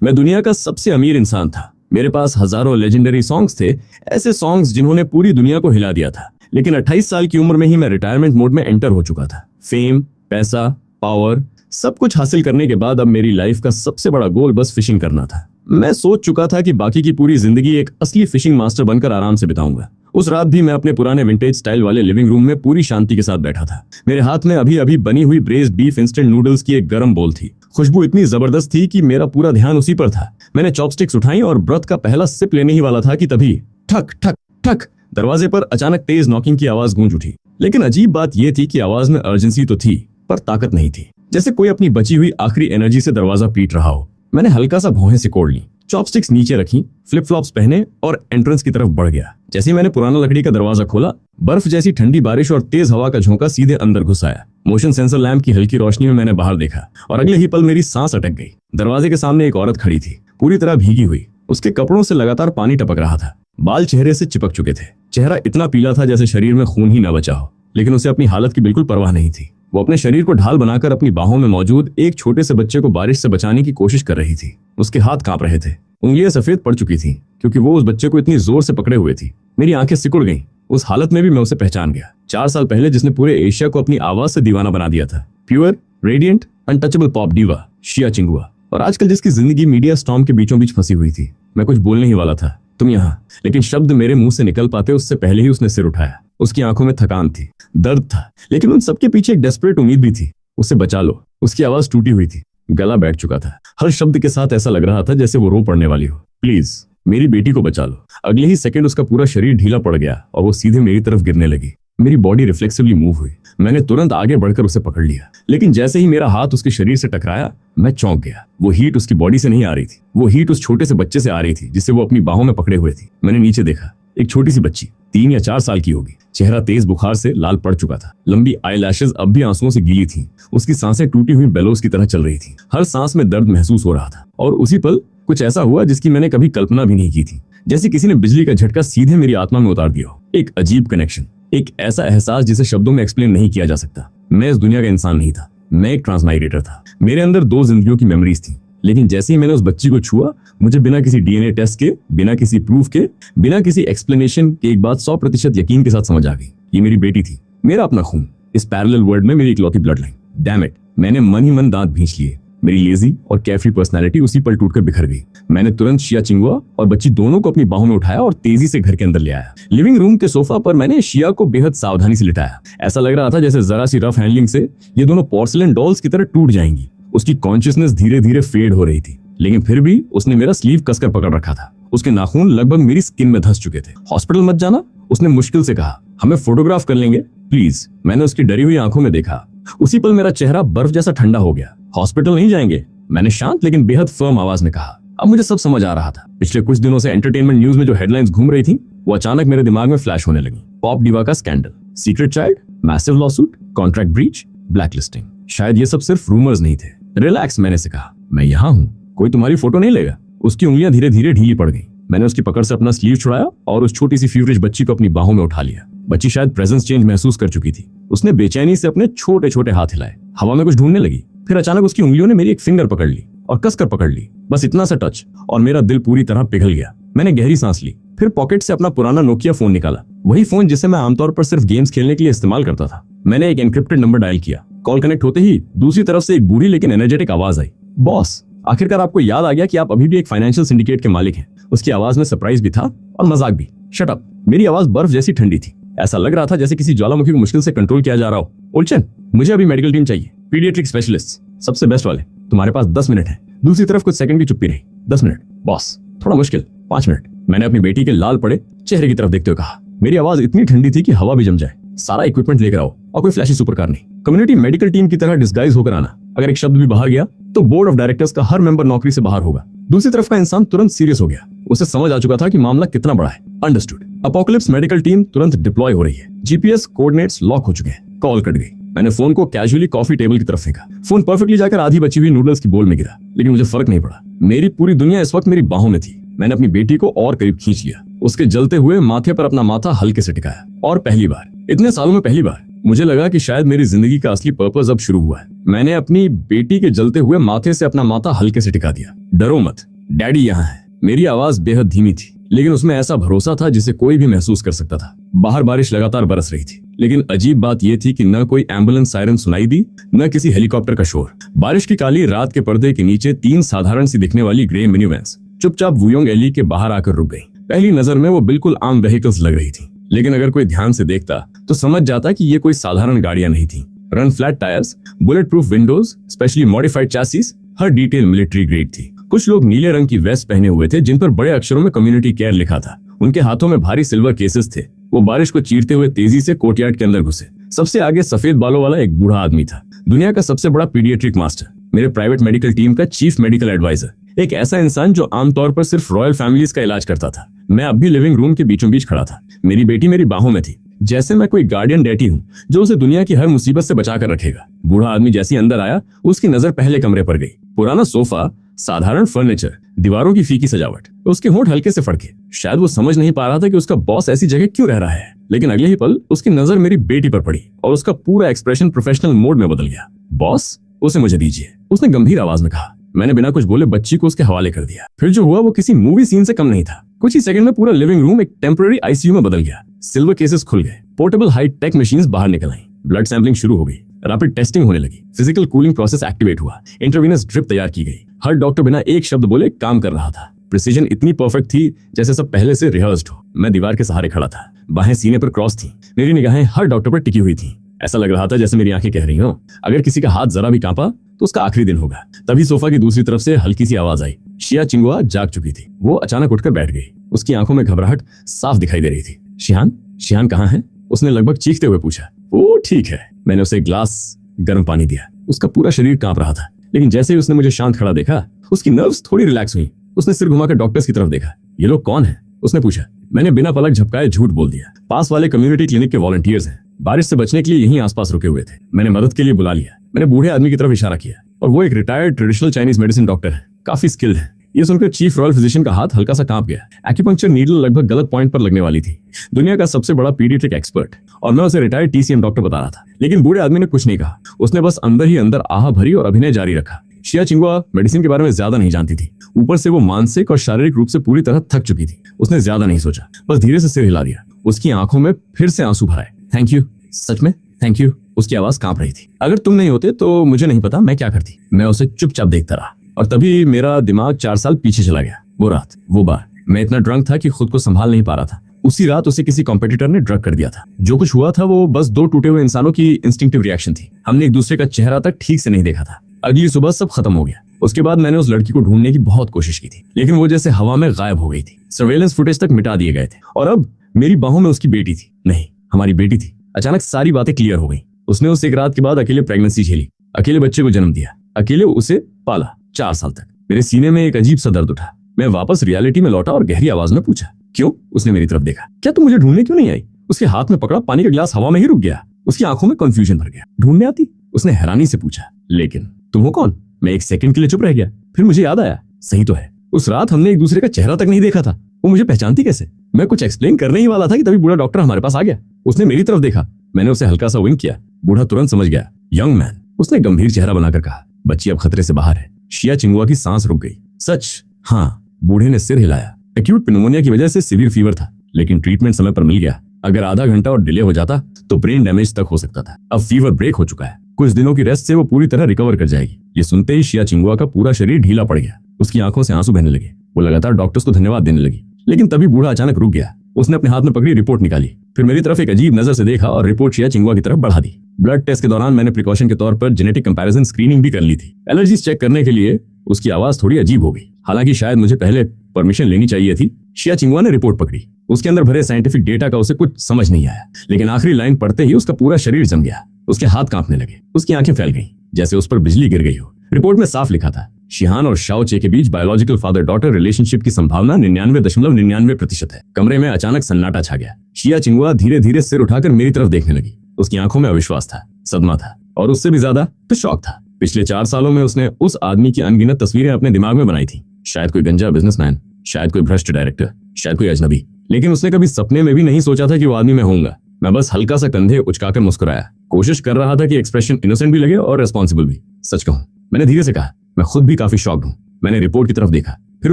मैं दुनिया का सबसे अमीर इंसान था। मेरे पास हजारों लेजेंडरी सॉन्ग्स थे, ऐसे सॉन्ग्स जिन्होंने पूरी दुनिया को हिला दिया था। लेकिन 28 साल की उम्र में ही मैं रिटायरमेंट मोड में एंटर हो चुका था। फेम, पैसा, पावर, सब कुछ हासिल करने के बाद अब मेरी लाइफ का सबसे बड़ा गोल बस फिशिंग करना था। मैं सोच चुका था कि बाकी की पूरी जिंदगी एक असली फिशिंग मास्टर बनकर आराम से बिताऊंगा। उस रात भी मैं अपने पुराने विंटेज स्टाइल वाले लिविंग रूम में पूरी शांति के साथ बैठा था। मेरे हाथ में अभी अभी बनी हुई ब्रेस्ड बीफ इंस्टेंट नूडल्स की एक गर्म बोल थी। खुशबू इतनी जबरदस्त थी कि मेरा पूरा ध्यान उसी पर था। मैंने चॉपस्टिक्स उठाई और ब्रथ का पहला सिप लेने ही वाला था कि तभी ठक ठक ठक दरवाजे पर अचानक तेज नॉकिंग की आवाज गूंज उठी। लेकिन अजीब बात यह थी कि आवाज में अर्जेंसी तो थी, पर ताकत नहीं थी, जैसे कोई अपनी बची हुई आखिरी एनर्जी से दरवाजा पीट रहा हो। मैंने हल्का सा भौहें सिकोड़ ली, चॉपस्टिक्स नीचे रखी, फ्लिप फ्लॉप्स पहने और एंट्रेंस की तरफ बढ़ गया। जैसे ही मैंने पुराना लकड़ी का दरवाजा खोला, बर्फ जैसी ठंडी बारिश और तेज हवा का झोंका सीधे अंदर घुस आया। मोशन सेंसर लैंप की हल्की रोशनी में मैंने बाहर देखा और अगले ही पल मेरी सांस अटक गई। दरवाजे के सामने एक औरत खड़ी थी, पूरी तरह भीगी हुई। उसके कपड़ों से लगातार पानी टपक रहा था, बाल चेहरे से चिपक चुके थे। चेहरा इतना पीला था जैसे शरीर में खून ही न बचा हो, लेकिन उसे अपनी हालत की बिल्कुल परवाह नहीं थी। वो अपने शरीर को ढाल बनाकर अपनी बाहों में मौजूद एक छोटे से बच्चे को बारिश से बचाने की कोशिश कर रही थी। उसके हाथ कांप रहे थे, उंगलियां सफेद पड़ चुकी थी क्योंकि वो उस बच्चे को इतनी जोर से पकड़े हुए थी। मेरी आंखें सिकुड़ गईं। उस हालत में भी मैं उसे पहचान गया। 4 साल पहले जिसने पूरे एशिया को अपनी आवाज से दीवाना बना दिया था। Pure, radiant, untouchable pop diva शिया चिंगुआ। और आजकल जिसकी जिंदगी मीडिया स्टॉर्म के बीचों बीच फंसी हुई थी। मैं कुछ बोलने ही वाला था, तुम यहाँ, लेकिन शब्द मेरे मुंह से निकल पाते उससे पहले ही उसने सिर उठाया। उसकी आंखों में थकान थी, दर्द था, लेकिन उन सबके पीछे एक डेस्परेट उम्मीद भी थी। उसे बचा लो। उसकी आवाज टूटी हुई थी, गला बैठ चुका था। हर शब्द के साथ ऐसा लग रहा था जैसे वो रो पड़ने वाली हो। प्लीज मेरी बेटी को बचा लो। अगले ही सेकंड उसका पूरा शरीर ढीला पड़ गया और वो सीधे मेरी तरफ गिरने लगी। मेरी बॉडी रिफ्लेक्सिवली मूव हुई। मैंने तुरंत आगे बढ़कर उसे पकड़ लिया, लेकिन जैसे ही मेरा हाथ उसके शरीर से टकराया, मैं चौंक गया। वो हीट उसकी बॉडी से नहीं आ रही थी, वो हीट उस छोटे से बच्चे से आ रही थी जिसे वो अपनी बाहों में पकड़े हुए थी। मैंने नीचे देखा, एक छोटी सी बच्ची, 3 या 4 साल की होगी। चेहरा तेज बुखार से लाल पड़ चुका था। लंबी आईलैशेस अब भी आंसुओं से गीली थीं। उसकी सांसें टूटी हुई बेलोस की तरह चल रही थी। हर सांस में दर्द महसूस हो रहा था। और उसी पल कुछ ऐसा हुआ जिसकी मैंने कभी कल्पना भी नहीं की थी। जैसे किसी ने बिजली का झटका सीधे मेरी आत्मा में उतार दिया हो। एक अजीब कनेक्शन, एक ऐसा एहसास जिसे शब्दों में एक्सप्लेन नहीं किया जा सकता। मैं इस दुनिया का इंसान नहीं था, मैं एक ट्रांसमाइग्रेटर था। मेरे अंदर 2 जिंदगियों की मेमोरीज थी। लेकिन जैसे ही मैंने उस बच्ची को छुआ, मुझे बिना किसी डीएनए टेस्ट के, बिना किसी प्रूफ के, बिना किसी एक्सप्लेनेशन के एक बात 100% यकीन के साथ समझ आ गई। ये मेरी बेटी थी, मेरा अपना खून। इस पैरेलल वर्ल्ड में मेरी इकलौती ब्लड लाइन। डैम इट, मैंने मन ही मन दांत भींच लिए। मेरी लेजी और कैफरी पर्सनालिटी उसी पल टूटकर बिखर गई। मैंने तुरंत शिया चिंगुआ और बच्ची दोनों को अपनी बाहों में उठाया और तेजी से घर के अंदर ले आया। लिविंग रूम के सोफा पर मैंने शिया को बेहद सावधानी से लिटाया। ऐसा लग रहा था जैसे जरा सी रफ हैंडलिंग से ये दोनों पोर्सिलेन डॉल्स की तरह टूट जाएंगी। उसकी कॉन्शियसनेस धीरे धीरे फेड हो रही थी, लेकिन फिर भी उसने मेरा स्लीव कसकर पकड़ रखा था। उसके नाखून लगभग मेरी स्किन में धंस चुके थे। हॉस्पिटल मत जाना, उसने मुश्किल से कहा। हमें फोटोग्राफ कर लेंगे प्लीज। मैंने उसकी डरी हुई आंखों में देखा। उसी पल मेरा चेहरा बर्फ जैसा ठंडा हो गया। हॉस्पिटल नहीं जाएंगे, मैंने शांत लेकिन बेहद फर्म आवाज में कहा। अब मुझे सब समझ आ रहा था। पिछले कुछ दिनों से एंटरटेनमेंट न्यूज में जो हेडलाइंस घूम रही थी, वो अचानक मेरे दिमाग में फ्लैश होने लगी। पॉप डिवा का scandal, secret child, massive lawsuit, contract breach, blacklisting. शायद ये सब सिर्फ रूमर्स नहीं थे। रिलैक्स, मैंने से कहा, मैं यहाँ हूँ, कोई तुम्हारी फोटो नहीं लेगा। उसकी उंगलियां धीरे धीरे ढीली पड़ गई। मैंने उसकी पकड़ से अपना स्लीव छुड़ाया और उस छोटी सी फ्यूरिश बच्ची को अपनी बाहों में उठा लिया। बच्ची शायद प्रेजेंस चेंज महसूस कर चुकी थी। उसने बेचैनी से अपने छोटे छोटे हाथ हिलाए, हवा में कुछ ढूंढने लगी। फिर अचानक उसकी उंगलियों ने मेरी एक फिंगर पकड़ ली और कसकर पकड़ ली। बस इतना सा टच और मेरा दिल पूरी तरह पिघल गया। मैंने गहरी सांस ली, फिर पॉकेट से अपना पुराना नोकिया फोन निकाला, वही फोन जिसे मैं आमतौर पर सिर्फ गेम्स खेलने के लिए इस्तेमाल करता था। मैंने एक एनक्रिप्टेड नंबर डायल किया। कॉल कनेक्ट होते ही दूसरी तरफ से एक बूढ़ी लेकिन एनर्जेटिक आवाज आई, बॉस, आखिरकार आपको याद आ गया कि आप अभी भी एक फाइनेंशियल सिंडिकेट के मालिक हैं। उसकी आवाज में सरप्राइज भी था और मजाक भी। Shut up. मेरी आवाज बर्फ जैसी ठंडी थी। ऐसा लग रहा था जैसे किसी ज्वालामुखी को मुश्किल से कंट्रोल किया जा रहा हो। उलझन, मुझे अभी मेडिकल टीम चाहिए, पीडियाट्रिक स्पेशलिस्ट, सबसे बेस्ट वाले। तुम्हारे पास 10 मिनट है। दूसरी तरफ कुछ सेकंड की चुप्पी रही। 10 मिनट बॉस, थोड़ा मुश्किल, 5 मिनट। मैंने अपनी बेटी के लाल पड़े चेहरे की तरफ देखते हुए कहा। मेरी आवाज इतनी ठंडी थी कि हवा भी जम जाए। सारा इक्विपमेंट लेकर आओ और कोई फ्लैशी सुपरकार नहीं, कम्युनिटी मेडिकल टीम की तरह डिस्गाइज होकर आना। अगर एक शब्द भी बाहर गया तो बोर्ड ऑफ डायरेक्टर्स का हर मेंबर नौकरी से बाहर होगा। दूसरी तरफ का इंसान तुरंत सीरियस हो गया। उसे समझ आ चुका था कि मामला कितना बड़ा है। अंडरस्टूड। अपोकलिप्स मेडिकल टीम तुरंत डिप्लॉय हो रही है। जीपीएस कोऑर्डिनेट्स लॉक हो चुके हैं। कॉल कट गई। मैंने फोन को कैजुअली कॉफी टेबल की तरफ फेंका। फोन परफेक्टली जाकर आधी बची हुई नूडल्स की बोल में गिरा, लेकिन मुझे फर्क नहीं पड़ा। मेरी पूरी दुनिया इस वक्त मेरी बाहों में थी। मैंने अपनी बेटी को और करीब खींच लिया, उसके जलते हुए माथे पर अपना माथा हल्के से टिकाया और पहली बार, इतने सालों में पहली बार, मुझे लगा कि शायद मेरी जिंदगी का असली पर्पस अब शुरू हुआ है। मैंने अपनी बेटी के जलते हुए माथे से अपना माथा हल्के से टिका दिया। डरो मत, डैडी यहाँ है। मेरी आवाज बेहद धीमी थी, लेकिन उसमें ऐसा भरोसा था जिसे कोई भी महसूस कर सकता था। बाहर बारिश लगातार बरस रही थी, लेकिन अजीब बात यह थी कि न कोई एम्बुलेंस सायरन सुनाई दी, न किसी हेलीकॉप्टर का शोर। बारिश की काली रात के पर्दे के नीचे 3 साधारण सी दिखने वाली ग्रे मिनी वैन्स चुपचाप वुयोंग एली के बाहर आकर रुक गई। पहली नजर में वो बिल्कुल आम व्हीकल्स लग रही थी, लेकिन अगर कोई ध्यान से देखता तो समझ जाता कि ये कोई साधारण गाड़ियां नहीं थी। Run flat tyres, bullet proof windows, specially modified chassis, हर डिटेल मिलिट्री ग्रेड थी। कुछ लोग नीले रंग की वेस्ट पहने हुए थे जिन पर बड़े अक्षरों में कम्युनिटी केयर लिखा था। उनके हाथों में भारी सिल्वर केसेस थे। वो बारिश को चीरते हुए तेजी से कोर्टयार्ड के अंदर घुसे। सबसे आगे सफेद बालों वाला एक बूढ़ा आदमी था, दुनिया का सबसे बड़ा पीडियाट्रिक मास्टर, मेरे प्राइवेट मेडिकल टीम का चीफ मेडिकल एडवाइजर, एक ऐसा इंसान जो आमतौर पर सिर्फ रॉयल फैमिलीज का इलाज करता था। मैं अब भी लिविंग रूम के बीचों बीच खड़ा था। मेरी बेटी मेरी बाहों में थी, जैसे मैं कोई गार्डियन डैडी हूँ जो उसे दुनिया की हर मुसीबत से बचा कर रखेगा। बूढ़ा आदमी जैसे अंदर आया, उसकी नजर पहले कमरे पर गई। पुराना सोफा, साधारण फर्नीचर, दीवारों की फीकी सजावट। उसके होंठ हल्के से फड़के। शायद वो समझ नहीं पा रहा था कि उसका बॉस ऐसी जगह क्यों रह रहा है, लेकिन अगले ही पल उसकी नजर मेरी बेटी पर पड़ी और उसका पूरा एक्सप्रेशन प्रोफेशनल मोड में बदल गया। बॉस, उसे मुझे दीजिए, उसने गंभीर आवाज में कहा। मैंने बिना कुछ बोले बच्ची को उसके हवाले कर दिया। फिर जो हुआ वो किसी मूवी सीन से कम नहीं था। कुछ ही सेकंड में पूरा लिविंग रूम एक टेम्पररी आईसीयू में बदल गया। सिल्वर केसेस खुल गए, पोर्टेबल हाई टेक मशीन्स बाहर निकल आई, ब्लड सैंपलिंग शुरू हो गई, रैपिड टेस्टिंग होने लगी, फिजिकल कूलिंग प्रोसेस एक्टिवेट हुआ, इंट्रावेनस ड्रिप तैयार की गई। हर डॉक्टर बिना एक शब्द बोले काम कर रहा था। प्रिसीजन इतनी परफेक्ट थी जैसे सब पहले से रिहर्स्ड हो। मैं दीवार के सहारे खड़ा था, बाहें सीने पर क्रॉस थी, मेरी निगाहें हर डॉक्टर पर टिकी हुई थी। ऐसा लग रहा था जैसे मेरी आंखें कह रही हो, अगर किसी का हाथ जरा भी कांपा तो उसका आखिरी दिन होगा। तभी सोफा की दूसरी तरफ से हल्की सी आवाज आई। शिया चिंगुआ जाग चुकी थी। वो अचानक उठकर बैठ गई। उसकी आंखों में घबराहट साफ दिखाई दे रही थी। शिहान, शिहान कहाँ है? उसने लगभग चीखते हुए पूछा। वो ठीक है। मैंने उसे एक ग्लास गर्म पानी दिया। उसका पूरा शरीर कांप रहा था, लेकिन जैसे ही उसने मुझे शांत खड़ा देखा, उसकी नर्व्स थोड़ी रिलैक्स हुई। उसने सिर घुमाकर डॉक्टर्स की तरफ देखा। ये लोग कौन है? उसने पूछा। मैंने बिना पलक झपकाए झूठ बोल दिया। पास वाले कम्युनिटी क्लिनिक के वॉलंटियर्स हैं, बारिश से बचने के लिए यहीं आसपास रुके हुए थे। मैंने मदद के लिए बुला लिया। मैंने बूढ़े आदमी की तरफ इशारा किया और वो एक retired traditional Chinese medicine doctor है, काफी स्किल्ड है। ये सुनकर चीफ रॉयल फिजिशियन का हाथ हल्का सा कांप गया। एक्यूपंक्चर नीडल लगभग गलत पॉइंट पर लगने वाली थी। दुनिया का सबसे बड़ा पीडियाट्रिक एक्सपर्ट, और मैं उसे रिटायर्ड टीसीएम डॉक्टर बता रहा था। लेकिन बूढ़े आदमी ने कुछ नहीं कहा। उसने बस अंदर ही अंदर आह भरी और अभिनय जारी रखा। शिया चिंगुआ मेडिसिन के बारे में ज्यादा नहीं जानती थी। ऊपर से वो मानसिक और शारीरिक रूप से पूरी तरह थक चुकी थी। उसने ज्यादा नहीं सोचा, बस धीरे से सिर हिला दिया। उसकी आंखों में फिर से आंसू भर आए। थैंक यू, सच में थैंक यू। उसकी आवाज कांप रही थी। अगर तुम नहीं होते तो मुझे नहीं पता मैं क्या करती। मैं उसे चुपचाप देखता रहा और तभी मेरा दिमाग 4 साल पीछे चला गया। वो रात, वो बार, मैं इतना ड्रंक था कि खुद को संभाल नहीं पा रहा था। उसी रात उसे किसी कॉम्पिटिटर ने ड्रग कर दिया था। जो कुछ हुआ था वो बस 2 टूटे हुए इंसानों की इंस्टिंक्टिव रिएक्शन थी। हमने एक दूसरे का चेहरा तक ठीक से नहीं देखा था। अगली सुबह सब खत्म हो गया। उसके बाद मैंने उस लड़की को ढूंढने की बहुत कोशिश की थी, लेकिन वो जैसे हवा में गायब हो गई थी। सर्वेलेंस फुटेज तक मिटा दिए गए थे और अब मेरी बाहों में उसकी बेटी थी। नहीं, हमारी बेटी थी। अचानक सारी बातें क्लियर हो गई। उसने उस एक रात के बाद अकेले प्रेगनेंसी झेली, अकेले बच्चे को जन्म दिया, अकेले उसे पाला 4 साल तक। मेरे सीने में एक अजीब सा दर्द उठा। मैं वापस रियलिटी में लौटा और गहरी आवाज में पूछा, क्यों? उसने मेरी तरफ देखा। क्या तुम मुझे ढूंढने क्यों नहीं आई? उसके हाथ में पकड़ा पानी का गिलास हवा में ही रुक गया। उसकी आंखों में कंफ्यूजन भर गया। ढूंढने आती? उसने हैरानी से पूछा। लेकिन तुम हो कौन? मैं एक सेकंड के लिए चुप रह गया। फिर मुझे याद आया, सही तो है, उस रात हमने एक दूसरे का चेहरा तक नहीं देखा था। वो मुझे पहचानती कैसे? मैं कुछ एक्सप्लेन करने ही वाला था कि तभी बूढ़ा डॉक्टर हमारे पास आ गया। उसने मेरी तरफ देखा। मैंने उसे हल्का सा विंक किया। बूढ़ा तुरंत समझ गया। यंग मैन, उसने गंभीर चेहरा बनाकर कहा। बच्ची अब खतरे से बाहर है। शिया चिंगुआ की सांस रुक गई। सच? हाँ, बूढ़े ने सिर हिलाया। एक्यूट निमोनिया की वजह से सीवियर फीवर था, लेकिन ट्रीटमेंट समय पर मिल गया। अगर आधा घंटा और डिले हो जाता तो ब्रेन डैमेज तक हो सकता था। अब फीवर ब्रेक हो चुका है। कुछ दिनों की रेस्ट से वो पूरी तरह रिकवर कर जाएगी। ये सुनते ही शिया चिंगुआ का पूरा शरीर ढीला पड़ गया। उसकी आंखों से आंसू बहने लगे। वो लगातार डॉक्टर्स को धन्यवाद देने लगी। लेकिन तभी बूढ़ा अचानक रुक गया। उसने अपने हाथ में पकड़ी रिपोर्ट निकाली, फिर मेरी तरफ एक अजीब नजर से देखा और रिपोर्ट शिया चिंगुआ की तरफ बढ़ा दी। ब्लड टेस्ट के दौरान मैंने प्रिकॉशन के तौर पर जेनेटिक कंपैरिजन स्क्रीनिंग भी कर ली थी। एलर्जीज चेक करने के लिए। उसकी आवाज थोड़ी अजीब हो गई, हालांकि शायद मुझे पहले परमिशन लेनी चाहिए थी। शिया चिंगुआ ने रिपोर्ट पकड़ी। उसके अंदर भरे साइंटिफिक डेटा का उसे कुछ समझ नहीं आया, लेकिन आखिरी लाइन पढ़ते ही उसका पूरा शरीर जम गया। उसके हाथ कांपने लगे। उसकी आंखें फैल गईं, जैसे उस पर बिजली गिर गई हो। रिपोर्ट में साफ लिखा था, शिहान और शाओ चे के बीच बायोलॉजिकल फादर डॉटर रिलेशनशिप की संभावना 99.99% है। कमरे में अचानक सन्नाटा छा गया। शिया चिंगुआ धीरे धीरे सिर उठाकर मेरी तरफ देखने लगी। उसकी आंखों में अविश्वास था, सदमा था, और उससे भी ज्यादा तो शौक था। पिछले 4 सालों में उसने उस आदमी की अनगिनत तस्वीरें अपने दिमाग में बनाई थी। शायद कोई गंजा बिजनेसमैन, शायद कोई भ्रष्ट डायरेक्टर, शायद कोई अजनबी, लेकिन उसने कभी सपने में भी नहीं सोचा था कि वो आदमी मैं होऊंगा। मैं बस हल्का सा कंधे उचकाकर मुस्कुराया, कोशिश कर रहा था कि एक्सप्रेशन इनोसेंट भी लगे और रेस्पॉन्सिबल भी। सच कहूं, मैंने धीरे से कहा, मैं खुद भी काफी शॉक्ड हूँ। मैंने रिपोर्ट की तरफ देखा, फिर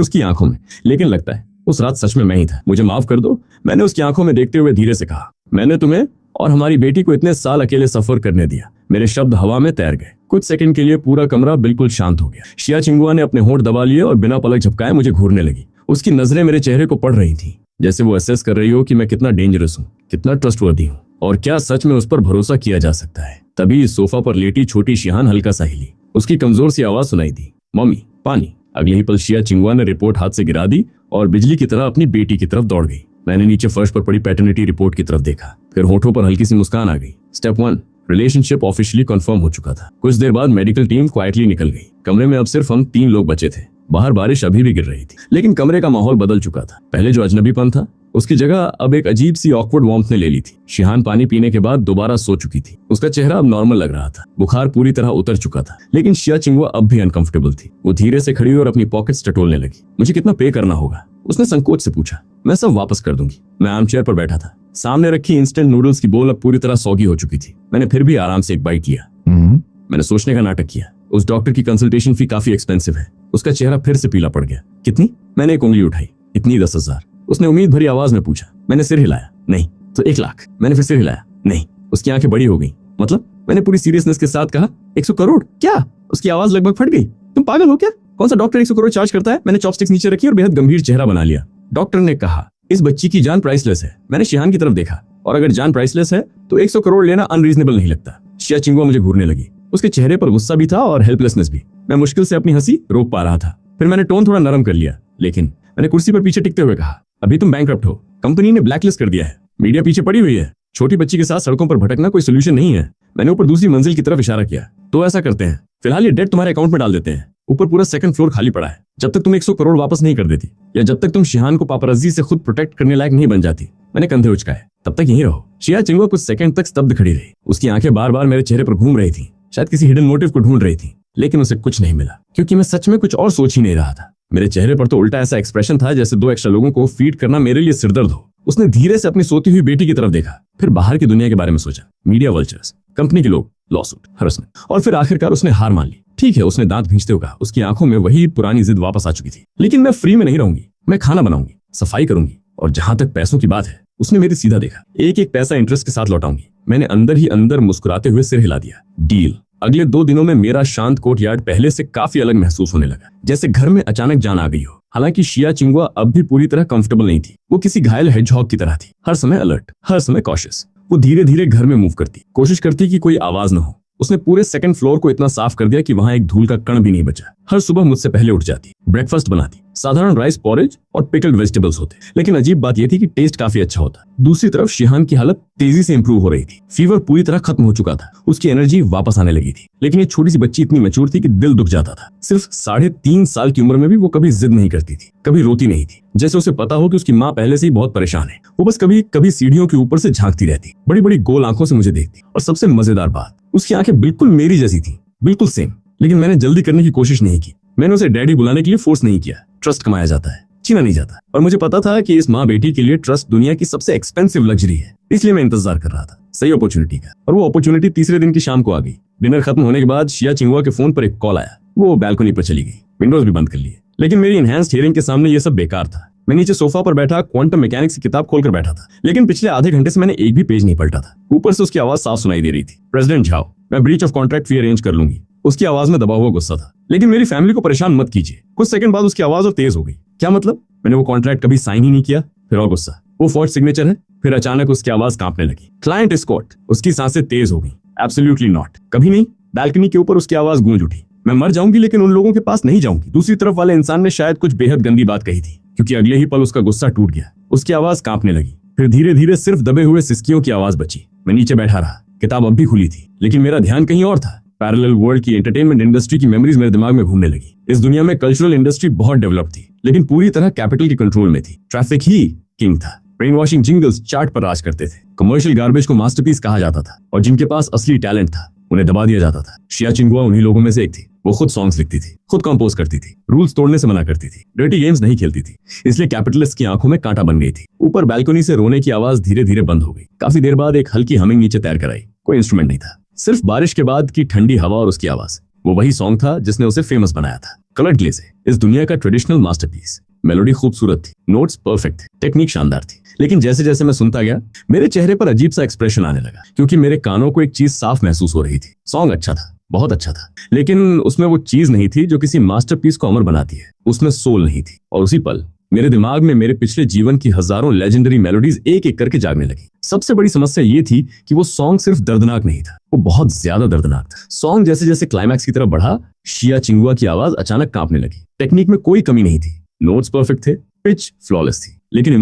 उसकी आंखों में, लेकिन लगता है उस रात सच में मैं ही था। मुझे माफ कर दो, मैंने उसकी आंखों में देखते हुए धीरे से कहा। मैंने तुम्हें और हमारी बेटी को इतने साल अकेले सफर करने दिया। मेरे शब्द हवा में तैर गए। कुछ सेकंड के लिए पूरा कमरा बिल्कुल शांत हो गया। शिया चिंगुआ ने अपने होंठ दबा लिए और बिना पलक झपकाए मुझे घूरने लगी। उसकी नजरें मेरे चेहरे को पढ़ रही थी, जैसे वो असेस कर रही हो कि मैं कितना डेंजरस हूँ, कितना ट्रस्टवर्दी हूँ, और क्या सच में उस पर भरोसा किया जा सकता है। तभी इस सोफा पर लेटी छोटी शिहान हल्का सा हिली। उसकी कमजोर सी आवाज सुनाई दी, मम्मी पानी। अगले ही पल शिया चिंगुआ ने रिपोर्ट हाथ से गिरा दी और बिजली की तरह अपनी बेटी की तरफ दौड़ गई। मैंने नीचे फर्श पर पड़ी पैटर्निटी रिपोर्ट की तरफ देखा, फिर होठों पर हल्की सी मुस्कान आ गई। स्टेप 1, रिलेशनशिप ऑफिशियली कंफर्म हो चुका था। कुछ देर बाद मेडिकल टीम क्वाइटली निकल गई। कमरे में अब सिर्फ हम 3 लोग बचे थे। बाहर बारिश अभी भी गिर रही थी, लेकिन कमरे का माहौल बदल चुका था। पहले जो अजनबीपन था, उसकी जगह अब एक अजीब सी ऑकवर्ड वार्मथ ने ले ली थी। शिहान पानी पीने के बाद दोबारा सो चुकी थी। उसका चेहरा अब नॉर्मल लग रहा था, बुखार पूरी तरह उतर चुका था, लेकिन शिया चिंगुआ अब भी अनकंफर्टेबल थी। वो धीरे से खड़ी और अपनी पॉकेट्स टटोलने लगी। मुझे कितना पे करना होगा? उसने संकोच से पूछा। मैं सब वापस कर दूंगी। मैं आर्म चेयर पर बैठा था। सामने रखी इंस्टेंट नूडल्स की बोल अब पूरी तरह सौगी हो चुकी थी। मैंने फिर भी आराम से एक बाइट लिया। मैंने सोचने का नाटक किया। उस डॉक्टर की कंसल्टेशन फी काफी एक्सपेंसिव है। उसका चेहरा फिर से पीला पड़ गया। कितनी? मैंने एक उंगली उठाई। इतनी 10,000। उसने उम्मीद भरी आवाज में पूछा। मैंने सिर हिलाया। नहीं। तो 1 लाख। मैंने फिर सिर हिलाया। नहीं। उसकी आंखें बड़ी हो गई। मतलब? मैंने पूरी सीरियसनेस के साथ कहा। 100 करोड़? क्या? उसकी आवाज लगभग फट गई। तुम पागल हो क्या? कौन सा डॉक्टर 100 करोड़ चार्ज करता है? मैंने चॉपस्टिक्स नीचे रखी और बेहद गंभीर चेहरा बना लिया। डॉक्टर ने कहा, इस बच्ची की जान प्राइसलेस है। मैंने शिहान की तरफ देखा, और अगर जान प्राइसलेस है तो 100 करोड़ लेना अनरीजनेबल नहीं लगता। शिया चिंगुआ मुझे घूरने लगी। उसके चेहरे पर गुस्सा भी था और हेल्पलेसनेस भी। मैं मुश्किल से अपनी हंसी रोक पा रहा था। फिर मैंने टोन थोड़ा नरम कर लिया, लेकिन मैंने कुर्सी पर पीछे टिकते हुए कहा, अभी तुम बैंकरप्ट हो। कंपनी ने ब्लैकलिस्ट कर दिया है। मीडिया पीछे पड़ी हुई है। छोटी बच्ची के साथ सड़कों पर भटकना कोई सोल्यूशन नहीं है। मैंने ऊपर दूसरी मंजिल की तरफ इशारा किया। तो ऐसा करते हैं, फिलहाल ये डेट तुम्हारे अकाउंट में डाल देते हैं। ऊपर पूरा 2nd फ्लोर खाली पड़ा है। जब तक तुम 100 करोड़ वापस नहीं कर देती, या जब तक तुम शिहान को पापराजी से खुद प्रोटेक्ट करने लायक नहीं बन जाती, मैंने कंधे उचकाए, तब तक यहीं रहो। शिया चिंगुआ कुछ सेकंड तक स्तब्ध खड़ी रही। उसकी आंखें बार बार मेरे चेहरे पर घूम रही थी, शायद किसी हिडन मोटिव को ढूंढ रही थी, लेकिन उसे कुछ नहीं मिला, क्योंकि मैं सच में कुछ और सोच ही नहीं रहा था। मेरे चेहरे पर तो उल्टा ऐसा एक्सप्रेशन था जैसे 2 एक्स्ट्रा लोगों को फीड करना मेरे लिए सिरदर्द हो। उसने धीरे से अपनी सोती हुई बेटी की तरफ देखा, फिर बाहर की दुनिया के बारे में सोचा। मीडिया वल्चर्स, कंपनी के लोग, लॉसूट, हरसमेंट, और फिर आखिरकार उसने हार मान ली। ठीक है, उसने दांत भींचते हुए कहा। उसकी आंखों में वही पुरानी जिद वापस आ चुकी थी। लेकिन मैं फ्री में नहीं रहूंगी। मैं खाना बनाऊंगी, सफाई करूंगी, और जहां तक पैसों की बात है, उसने मेरी सीधा देखा। एक एक पैसा इंटरेस्ट के साथ लौटाऊंगी। मैंने अंदर ही अंदर मुस्कुराते हुए सिर हिला दिया। डील। अगले 2 दिनों में मेरा शांत कोर्टयार्ड पहले से काफी अलग महसूस होने लगा, जैसे घर में अचानक जान आ गई हो। हालांकि शिया चिंगुआ अब भी पूरी तरह कंफर्टेबल नहीं थी। वो किसी घायल हेडजहॉग की तरह थी, हर समय अलर्ट, हर समय कॉशियस। वो धीरे धीरे घर में मूव करती, कोशिश करती कि कोई आवाज न हो। उसने पूरे 2nd फ्लोर को इतना साफ कर दिया कि वहां एक धूल का कण भी नहीं बचा। हर सुबह मुझसे पहले उठ जाती, ब्रेकफास्ट बनाती। साधारण राइस पॉरेज और पिकल्ड वेजिटेबल्स होते, लेकिन अजीब बात यह थी कि टेस्ट काफी अच्छा होता। दूसरी तरफ शिहान की हालत तेजी से इंप्रूव हो रही थी। फीवर पूरी तरह खत्म हो चुका था। उसकी एनर्जी वापस आने लगी थी। लेकिन ये छोटी सी बच्ची इतनी मैच्योर थी कि दिल दुख जाता था। सिर्फ 3.5 साल की उम्र में भी वो कभी जिद नहीं करती थी, कभी रोती नहीं थी, जैसे उसे पता हो कि उसकी माँ पहले से ही बहुत परेशान है। वो बस कभी कभी सीढ़ियों के ऊपर से झांकती रहती, बड़ी बड़ी गोल आंखों से मुझे देखती, और सबसे मजेदार बात, उसकी आंखें बिल्कुल मेरी जैसी थी, बिल्कुल सेम। लेकिन मैंने जल्दी करने की कोशिश नहीं की। मैंने उसे डैडी बुलाने के लिए फोर्स नहीं किया। ट्रस्ट कमाया जाता है, छीना नहीं जाता। और मुझे पता था कि इस माँ बेटी के लिए ट्रस्ट दुनिया की सबसे एक्सपेंसिव लग्जरी है। इसलिए मैं इंतजार कर रहा था सही अपॉर्चुनिटी का, और वो अपॉर्चुनिटी तीसरे दिन की शाम को आ गई। डिनर खत्म होने के बाद शिया चिंगुआ के फोन पर एक कॉल आया। वो बैल्कनी पर चली गई, विंडोज भी बंद कर लिए। लेकिन मेरी इनहैंस्ड हियरिंग के सामने ये सब बेकार था। मैं नीचे सोफा पर बैठा क्वांटम मैकेनिक्स की किताब खोलकर बैठा था, लेकिन पिछले आधे घंटे से मैंने एक भी पेज नहीं पलटा था। ऊपर से उसकी आवाज साफ सुनाई दे रही थी। प्रेसिडेंट झाओ, मैं breach of contract fee arrange कर लूंगी। उसकी आवाज में दबा हुआ गुस्सा था। लेकिन मेरी फैमिली को परेशान मत कीजिए। कुछ सेकंड बाद उसकी आवाज और तेज हो गई। क्या मतलब? मैंने वो कॉन्ट्रैक्ट कभी साइन ही नहीं किया। फिर और गुस्सा, वो फॉर्ज सिग्नेचर है। फिर अचानक उसकी आवाज कांपने लगी। Client escort. उसकी सांसें तेज हो गई। एब्सोल्युटली नॉट, कभी नहीं। बैल्कनी के ऊपर उसकी आवाज गूंज उठी। मैं मर जाऊंगी लेकिन उन लोगों के पास नहीं जाऊंगी। दूसरी तरफ वाले इंसान ने शायद कुछ बेहद गंदी बात कही थी, क्योंकि अगले ही पल उसका गुस्सा टूट गया। उसकी आवाज कांपने लगी। फिर धीरे धीरे सिर्फ दबे हुए सिसकियों की आवाज बची। मैं नीचे बैठा रहा। किताब अब भी खुली थी, लेकिन मेरा ध्यान कहीं और था। पैरेलल वर्ल्ड की एंटरटेनमेंट इंडस्ट्री की मेमोरीज मेरे दिमाग में घूमने लगी। इस दुनिया में कल्चरल इंडस्ट्री बहुत डेवलप थी, लेकिन पूरी तरह कैपिटल के कंट्रोल में थी। ट्रैफिक ही किंग था। ब्रेन वॉशिंग जिंगल्स चार्ट पर राज करते थे। कमर्शियल गार्बेज को मास्टरपीस कहा जाता था, और जिनके पास असली टैलेंट था उन्हें दबा दिया जाता था। शिया चिंगुआ उन्हीं लोगों में से एक थी। वो खुद सॉन्ग्स लिखती थी, खुद कंपोज करती थी, रूल्स तोड़ने से मना करती थी, डर्टी गेम्स नहीं खेलती थी, इसलिए कैपिटलिस्ट की आंखों में कांटा बन गई थी। ऊपर बालकनी से रोने की आवाज धीरे धीरे बंद हो गई। काफी देर बाद एक हल्की हमिंग नीचे तैर कर आई। कोई इंस्ट्रूमेंट नहीं था, सिर्फ बारिश के बाद की ठंडी हवा और उसकी आवाज। वो वही सॉन्ग था जिसने उसे फेमस बनाया था। कलर्ड ग्लेज़, इस दुनिया का ट्रेडिशनल मास्टरपीस। मेलोडी खूबसूरत थी, नोट्स परफेक्ट थे, टेक्निक शानदार थी। लेकिन जैसे जैसे मैं सुनता गया मेरे चेहरे पर अजीब सा एक्सप्रेशन आने लगा, क्योंकि मेरे कानों को एक चीज साफ महसूस हो रही थी। सॉन्ग अच्छा था, बहुत अच्छा था, लेकिन उसमें वो चीज नहीं थी जो किसी मास्टरपीस को अमर बनाती है। उसमें सोल नहीं थी। और उसी पल मेरे दिमाग में मेरे पिछले जीवन की हजारों लेजेंडरी मेलोडीज एक एक करके जागने लगी। सबसे बड़ी समस्या ये थी कि वो सॉन्ग सिर्फ दर्दनाक नहीं था, वो बहुत ज्यादा दर्दनाक था। सॉन्ग जैसे जैसे क्लाइमैक्स की तरफ बढ़ा, शिया चिंगुआ की आवाज अचानक कांपने लगी। टेक्निक में कोई कमी नहीं थी, नोट्स परफेक्ट थे, पिच फ्लॉलेस थी, लेकिन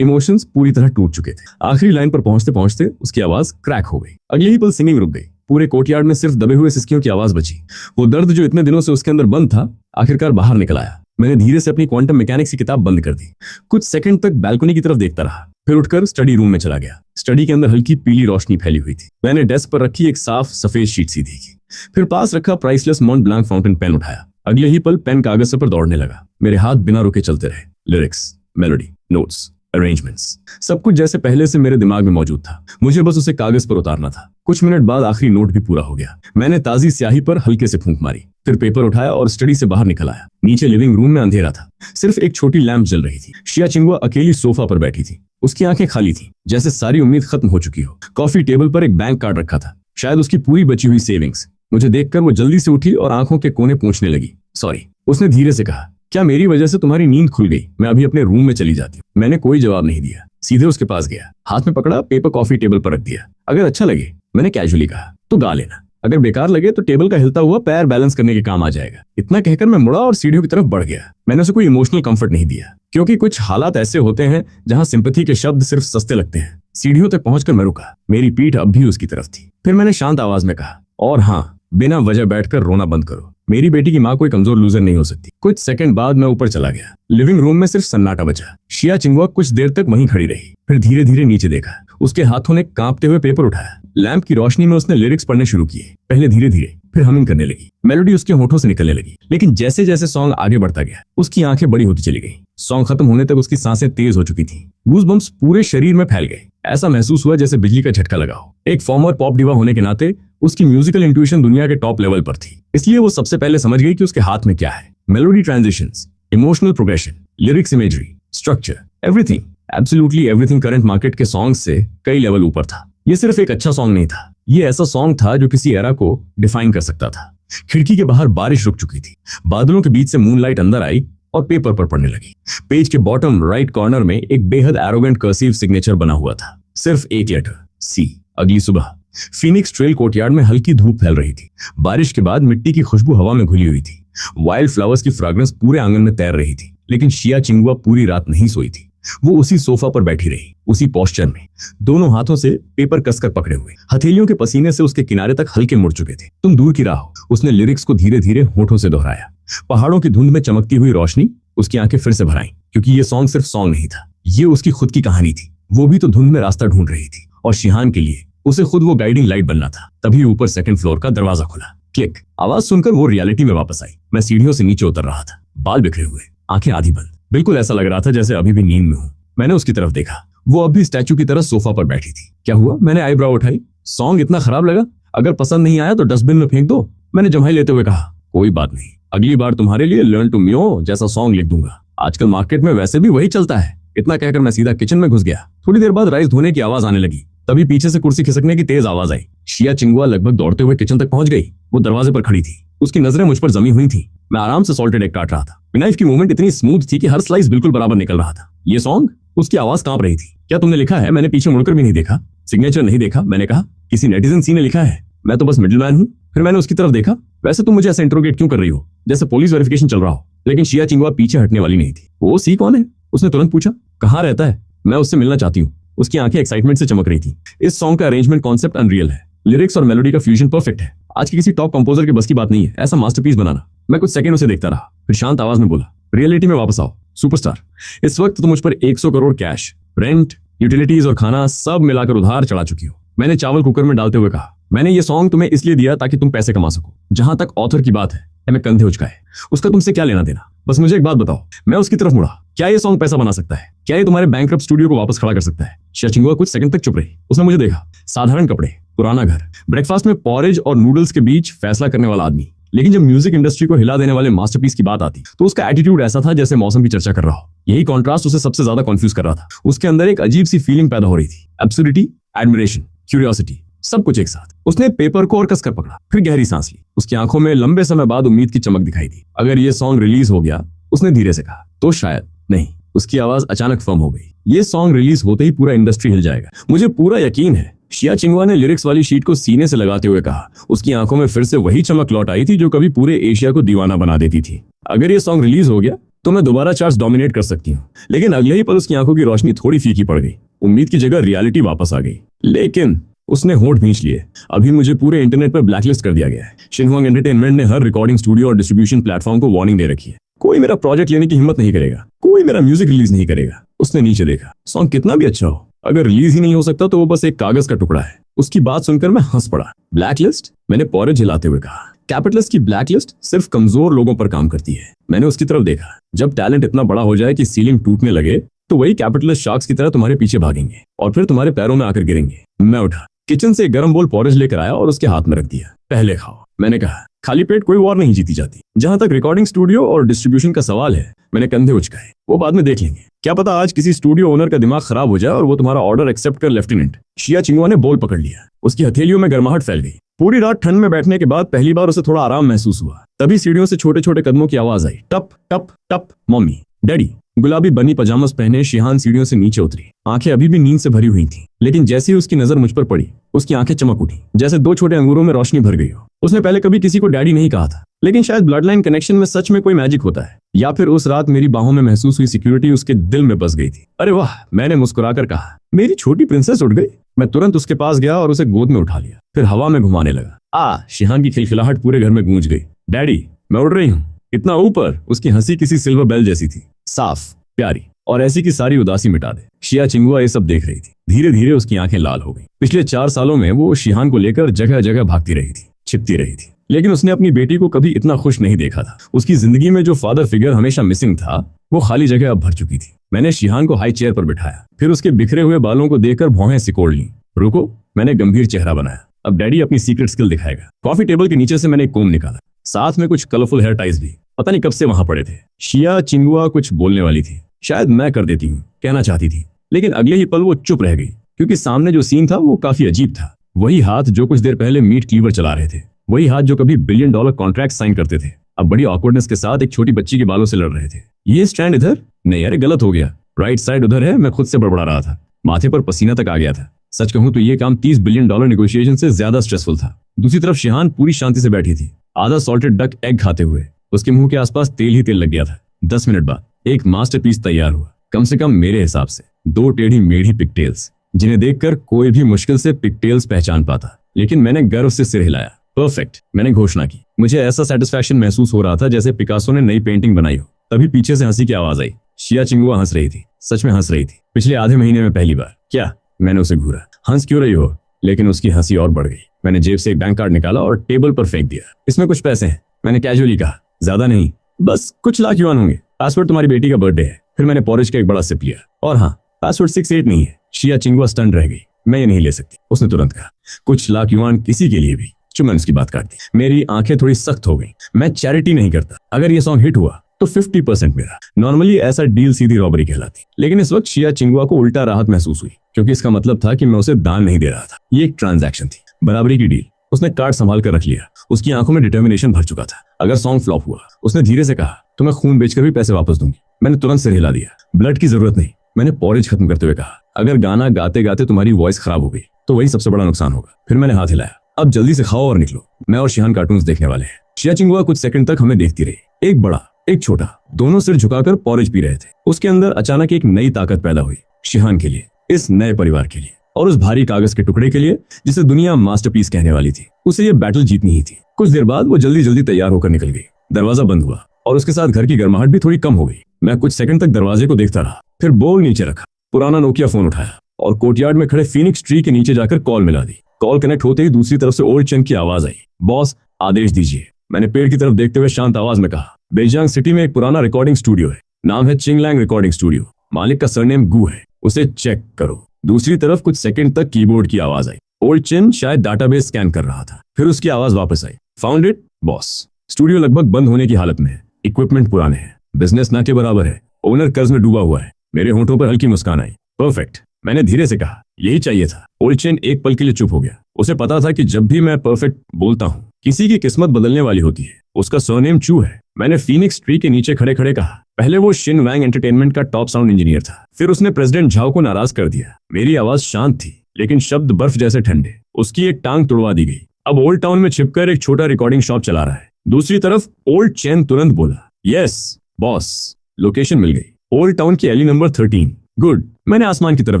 इमोशंस पूरी तरह टूट चुके थे। आखिरी लाइन पर पहुंचते पहुंचते उसकी आवाज क्रैक हो गई। अगले ही पल सिंगिंग रुक गई। पूरे कोर्टयार्ड में सिर्फ दबे हुए सिसकियों की आवाज बची। वो दर्द जो इतने दिनों से उसके अंदर बंद था, आखिरकार बाहर निकल आया। मैंने धीरे से अपनी क्वांटम मैकेनिक्स की किताब बंद कर दी। कुछ सेकंड तक बालकनी की तरफ देखता रहा, फिर उठकर स्टडी रूम में चला गया। स्टडी के अंदर हल्की पीली रोशनी फैली हुई थी। मैंने डेस्क पर रखी एक साफ सफेद शीट सीधी की, फिर पास रखा priceless Mont Blanc fountain pen उठाया। अगले ही पल पेन कागज से पर दौड़ने लगा। मेरे हाथ बिना रुके चलते रहे। लिरिक्स, मेलोडी, नोट्स, अरेंजमेंट्स, सब कुछ जैसे पहले से मेरे दिमाग में मौजूद था। मुझे बस उसे कागज पर उतारना था। कुछ मिनट बाद आखिरी नोट भी पूरा हो गया। मैंने ताजी स्याही पर हल्के से फूंक मारी, फिर पेपर उठाया और स्टडी से बाहर निकल आया। नीचे लिविंग रूम में अंधेरा था, सिर्फ एक छोटी लैंप जल रही थी। शिया चिंगुआ अकेली सोफा पर बैठी थी। उसकी आंखें खाली थी, जैसे सारी उम्मीद खत्म हो चुकी हो। कॉफी टेबल पर एक बैंक कार्ड रखा था, शायद उसकी पूरी बची हुई सेविंग्स। मुझे देखकर वो जल्दी से उठी और आंखों के कोने पूछने लगी। सॉरी, उसने धीरे से कहा। क्या मेरी वजह से तुम्हारी नींद खुल गई? मैं अभी अपने रूम में चली जाती हूँ। मैंने कोई जवाब नहीं दिया, सीधे उसके पास गया, हाथ में पकड़ा, पेपर कॉफी टेबल पर रख दिया। अगर अच्छा लगे, मैंने कैजुअली कहा, तो गा लेना। अगर बेकार लगे तो टेबल का हिलता हुआ पैर बैलेंस करने के काम आ जाएगा। इतना कहकर मैं मुड़ा और सीढ़ियों की तरफ बढ़ गया। मैंने उसे कोई इमोशनल कंफर्ट नहीं दिया, क्योंकि कुछ हालात ऐसे होते हैं जहां सिंपैथी के शब्द सिर्फ सस्ते लगते हैं। सीढ़ियों तक पहुंचकर मैं रुका। मेरी पीठ अब भी उसकी तरफ थी। फिर मैंने शांत आवाज में कहा, और हाँ, बिना वजह बैठकर रोना बंद करो। मेरी बेटी की माँ कोई कमजोर लूजर नहीं हो सकती। कुछ सेकंड बाद मैं ऊपर चला गया। लिविंग रूम में सिर्फ सन्नाटा बचा। शिया चिंगुआ कुछ देर तक वहीं खड़ी रही, फिर धीरे धीरे नीचे देखा। उसके हाथों ने कांपते हुए पेपर उठाया। लैंप की रोशनी में उसने लिरिक्स पढ़ने शुरू किए। पहले धीरे धीरे, फिर हमिंग करने लगी। मेलोडी उसके होठों से निकलने लगी, लेकिन जैसे जैसे सॉन्ग आगे बढ़ता गया, उसकी आंखें बड़ी होती चली गई। सॉन्ग खत्म होने तक उसकी सांसें तेज हो चुकी थीं। गूज़बम्प्स पूरे शरीर में फैल गए। ऐसा महसूस हुआ जैसे बिजली का झटका लगा हो। एक फॉर्मर पॉप डिवा होने के नाते उसकी म्यूजिकल इंट्यूशन दुनिया के टॉप लेवल पर थी, इसलिए वो सबसे पहले समझ गई कि उसके हाथ में क्या है। Melody transitions, emotional progression, lyrics imagery, structure, everything, absolutely everything current market के सॉन्ग से कई लेवल ऊपर था। ये सिर्फ एक अच्छा सॉन्ग नहीं था, ये ऐसा सॉन्ग था जो किसी एरा को डिफाइन कर सकता था। खिड़की के बाहर बारिश रुक चुकी थी। बादलों के बीच से मूनलाइट अंदर आई और पेपर पर पड़ने लगी। पेज के बॉटम राइट कॉर्नर में एक बेहद एरोगेंट कर्सिव सिग्नेचर बना हुआ था, सिर्फ एक लेटर, सी। अगली सुबह फीनिक्स ट्रेल कोर्टयार्ड में हल्की धूप फैल रही थी। बारिश के बाद मिट्टी की खुशबू हवा में घुली हुई थी। वाइल्ड फ्लावर्स की फ्रेग्रेंस पूरे आंगन में तैर रही थी। लेकिन शिया चिंगुआ पूरी रात नहीं सोई थी। वो उसी सोफा पर बैठी रही, उसी पोस्चर में, दोनों हाथों से पेपर कसकर पकड़े हुए। हथेलियों के पसीने से उसके किनारे तक हल्के मुड़ चुके थे। तुम दूर की राह हो, उसने लिरिक्स को धीरे धीरे होठों से दोहराया। पहाड़ों की धुंध में चमकती हुई रोशनी उसकी आंखें फिर से भर आईं, क्योंकि ये सॉन्ग सिर्फ सॉन्ग नहीं था, ये उसकी खुद की कहानी थी। वो भी तो धुंध में रास्ता ढूंढ रही थी, और शिहान के लिए उसे खुद वो गाइडिंग लाइट बनना था। तभी ऊपर सेकंड फ्लोर का दरवाजा खुला। क्लिक, आवाज सुनकर वो रियलिटी में वापस आई। मैं सीढ़ियों से नीचे उतर रहा था, बाल बिखरे हुए, आंखें आधी बंद, बिल्कुल ऐसा लग रहा था जैसे अभी भी नींद में हूं। मैंने उसकी तरफ देखा, वो अब भी स्टैचू की तरह सोफा पर बैठी थी। क्या हुआ? मैंने आईब्रो उठाई। सॉन्ग इतना खराब लगा? अगर पसंद नहीं आया तो डस्टबिन में फेंक दो, मैंने जम्हाई लेते हुए कहा। कोई बात नहीं, अगली बार तुम्हारे लिए लर्न टू म्यो जैसा सॉन्ग लिख दूंगा। आजकल मार्केट में वैसे भी वही चलता है। इतना कहकर मैं सीधा किचन में घुस गया। थोड़ी देर बाद राइस धोने की आवाज आने लगी। तभी पीछे से कुर्सी खिसकने की तेज आवाज आई। शिया चिंगुआ लगभग दौड़ते हुए किचन तक पहुंच गई। वो दरवाजे पर खड़ी थी, उसकी नजरें मुझ पर जमी हुई थी। मैं आराम से सॉल्टेड एग काट रहा था। नाइफ की मूवमेंट इतनी स्मूथ थी कि हर स्लाइस बिल्कुल बराबर निकल रहा था। ये सॉन्ग? उसकी आवाज कांप रही थी। क्या तुमने लिखा है? मैंने पीछे मुड़कर भी नहीं देखा, सिग्नेचर नहीं देखा। मैंने कहा, किसी नेटिजन सी ने लिखा है, मैं तो बस मिडिलमैन हूँ। फिर मैंने उसकी तरफ देखा। वैसे तुम मुझे ऐसा इंट्रोगेट क्यों कर रही हो, जैसे पुलिस वेरिफिकेशन चल रहा हो? लेकिन शिया चिंगुआ पीछे हटने वाली नहीं थी। वो सी कौन है? उसने तुरंत पूछा। कहाँ रहता है? मैं उससे मिलना चाहती हूँ। उसकी आंखें एक्साइटमेंट से चमक रही थी। इस सॉन्ग का अरेंजमेंट कॉन्सेप्ट अनरियल है। लिरिक्स और मेलोडी का फ्यूजन परफेक्ट है। आज की किसी टॉप कंपोजर के बस की बात नहीं है ऐसा मास्टरपीस बनाना। मैं कुछ सेकंड उसे देखता रहा, फिर शांत आवाज में बोला, रियलिटी में वापस आओ सुपरस्टार। इस वक्त तुम मुझ पर 100 करोड़ कैश, रेंट, यूटिलिटीज और खाना सब मिलाकर उधार चढ़ा चुकी हो। मैंने चावल कुकर में डालते हुए कहा। मैंने ये सॉन्ग तुम्हें इसलिए दिया ताकि तुम पैसे कमा सको। जहां तक ऑथर की बात है, मैं कंधे उचकाए, उसका तुमसे क्या लेना देना? बस मुझे एक बात बताओ। मैं उसकी तरफ मुड़ा। क्या ये सॉन्ग पैसा बना सकता है? क्या ये तुम्हारे बैंकरप्ट स्टूडियो को वापस खड़ा कर सकता है? शिया चिंगुआ कुछ सेकंड तक चुप रही। उसने मुझे देखा। साधारण कपड़े, पुराना घर, ब्रेकफास्ट में पॉरेज और नूडल्स के बीच फैसला करने वाला आदमी। लेकिन जब म्यूजिक इंडस्ट्री को हिला देने वाले मास्टरपीस की बात आती तो उसका एटीट्यूड ऐसा था जैसे मौसम की चर्चा कर रहा हो। यही कॉन्ट्रास्ट उसे सबसे ज्यादा कंफ्यूज कर रहा था। उसके अंदर एक अजीब सी फीलिंग पैदा हो रही थी, एब्सुर्डिटी, एडमिरेशन, क्यूरियोसिटी, सब कुछ एक साथ। उसने पेपर को और कसकर पकड़ा, फिर गहरी सांस ली। उसकी आंखों में लंबे समय बाद उम्मीद की चमक दिखाई दी। अगर ये सॉन्ग रिलीज हो गया, उसने धीरे से कहा, तो शायद नहीं। उसकी आवाज अचानक फर्म हो गई। ये सॉन्ग रिलीज होते ही पूरा इंडस्ट्री हिल जाएगा, मुझे पूरा यकीन है। शिया चिंगुआ ने लिरिक्स वाली शीट को सीने से लगाते हुए कहा। उसकी आंखों में फिर से वही चमक लौट आई थी जो कभी पूरे एशिया को दीवाना बना देती थी। अगर ये सॉन्ग रिलीज हो गया तो मैं दोबारा चार्ट्स डोमिनेट कर सकती हूँ। लेकिन अगले ही पल उसकी आंखों की रोशनी थोड़ी फीकी पड़ गई। उम्मीद की जगह रियलिटी वापस आ गई। लेकिन उसने होंठ भींच लिए। अभी मुझे पूरे इंटरनेट पर ब्लैकलिस्ट कर दिया गया है। शिनहुआंग एंटरटेनमेंट ने हर रिकॉर्डिंग स्टूडियो और डिस्ट्रीब्यूशन प्लेटफॉर्म को वार्निंग दे रखी है। कोई मेरा प्रोजेक्ट लेने की हिम्मत नहीं करेगा, कोई मेरा म्यूजिक रिलीज नहीं करेगा। उसने नीचे देखा। सॉन्ग कितना भी अच्छा हो, अगर रिलीज ही नहीं हो सकता तो वो बस एक कागज का टुकड़ा है। उसकी बात सुनकर मैं हंस पड़ा। ब्लैकलिस्ट? मैंने पॉरेज हिलाते हुए कहा। कैपिटलिस्ट की ब्लैकलिस्ट सिर्फ कमजोर लोगों पर काम करती है। मैंने उसकी तरफ देखा। जब टैलेंट इतना बड़ा हो जाए कि सीलिंग टूटने लगे तो वही कैपिटलिस्ट शार्क्स की तरह तुम्हारे पीछे भागेंगे और फिर तुम्हारे पैरों में आकर गिरेंगे। मैं उठा, किचन से एक गर्म बोल पॉरेज लेकर आया और उसके हाथ में रख दिया। पहले खाओ। मैंने कहा, खाली पेट कोई वॉर नहीं जीती जाती। जहां तक रिकॉर्डिंग स्टूडियो और डिस्ट्रीब्यूशन का सवाल है, मैंने कंधे उचकाए, वो बाद में देख लेंगे। क्या पता आज किसी स्टूडियो ओनर का दिमाग खराब हो जाए और वो तुम्हारा ऑर्डर एक्सेप्ट कर लेफ्टिनेंट। शिया चिंगुआ ने बोल पकड़ लिया। उसकी हथेलियों में गर्माहट फैल गई। पूरी रात ठंड में बैठने के बाद पहली बार उसे थोड़ा आराम महसूस हुआ। तभी सीढ़ियों से छोटे छोटे कदमों की आवाज आई, टप टप टप। Mummy, daddy. गुलाबी बनी पजामस पहने शिहान सीढ़ियों से नीचे उतरी। आंखें अभी भी नींद से भरी हुई थीं, लेकिन जैसे ही उसकी नजर मुझ पर पड़ी, उसकी आंखें चमक उठी, जैसे दो छोटे अंगूरों में रोशनी भर गई हो। उसने पहले कभी किसी को डैडी नहीं कहा था, लेकिन शायद ब्लड लाइन कनेक्शन में सच में कोई मैजिक होता है, या फिर उस रात मेरी बाहों में महसूस हुई सिक्योरिटी उसके दिल में बस गई थी। अरे वाह, मैंने मुस्कुराकर कहा। मेरी छोटी प्रिंसेस उठ गई। मैं तुरंत उसके पास गया और उसे गोद में उठा लिया, फिर हवा में घुमाने लगा। शिहान की खिलखिलाहट पूरे घर में गूंज गई। डैडी, मैं उड़ रही हूँ। इतना ऊपर। उसकी हंसी किसी सिल्वर बेल जैसी थी, साफ, प्यारी और ऐसी की सारी उदासी मिटा दे। शिया चिंगुआ ये सब देख रही थी। धीरे धीरे उसकी आंखें लाल हो गई। पिछले 4 सालों में वो शिहान को लेकर जगह जगह भागती रही थी, छिपती रही थी, लेकिन उसने अपनी बेटी को कभी इतना खुश नहीं देखा था। उसकी जिंदगी में जो फादर फिगर हमेशा मिसिंग था, वो खाली जगह अब भर चुकी थी। मैंने शिहान को हाई चेयर पर बिठाया, फिर उसके बिखरे हुए बालों को देखकर भौहें सिकोड़ ली। रुको, मैंने गंभीर चेहरा बनाया। अब डैडी अपनी सीक्रेट स्किल दिखाएगा। कॉफी टेबल के नीचे से मैंने एक कोम निकाला, साथ में कुछ कलरफुल हेयर टाइज भी। पता नहीं कब से वहां पड़े थे। शिया चिंगुआ कुछ बोलने वाली थी, शायद मैं कर देती हूँ, कहना चाहती थी, लेकिन अगले ही पल वो चुप रह गई, क्योंकि सामने जो सीन था वो काफी अजीब था। वही हाथ जो कुछ देर पहले मीट क्लीवर चला रहे थे, वही हाथ जो कभी $1 बिलियन कॉन्ट्रैक्ट साइन करते थे, अब बड़ी ऑकवर्डनेस के साथ एक छोटी बच्ची के बालों से लड़ रहे थे। ये स्टैंड इधर नहीं, अरे गलत हो गया, राइट साइड उधर है। मैं खुद से बड़बड़ा रहा था, माथे पर पसीना तक आ गया था। सच कहूं तो ये काम $30 बिलियन नेगोशिएशन से ज्यादा स्ट्रेसफुल था। दूसरी तरफ शिहान पूरी शांति से बैठी थी, आधा सॉल्टेड डक एग खाते हुए। उसके मुंह के आसपास तेल ही तेल लग गया था। 10 मिनट बाद एक मास्टरपीस तैयार हुआ, कम से कम मेरे हिसाब से। 2 टेढ़ी मेढ़ी पिकटेल्स, जिन्हें देखकर कोई भी मुश्किल से पिकटेल्स पहचान पाता। लेकिन मैंने गर्व से सिर हिलाया। परफेक्ट, मैंने घोषणा की। मुझे ऐसा सेटिस्फैक्शन महसूस हो रहा था जैसे पिकासो ने नई पेंटिंग बनाई हो। तभी पीछे से हंसी की आवाज आई। शिया चिंगुआ हंस रही थी, सच में हंस रही थी। पिछले आधे महीने में पहली बार। क्या? मैंने उसे घूरा। हंस क्यों रही हो? लेकिन उसकी हंसी और बढ़ गई। मैंने जेब से एक बैंक कार्ड निकाला और टेबल पर फेंक दिया। इसमें कुछ पैसे हैं, मैंने कैजुअली कहा। ज्यादा नहीं, बस कुछ लाख युआन होंगे। पासवर्ड तुम्हारी बेटी का बर्थडे है। फिर मैंने पॉरेज का एक बड़ा सिप लिया। और हाँ, पासवर्ड 68 नहीं है। शिया चिंगुआ स्टंट रह गई। मैं ये नहीं ले सकती, उसने तुरंत कहा। कुछ लाख युआन किसी के लिए भी। मैंने उसकी बात काट दी। मेरी आंखें थोड़ी सख्त हो गई। मैं चैरिटी नहीं करता। अगर ये सॉन्ग हिट हुआ तो 50% मेरा। नॉर्मली ऐसा डील सीधी रॉबरी कहलाती, लेकिन इस वक्त शिया चिंगुआ को उल्टा राहत महसूस हुई, क्योंकि इसका मतलब था कि मैं उसे दान नहीं दे रहा था। ये एक ट्रांजैक्शन थी, बराबरी की डील। उसने कार्ड संभाल कर रख लिया। उसकी आंखों में डिटर्मिनेशन भर चुका था। अगर सॉन्ग फ्लॉप हुआ, उसने धीरे से कहा, तो मैं खून बेचकर भी पैसे वापस दूंगी। मैंने तुरंत सिर हिला दिया। ब्लड की जरूरत नहीं, मैंने पॉरेज खत्म करते हुए कहा। अगर गाना गाते गाते तुम्हारी वॉइस खराब हो गई तो वही सबसे बड़ा नुकसान होगा। फिर मैंने हाथ हिलाया। अब जल्दी से खाओ और निकलो, मैं और शिहान कार्टून्स देखने वाले हैं। शिया चिंगुआ कुछ सेकंड तक हमें देखती रही। एक बड़ा, एक छोटा, दोनों सिर झुकाकर पॉरेज पी रहे थे। उसके अंदर अचानक एक नई ताकत पैदा हुई, शिहान के लिए, इस नए परिवार के लिए, और उस भारी कागज के टुकड़े के लिए जिसे दुनिया मास्टरपीस कहने वाली थी। उसे ये बैटल जीतनी ही थी। कुछ देर बाद वो जल्दी जल्दी तैयार होकर निकल गई। दरवाजा बंद हुआ और उसके साथ घर की गर्माहट भी थोड़ी कम हो गई। मैं कुछ सेकंड तक दरवाजे को देखता रहा, फिर बोल नीचे रखा, पुराना नोकिया फोन उठाया और कोर्टयार्ड में खड़े फीनिक्स ट्री के नीचे जाकर कॉल मिला दी। कॉल कनेक्ट होते ही दूसरी तरफ से ओल्ड चेन की आवाज आई। बॉस, आदेश दीजिए। मैंने पेड़ की तरफ देखते हुए शांत आवाज में कहा। बेजियांग सिटी में एक पुराना रिकॉर्डिंग स्टूडियो है, नाम है चिंगलैंग रिकॉर्डिंग स्टूडियो। मालिक का सरनेम गू है, उसे चेक करो। दूसरी तरफ कुछ सेकंड तक कीबोर्ड की आवाज आई। ओल्ड चेन शायद डाटाबेस स्कैन कर रहा था। फिर उसकी आवाज वापस आई। Found it boss. स्टूडियो लगभग बंद होने की हालत में है, इक्विपमेंट पुराने हैं, बिजनेस ना के बराबर है, ओनर कर्ज में डूबा हुआ है। मेरे होंठों पर हल्की मुस्कान आई। परफेक्ट, मैंने धीरे से कहा। यही चाहिए था। ओल्ड चेन एक पल के लिए चुप हो गया। उसे पता था कि जब भी मैं परफेक्ट बोलता हूँ किसी की किस्मत बदलने वाली होती है। उसका सरनेम चू है। मैंने फीनिक्स ट्री के नीचे खड़े खड़े कहा। पहले वो शिन वैंग एंटरटेनमेंट का टॉप साउंड इंजीनियर था, फिर उसने प्रेसिडेंट झाओ को नाराज कर दिया। मेरी आवाज शांत थी लेकिन शब्द बर्फ जैसे ठंडे। उसकी एक टांग तुड़वा दी गई। अब ओल्ड टाउन में छिपकर एक छोटा रिकॉर्डिंग शॉप चला रहा है। दूसरी तरफ ओल्ड चेन तुरंत बोला, यस बॉस। लोकेशन मिल गई, ओल्ड टाउन की एली नंबर 13। गुड। मैंने आसमान की तरफ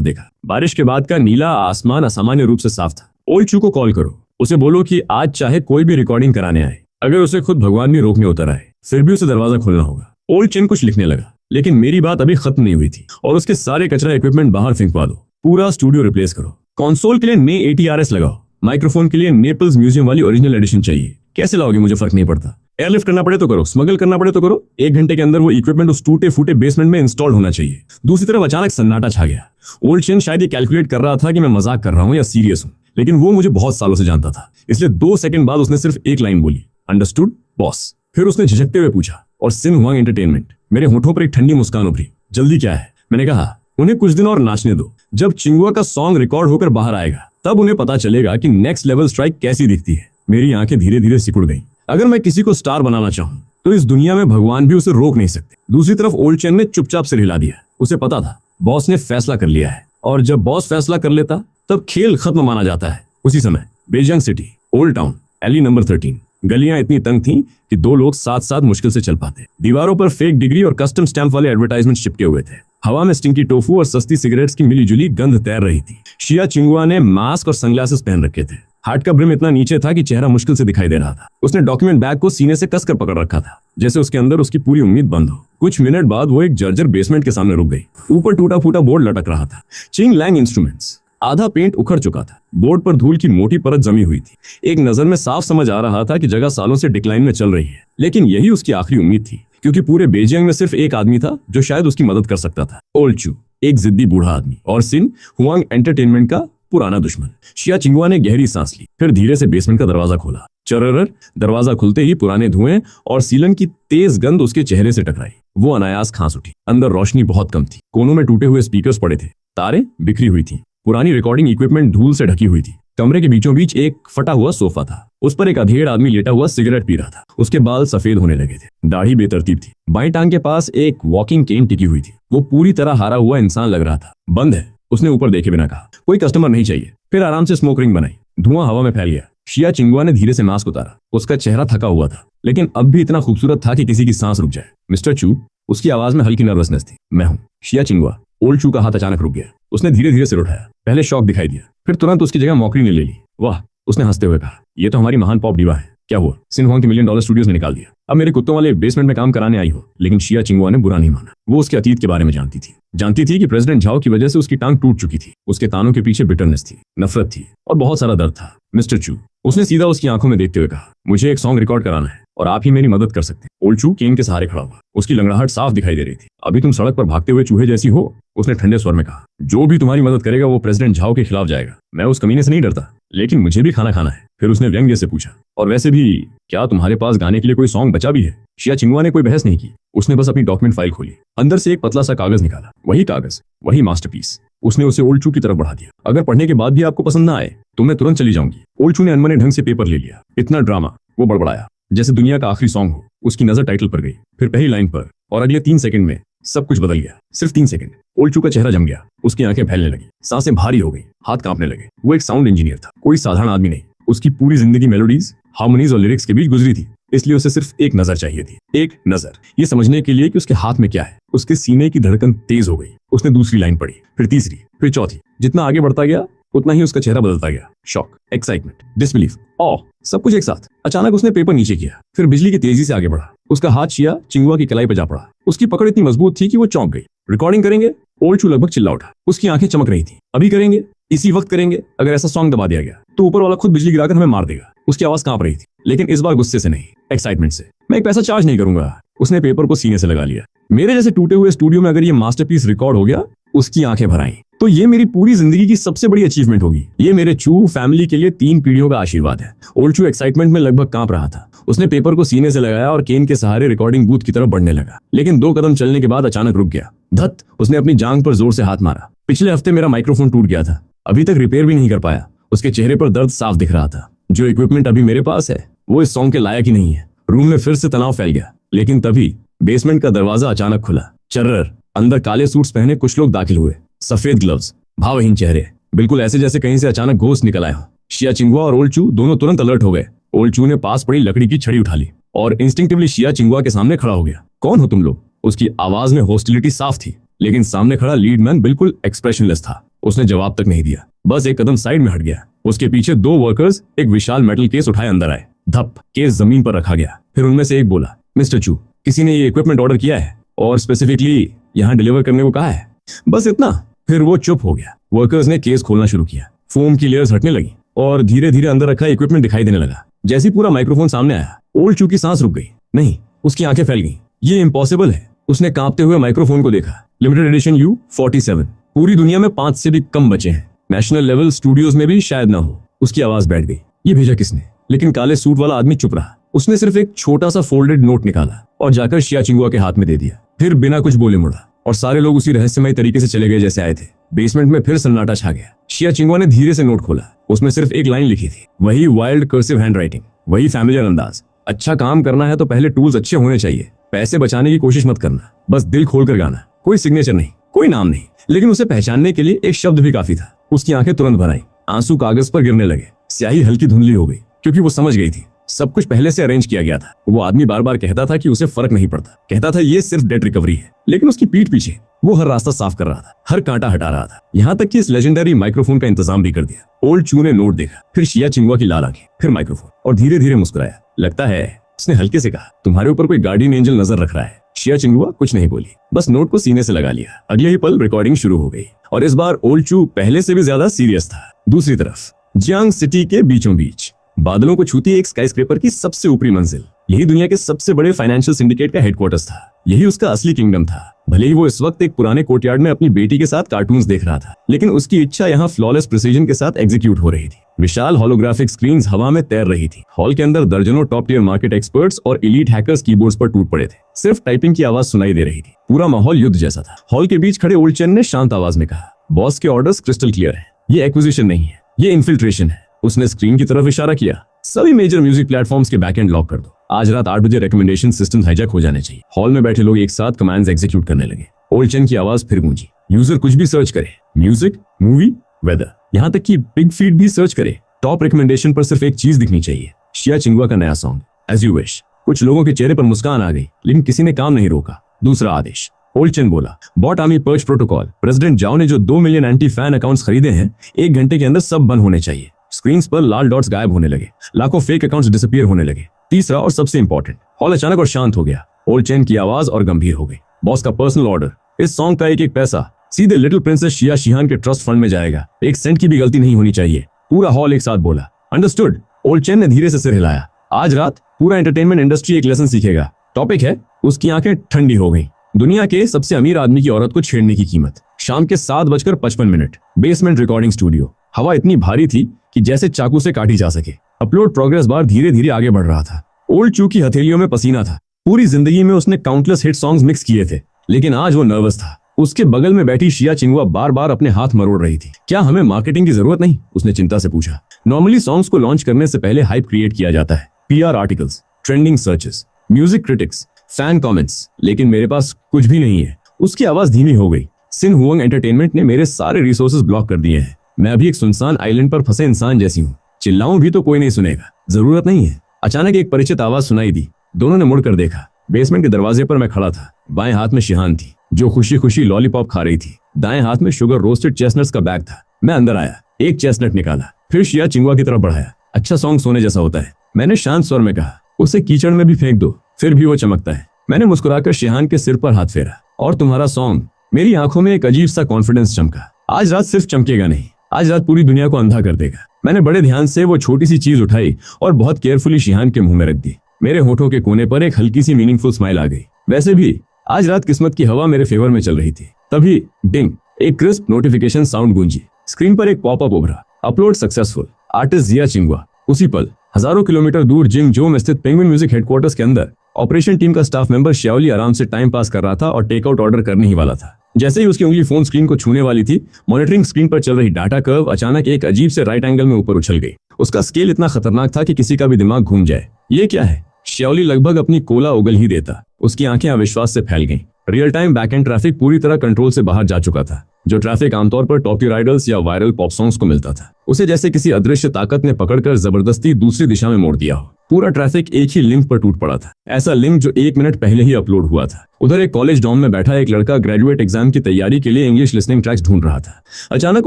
देखा। बारिश के बाद का नीला आसमान असामान्य रूप से साफ था। ओल्ड चू को कॉल करो, उसे बोलो कि आज चाहे कोई भी रिकॉर्डिंग कराने आए, अगर उसे खुद भगवान भी रोकने उतर आए, फिर भी उसे दरवाजा खोलना होगा। ओल्ड चेन कुछ लिखने लगा, लेकिन मेरी बात अभी खत्म नहीं हुई थी। और उसके सारे कचरा इक्विपमेंट बाहर फेंकवा दो, पूरा स्टूडियो रिप्लेस करो। कंसोल के लिए नए ATRS लगाओ, माइक्रोफोन के लिए नेपल्स म्यूजियम वाली ओरिजिनल एडिशन चाहिए। कैसे लाओगे मुझे फर्क नहीं पड़ता। एयरलिफ्ट करना पड़े तो करो, स्मगल करना पड़े तो करो। 1 घंटे के अंदर वो इक्विपमेंट उस टूटे फूटे बेसमेंट में इंस्टॉल होना चाहिए। दूसरी तरफ अचानक सन्नाटा छा गया। ओल्ड चेन शायद ये कैलकुलेट कर रहा था कि मैं मजाक कर रहा हूँ या सीरियस हूँ, लेकिन वो मुझे बहुत सालों से जानता था। इसलिए 2 सेकंड बाद उसने सिर्फ एक लाइन बोली, अंडरस्टूड बॉस। फिर उसने झिझकते हुए पूछा, और सिन हुआंग एंटरटेनमेंट। मेरे होठों पर एक ठंडी मुस्कान उभरी। जल्दी क्या है? मैंने कहा, उन्हें कुछ दिन और नाचने दो। जब चिंगुआ का सॉन्ग रिकॉर्ड होकर बाहर आएगा तब उन्हें पता चलेगा कि नेक्स्ट लेवल स्ट्राइक कैसी दिखती है। मेरी आंखें धीरे धीरे सिकुड़ गईं। अगर मैं किसी को स्टार बनाना चाहूं तो इस दुनिया में भगवान भी उसे रोक नहीं सकते। दूसरी तरफ ओल्ड चेन ने चुपचाप सिर हिला दिया। उसे पता था बॉस ने फैसला कर लिया है, और जब बॉस फैसला कर लेता तब खेल खत्म माना जाता है। उसी समय Beijiang city, old town, alley number 13। गलियां इतनी तंग थीं कि 2 लोग साथ साथ मुश्किल से चल पाते। दीवारों पर फेक डिग्री और कस्टम स्टैंप वाले एडवर्टाइजमेंट चिपके हुए थे। हवा में स्टिंकी टोफू और सस्ती सिगरेट्स की मिलीजुली गंध तैर रही थी। शिया चिंगुआ ने मास्क और सनग्लासेस पहन रखे थे। हार्ट का ब्रिम इतना नीचे था कि चेहरा मुश्किल से दिखाई दे रहा था। उसने डॉक्यूमेंट बैग को सीने से कसकर पकड़ रखा था, जैसे उसके अंदर उसकी पूरी उम्मीद बंद हो। कुछ मिनट बाद वो एक जर्जर बेसमेंट के सामने रुक गई। ऊपर टूटा फूटा बोर्ड लटक रहा था, चिंगलैंग इंस्ट्रूमेंट्स। आधा पेंट उखड़ चुका था, बोर्ड पर धूल की मोटी परत जमी हुई थी। एक नजर में साफ समझ आ रहा था कि जगह सालों से डिक्लाइन में चल रही है, लेकिन यही उसकी आखिरी उम्मीद थी, क्योंकि पूरे बेजियांग में सिर्फ एक आदमी था जो शायद उसकी मदद कर सकता था। ओल्ड चू, एक जिद्दी बूढ़ा आदमी, और सिन हुआंग एंटरटेनमेंट का पुराना दुश्मन। शिया चिंगुआ ने गहरी सांस ली, फिर धीरे से बेसमेंट का दरवाजा खोला। चरर। दरवाजा खुलते ही पुराने धुएं और सीलन की तेज गंध उसके चेहरे से टकराई। वो अनायास खांस उठी। अंदर रोशनी बहुत कम थी। कोनों में टूटे हुए स्पीकर्स पड़े थे, तारें बिखरी हुई थी। पुरानी रिकॉर्डिंग इक्विपमेंट धूल से ढकी हुई थी। कमरे के बीचों बीच एक फटा हुआ सोफा था। उस पर एक अधेड़ आदमी लेटा हुआ सिगरेट पी रहा था। उसके बाल सफेद होने लगे थे, दाढ़ी बेतरतीब थी। बाईं टांग के पास एक वॉकिंग केन टिकी हुई थी। वो पूरी तरह हारा हुआ इंसान लग रहा था। बंद है, उसने ऊपर देखे बिना कहा। कोई कस्टमर नहीं चाहिए। फिर आराम से स्मोक रिंग बनाई। धुआं हवा में फैल गया। शिया चिंगुआ ने धीरे से मास्क उतारा। उसका चेहरा थका हुआ था, लेकिन अब भी इतना खूबसूरत था कि किसी की सांस रुक जाए। मिस्टर चू, उसकी आवाज में हल्की नर्वसनेस थी। मैं हूँ शिया चिंगुआ। ओल्ड चू का हाथ अचानक रुक गया। उसने धीरे धीरे सिर उठाया। पहले शॉक दिखाई दिया, फिर तुरंत उसकी जगह मौकरी ने ले ली। वाह, उसने हंसते हुए कहा, यह तो हमारी महान पॉप डिवा है। क्या हुआ? सिन हुआंग के $1 मिलियन स्टूडियोज ने निकाल दिया। अब मेरे कुत्तों वाले बेसमेंट में काम कराने आई हो। लेकिन शिया चिंगुआ ने बुरा नहीं माना। वो उसके अतीत के बारे में जानती थी कि प्रेसिडेंट झाओ की वजह से उसकी टांग टूट चुकी थी। उसके तानों के पीछे बिटरनेस थी, नफरत थी, और बहुत सारा दर्द था। मिस्टर चू, उसने सीधा उसकी आंखों में देखते हुए कहा, मुझे एक सॉन्ग रिकॉर्ड कराना है और आप ही मेरी मदद कर सकते हैं। ओल्ड चू केन के सहारे खड़ा हुआ। उसकी लंगड़ाहट साफ दिखाई दे रही थी। अभी तुम सड़क पर भागते हुए चूहे जैसी हो, उसने ठंडे स्वर में कहा। जो भी तुम्हारी मदद करेगा वो प्रेसिडेंट झाओ के खिलाफ जाएगा। मैं उस कमीने से नहीं डरता, लेकिन मुझे भी खाना है। फिर उसने व्यंग्य से पूछा, और वैसे भी क्या तुम्हारे पास गाने के लिए कोई सॉन्ग बचा भी है? शिया चिंगुआ ने कोई बहस नहीं की। उसने बस अपनी डॉक्यूमेंट फाइल खोली। अंदर से एक पतला सा कागज निकाला। वही कागज, वही मास्टरपीस। उसने उसे ओल्ड चू की तरफ बढ़ा दिया। अगर पढ़ने के बाद भी आपको पसंद ना आए तो मैं तुरंत चली जाऊंगी। ओल्ड चू ने अनमने ढंग से पेपर ले लिया। इतना ड्रामा, वो बड़बड़ाया जैसे दुनिया का आखिरी सॉन्ग हो। उसकी नजर टाइटल पर गई, फिर पहली लाइन पर, और अगले 3 सेकंड में सब कुछ बदल गया। सिर्फ 3 सेकंड। ओल्ड चू का चेहरा जम गया। उसकी आंखें फैलने लगी, सांसें भारी हो गई, हाथ कांपने लगे। वो एक साउंड इंजीनियर था, कोई साधारण आदमी नहीं। उसकी पूरी जिंदगी मेलोडीज, हार्मोनीज और लिरिक्स के बीच गुजरी थी। इसलिए उसे सिर्फ एक नजर चाहिए थी। एक नजर, ये समझने के लिए कि उसके हाथ में क्या है। उसके सीने की धड़कन तेज हो गई। उसने दूसरी लाइन पढ़ी, फिर तीसरी, फिर चौथी। जितना आगे बढ़ता गया उतना ही उसका चेहरा बदलता गया। शॉक, एक्साइटमेंट, डिसबिलीफ, ऑ, सब कुछ एक साथ। अचानक उसने पेपर नीचे किया, फिर बिजली की तेजी से आगे बढ़ा। उसका हाथ शिया चिंगुआ की कलाई पर जा पड़ा। उसकी पकड़ इतनी मजबूत थी कि वो चौंक गई। रिकॉर्डिंग करेंगे? ओल्ड चू लगभग चिल्ला उठा। उसकी आंखें चमक रही थी। अभी करेंगे, इसी वक्त करेंगे। अगर ऐसा सॉन्ग दबा दिया गया तो ऊपर वाला खुद बिजली गिराकर हमें मार देगा। उसकी आवाज कांप रही थी, लेकिन इस बार गुस्से से नहीं, एक्साइटमेंट से। मैं एक पैसा चार्ज नहीं करूंगा। उसने पेपर को सीने से लगा लिया। मेरे जैसे टूटे हुए स्टूडियो में अगर ये मास्टरपीस रिकॉर्ड हो गया, उसकी आंखें भर आईं। तो ये मेरी पूरी जिंदगी की सबसे बड़ी अचीवमेंट होगी। ये मेरे चू फैमिली के लिए 3 पीढ़ियों का आशीर्वाद है। ओल्ड चू एक्साइटमेंट में लगभग कांप रहा था। उसने पेपर को सीने से लगाया और केन के सहारे रिकॉर्डिंग बूथ की तरफ बढ़ने लगा, लेकिन 2 कदम चलने के बाद अचानक रुक गया। धत! उसने अपनी जांघ पर जोर से हाथ मारा। पिछले हफ्ते मेरा माइक्रोफोन टूट गया था, अभी तक रिपेयर भी नहीं कर पाया। उसके चेहरे पर दर्द साफ दिख रहा था। जो इक्विपमेंट अभी मेरे पास है वो इस सॉन्ग के लायक ही नहीं है। रूम में फिर से तनाव फैल गया, लेकिन तभी बेसमेंट का दरवाजा अचानक खुला। चर्रर! अंदर काले सूट्स पहने कुछ लोग दाखिल हुए। सफेद ग्लव्स, भावहीन चेहरे, बिल्कुल ऐसे जैसे कहीं से अचानक घोस्ट निकल आया हो। शिया चिंगुआ और ओल्ड चू दोनों तुरंत अलर्ट हो गए। ओल्ड चू ने पास पड़ी लकड़ी की छड़ी उठा ली और इंस्टिंक्टिवली शिया चिंगुआ के सामने खड़ा हो गया। कौन हो तुम लोग? उसकी आवाज में हॉस्टिलिटी साफ थी, लेकिन सामने खड़ा लीड मैन बिल्कुल एक्सप्रेशनलेस था। उसने जवाब तक नहीं दिया, बस एक कदम साइड में हट गया। उसके पीछे 2 वर्कर्स एक विशाल मेटल केस उठाए अंदर आए। धप! केस जमीन पर रखा गया। फिर उनमें से एक बोला, मिस्टर चू, किसी ने ये इक्विपमेंट ऑर्डर किया है और स्पेसिफिकली यहाँ डिलीवर करने को कहा है। बस इतना। फिर वो चुप हो गया। वर्कर्स ने केस खोलना शुरू किया। फोम की लेयर्स हटने लगी और धीरे धीरे अंदर रखा इक्विपमेंट दिखाई देने लगा। जैसे ही पूरा माइक्रोफोन सामने आया, ओल्ड चू की सांस रुक गई। नहीं, उसकी आंखें फैल गईं। ये इम्पॉसिबल है। उसने कांपते हुए माइक्रोफोन को देखा। Limited edition U47। पूरी दुनिया में 5 से भी कम बचे हैं। नेशनल लेवल स्टूडियोज में भी शायद ना हो। उसकी आवाज बैठ गई। ये भेजा किसने? लेकिन काले सूट वाला आदमी चुप रहा। उसने सिर्फ एक छोटा सा फोल्डेड नोट निकाला और जाकर शिया चिंगुआ के हाथ में दे दिया। फिर बिना कुछ बोले मुड़ा और सारे लोग उसी रहस्यमय तरीके से चले गए जैसे आए थे। बेसमेंट में फिर सन्नाटा छा गया। शिया चिंगुआ ने धीरे से नोट खोला। उसमें सिर्फ एक लाइन लिखी थी, वही वाइल्ड कर्सिव हैंडराइटिंग, वही फैमिलियर अंदाज। अच्छा काम करना है तो पहले टूल्स अच्छे होने चाहिए। पैसे बचाने की कोशिश मत करना, बस दिल खोलकर गाना। कोई सिग्नेचर नहीं, कोई नाम नहीं, लेकिन उसे पहचानने के लिए एक शब्द भी काफी था। उसकी आंखें तुरंत भर आईं। आंसू कागज पर गिरने लगे। स्याही हल्की धुंधली हो गई, क्योंकि वो समझ गई थी सब कुछ पहले से अरेंज किया गया था। वो आदमी बार बार कहता था कि उसे फर्क नहीं पड़ता, कहता था ये सिर्फ डेट रिकवरी है, लेकिन उसकी पीठ पीछे वो हर रास्ता साफ कर रहा था, हर कांटा हटा रहा था, यहाँ तक कि इस लेजेंडरी माइक्रोफोन का इंतजाम भी कर दिया। ओल्ड चू ने नोट देखा, फिर शिया चिंगुआ की लाल आंखें, फिर माइक्रोफोन, और धीरे धीरे मुस्कुराया। लगता है, उसने हल्के से कहा, तुम्हारे ऊपर कोई गार्डियन एंजल नजर रख रहा है। शिया चिंगुआ कुछ नहीं बोली, बस नोट को सीने से लगा लिया। अगले ही पल रिकॉर्डिंग शुरू हो गई और इस बार ओल्ड चू पहले से भी ज्यादा सीरियस था। दूसरी तरफ जियांग सिटी के बीचों बीच बादलों को छूती एक स्काईस्क्रेपर की सबसे ऊपरी मंजिल, यही दुनिया के सबसे बड़े फाइनेंशियल सिंडिकेट का हेडक्वार्टर्स था। यही उसका असली किंगडम था। भले ही वो इस वक्त एक पुराने कोर्टयार्ड में अपनी बेटी के साथ कार्टून्स देख रहा था, लेकिन उसकी इच्छा यहाँ फ्लॉलेस प्रिसीजन के साथ एग्जीक्यूट हो रही थी। विशाल होलोग्राफिक स्क्रीन्स हवा में तैर रही थी। हॉल के अंदर दर्जनों टॉप टियर मार्केट एक्सपर्ट्स और एलीट हैकर्स कीबोर्ड्स पर टूट पड़े थे। सिर्फ टाइपिंग की आवाज सुनाई दे रही थी। पूरा माहौल युद्ध जैसा था। हॉल के बीच खड़े ओल्ड चेन ने शांत आवाज में कहा, बॉस के ऑर्डर्स क्रिस्टल क्लियर है। ये एक्विजिशन नहीं है, ये इन्फिल्ट्रेशन है। उसने स्क्रीन की तरफ इशारा किया। सभी मेजर म्यूजिक प्लेटफॉर्म्स के बैकएंड लॉक कर दो। आज रात 8 बजे रिकमेंडेशन सिस्टम हाईजैक हो जाने चाहिए। हॉल में बैठे लोग एक साथ कमांड्स एग्जीक्यूट करने लगे। ओल्ड चेन की आवाज फिर गूंजी, यूजर कुछ भी सर्च करे, म्यूजिक, मूवी, वेदर, यहाँ तक कि बिग फीड भी सर्च करे। टॉप रिकमेंडेशन पर सिर्फ एक चीज दिखनी चाहिए, शिया चिंगुआ का नया सॉन्ग एज यू विश। कुछ लोगों के चेहरे पर मुस्कान आ गई, लेकिन किसी ने काम नहीं रोका। दूसरा आदेश, ओल्ड चेन बोला, bot army purge protocol. President Zhao ने जो 2 मिलियन एंटी फैन अकाउंट्स खरीदे हैं, 1 घंटे के अंदर सब बंद होने चाहिए। स्क्रीन्स पर लाल डॉट्स गायब होने लगे, लाखों फेक अकाउंट्स डिसअपीयर होने लगे। तीसरा और सबसे इंपॉर्टेंट, हॉल अचानक और शांत हो गया। ओल्ड चेन की आवाज और गंभीर हो गई, बॉस का पर्सनल ऑर्डर, इस सॉन्ग का एक एक पैसा सीधे लिटिल प्रिंसेस शिया शिहान के ट्रस्ट फंड में जाएगा। 1 सेंट की भी गलती नहीं होनी चाहिए। पूरा हॉल एक साथ बोला, अंडरस्टूड। ओल्ड चेन ने धीरे से सिर हिलाया। आज रात पूरा एंटरटेनमेंट इंडस्ट्री एक लेसन सीखेगा। टॉपिक है, उसकी आंखें ठंडी हो गई, दुनिया के सबसे अमीर आदमी की औरत को छेड़ने की कीमत। शाम के 7:55, बेसमेंट रिकॉर्डिंग स्टूडियो। हवा इतनी भारी थी कि जैसे चाकू से काटी जा सके। अपलोड प्रोग्रेस बार धीरे धीरे आगे बढ़ रहा था। ओल्ड चू की हथेलियों में पसीना था। पूरी जिंदगी में उसने काउंटलेस हिट सॉन्ग्स मिक्स किए थे, लेकिन आज वो नर्वस था। उसके बगल में बैठी शिया चिंगुआ बार बार अपने हाथ मरोड़ रही थी। क्या हमें मार्केटिंग की जरूरत नहीं? उसने चिंता से पूछा। नॉर्मली सॉन्ग्स को लॉन्च करने से पहले हाइप क्रिएट किया जाता है, PR articles, trending searches, music critics, fan comments, लेकिन मेरे पास कुछ भी नहीं है। उसकी आवाज धीमी हो गई। सिन हुआंग एंटरटेनमेंट ने मेरे सारे रिसोर्सेज ब्लॉक कर दिए हैं। मैं अभी एक सुनसान आइलैंड पर फंसे इंसान जैसी हूँ। चिल्लाऊं भी तो कोई नहीं सुनेगा। जरूरत नहीं है। अचानक एक परिचित आवाज सुनाई दी। दोनों ने मुड़कर देखा। बेसमेंट के दरवाजे पर मैं खड़ा था। बाएं हाथ में शिहान थी, जो खुशी खुशी लॉलीपॉप खा रही थी। दाएं हाथ में शुगर रोस्टेड चेस्टनट्स का बैग था। मैं अंदर आया, एक चेस्टनट निकाला, फिर शिया चिंगुआ की तरफ बढ़ाया। अच्छा सॉन्ग सोने जैसा होता है, मैंने शांत स्वर में कहा। उसे कीचड़ में भी फेंक दो, फिर भी वो चमकता है। मैंने मुस्कुराकर शिहान के सिर पर हाथ फेरा। और तुम्हारा सॉन्ग? मेरी आंखों में एक अजीब सा कॉन्फिडेंस चमका। आज रात सिर्फ चमकेगा नहीं, आज रात पूरी दुनिया को अंधा कर देगा। मैंने बड़े ध्यान से वो छोटी सी चीज उठाई और बहुत केयरफुली शिहान के मुंह में रख दी। मेरे होठों के कोने पर एक हल्की सी मीनिंगफुल स्माइल आ गई। वैसे भी आज रात किस्मत की हवा मेरे फेवर में चल रही थी। तभी डिंग, एक क्रिस्प नोटिफिकेशन साउंड गूंजी। स्क्रीन पर एक पॉपअप उभरा, अपलोड सक्सेसफुल, आर्टिस्ट जिया चिंगवा। उसी पल हजारों किलोमीटर दूर जिंगजो में स्थित पेंगुइन म्यूजिक हेडक्वार्टर्स के अंदर ऑपरेशन टीम का स्टाफ मेंबर श्याओली आराम से टाइम पास कर रहा था और टेकआउट ऑर्डर करने ही वाला था। जैसे ही उसकी उंगली फोन स्क्रीन को छूने वाली थी, मॉनिटरिंग स्क्रीन पर चल रही डाटा कर्व अचानक एक अजीब से राइट एंगल में ऊपर उछल गई। उसका स्केल इतना खतरनाक था कि किसी का भी दिमाग घूम जाए। ये क्या है? श्याओली लगभग अपनी कोला उगल ही देता। उसकी आंखें अविश्वास से फैल गईं। रियल टाइम बैकएंड ट्रैफिक पूरी तरह कंट्रोल से बाहर जा चुका था। जो ट्रैफिक आमतौर पर टॉप टियर आइडल्स या वायरल पॉप सॉन्ग्स को मिलता था, उसे जैसे किसी अदृश्य ताकत ने पकड़कर जबरदस्ती दूसरी दिशा में मोड़ दिया हो। पूरा ट्रैफिक एक ही लिंक पर टूट पड़ा था, ऐसा लिंक जो 1 मिनट पहले ही अपलोड हुआ था। उधर एक कॉलेज डॉर्म में बैठा एक लड़का ग्रेजुएट एग्जाम की तैयारी के लिए इंग्लिश लिसनिंग ट्रैक्स ढूंढ रहा था। अचानक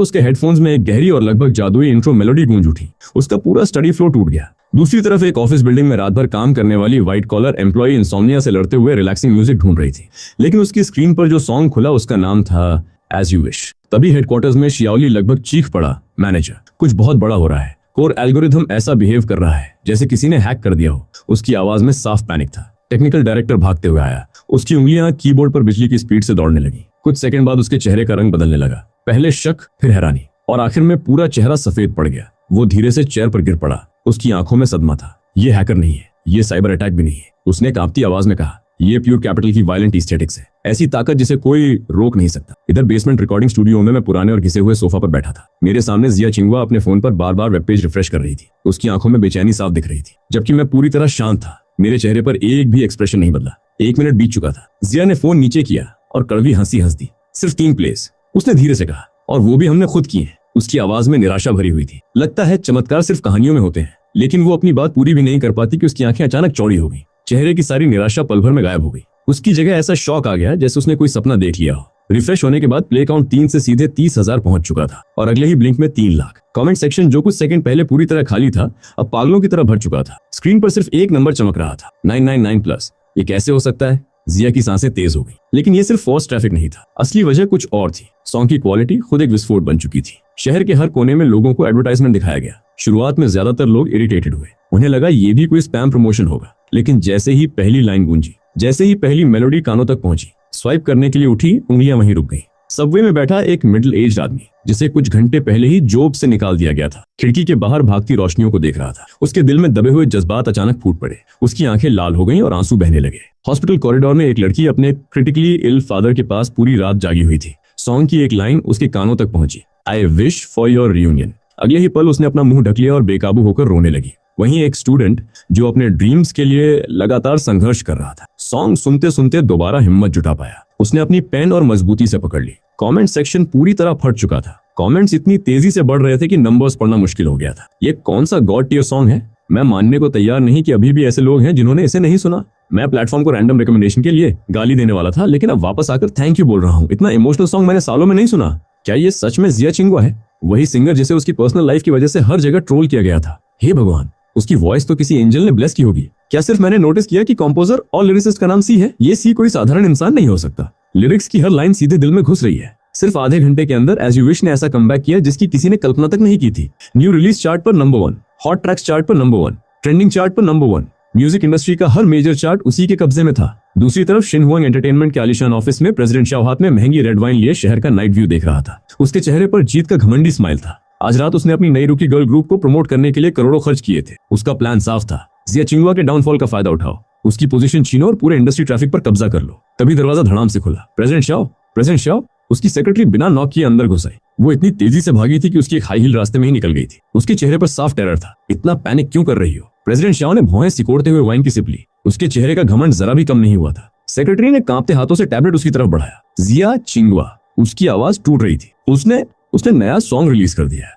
उसके हेडफोन्स में एक गहरी और लगभग जादुई इंट्रो मेलोडी गूंज उठी। उसका पूरा स्टडी फ्लो टूट गया। दूसरी तरफ एक ऑफिस बिल्डिंग में रात भर काम करने वाली व्हाइट कॉलर एम्प्लॉय इंसोम्निया से लड़ते हुए रिलैक्सिंग म्यूजिक ढूंढ रही थी, लेकिन उसकी स्क्रीन पर जो सॉन्ग खुला उसका नाम था एज यू विश। तभी हेडक्वार्टर्स में श्याओली लगभग चीख पड़ा, मैनेजर, कुछ बहुत बड़ा हो रहा है। कोर एल्गोरिथम ऐसा बिहेव कर रहा है जैसे किसी ने हैक कर दिया हो। उसकी आवाज में साफ पैनिक था। टेक्निकल डायरेक्टर भागते हुए आया। उसकी उंगलियां कीबोर्ड पर बिजली की स्पीड से दौड़ने लगी। कुछ सेकंड बाद उसके चेहरे का रंग बदलने लगा। पहले शक, फिर हैरानी, और आखिर में पूरा चेहरा सफेद पड़ गया। वो धीरे से चेयर पर गिर पड़ा। उसकी आंखों में सदमा था। ये हैकर नहीं है, ये साइबर अटैक भी नहीं है। उसने कांपती आवाज में कहा, ये प्योर कैपिटल की वायलेंट एस्थेटिक्स है, ऐसी ताकत जिसे कोई रोक नहीं सकता। इधर बेसमेंट रिकॉर्डिंग स्टूडियो में मैं पुराने और घिसे हुए सोफा पर बैठा था। मेरे सामने जिया चिंगवा अपने फोन पर बार बार वेब पेज रिफ्रेश कर रही थी। उसकी आंखों में बेचैनी साफ दिख रही थी, जबकि मैं पूरी तरह शांत था। मेरे चेहरे पर एक भी एक्सप्रेशन नहीं बदला। 1 मिनट बीत चुका था। जिया ने फोन नीचे किया और कड़वी हंसी हंस दी। सिर्फ 3 प्लेस, उसने धीरे से कहा, और वो भी हमने खुद किए हैं। उसकी आवाज में निराशा भरी हुई थी। लगता है चमत्कार सिर्फ कहानियों में होते हैं। लेकिन वो अपनी बात पूरी भी नहीं कर पाती कि उसकी आंखें अचानक चौड़ी हो गई। चेहरे की सारी निराशा पल भर में गायब हो गई। उसकी जगह ऐसा शौक आ गया जैसे उसने कोई सपना देख लिया हो। रिफ्रेश होने के बाद प्ले काउंट 3 से सीधे 30,000 पहुंच चुका था और अगले ही ब्लिंक में 3 लाख। कमेंट सेक्शन जो कुछ सेकंड पहले पूरी तरह खाली था, अब पागलों की तरह भर चुका था। स्क्रीन पर सिर्फ एक नंबर चमक रहा था, 999+। ये कैसे हो सकता है? जिया की सांसें तेज हो गई। लेकिन ये सिर्फ फॉर्स ट्रैफिक नहीं था, असली वजह कुछ और थी। सॉन्ग की क्वालिटी खुद एक विस्फोट बन चुकी थी। शहर के हर कोने में लोगों को एडवर्टाइजमेंट दिखाया गया। शुरुआत में ज्यादातर लोग इरिटेटेड हुए। उन्हें लगा ये भी कोई स्पैम प्रमोशन होगा। लेकिन जैसे ही पहली लाइन गूंजी, जैसे ही पहली मेलोडी कानों तक पहुंची, स्वाइप करने के लिए उठी, उंगलियां वहीं रुक गईं। सबवे में बैठा एक मिडिल एज आदमी, जिसे कुछ घंटे पहले ही जॉब से निकाल दिया गया था, खिड़की के बाहर भागती रोशनियों को देख रहा था। उसके दिल में दबे हुए जज्बात अचानक फूट पड़े। उसकी आंखें लाल हो गईं और आंसू बहने लगे। हॉस्पिटल कॉरिडोर में एक लड़की अपने क्रिटिकली इल फादर के पास पूरी रात जागी हुई थी। सॉन्ग की एक लाइन उसके कानों तक पहुंची, I wish for your reunion. अगले ही पल उसने अपना मुंह ढक लिया और बेकाबू होकर रोने लगी। वहीं एक स्टूडेंट जो अपने ड्रीम्स के लिए लगातार संघर्ष कर रहा था, सॉन्ग सुनते सुनते दोबारा हिम्मत जुटा पाया। उसने अपनी पेन और मजबूती से पकड़ ली। कमेंट सेक्शन पूरी तरह फट चुका था। कमेंट्स इतनी तेजी से बढ़ रहे थे कि नंबर्स पढ़ना मुश्किल हो गया था। ये कौन सा गॉड टियर सॉन्ग है? मैं मानने को तैयार नहीं कि अभी भी ऐसे लोग हैं जिन्होंने इसे नहीं सुना। मैं प्लेटफॉर्म को रैंडम रिकमेंडेशन के लिए गाली देने वाला था, लेकिन अब वापस आकर थैंक यू बोल रहा हूँ। इतना इमोशनल सॉन्ग मैंने सालों में नहीं सुना। क्या ये सच में जिया चिंगवा है? वही सिंगर जिसे उसकी पर्सनल लाइफ की वजह से हर जगह ट्रोल किया गया था। हे भगवान, उसकी वॉइस तो किसी एंजल ने ब्लेस की होगी। क्या सिर्फ मैंने नोटिस किया कि कंपोजर और लिरिसिस्ट का नाम सी है? ये सी कोई साधारण इंसान नहीं हो सकता। लिरिक्स की हर लाइन सीधे दिल में घुस रही है। सिर्फ आधे घंटे के अंदर एज यू विश ने ऐसा कमबैक किया जिसकी किसी ने कल्पना तक नहीं की थी। न्यू रिलीज चार्ट पर नंबर 1, हॉट ट्रैक्स चार्ट पर नंबर 1, ट्रेंडिंग चार्ट पर नंबर 1। म्यूजिक इंडस्ट्री का हर मेजर चार्ट उसी के कब्जे में था। दूसरी तरफ शिनहुआंग एंटरटेनमेंट के आलीशान ऑफिस में प्रेसिडेंट शाह हाथ में महंगी रेड वाइन लिए शहर का नाइट व्यू देख रहा था। उसके चेहरे पर जीत का घमंडी स्माइल था। आज रात उसने अपनी नई रुकी गर्ल ग्रुप को प्रमोट करने के लिए करोड़ों खर्च किए थे। उसका प्लान साफ था, जिया चिंगवा के डाउनफॉल का फायदा उठाओ, उसकी पोजीशन छीनो और पूरे इंडस्ट्री ट्रैफिक पर कब्जा कर लो। तभी दरवाजा धड़ाम से खुला। प्रेसिडेंट शाह, उसकी सेक्रेटरी बिना नॉक किए अंदर घुस आई। वो इतनी तेजी से भागी थी कि उसकी एक हाई हील रास्ते में ही निकल गई थी। उसके चेहरे पर साफ टेरर था। इतना पैनिक क्यों कर रही हो? प्रेसिडेंट शाह ने भौहें सिकोड़ते हुए वाइन की सिप ली। उसके चेहरे का घमंड जरा भी कम नहीं हुआ था। सेक्रेटरी ने कांपते हाथों से टैबलेट उसकी तरफ बढ़ाया। जिया चिंगवा, उसकी आवाज टूट रही थी। उसने नया सॉन्ग रिलीज कर दिया है।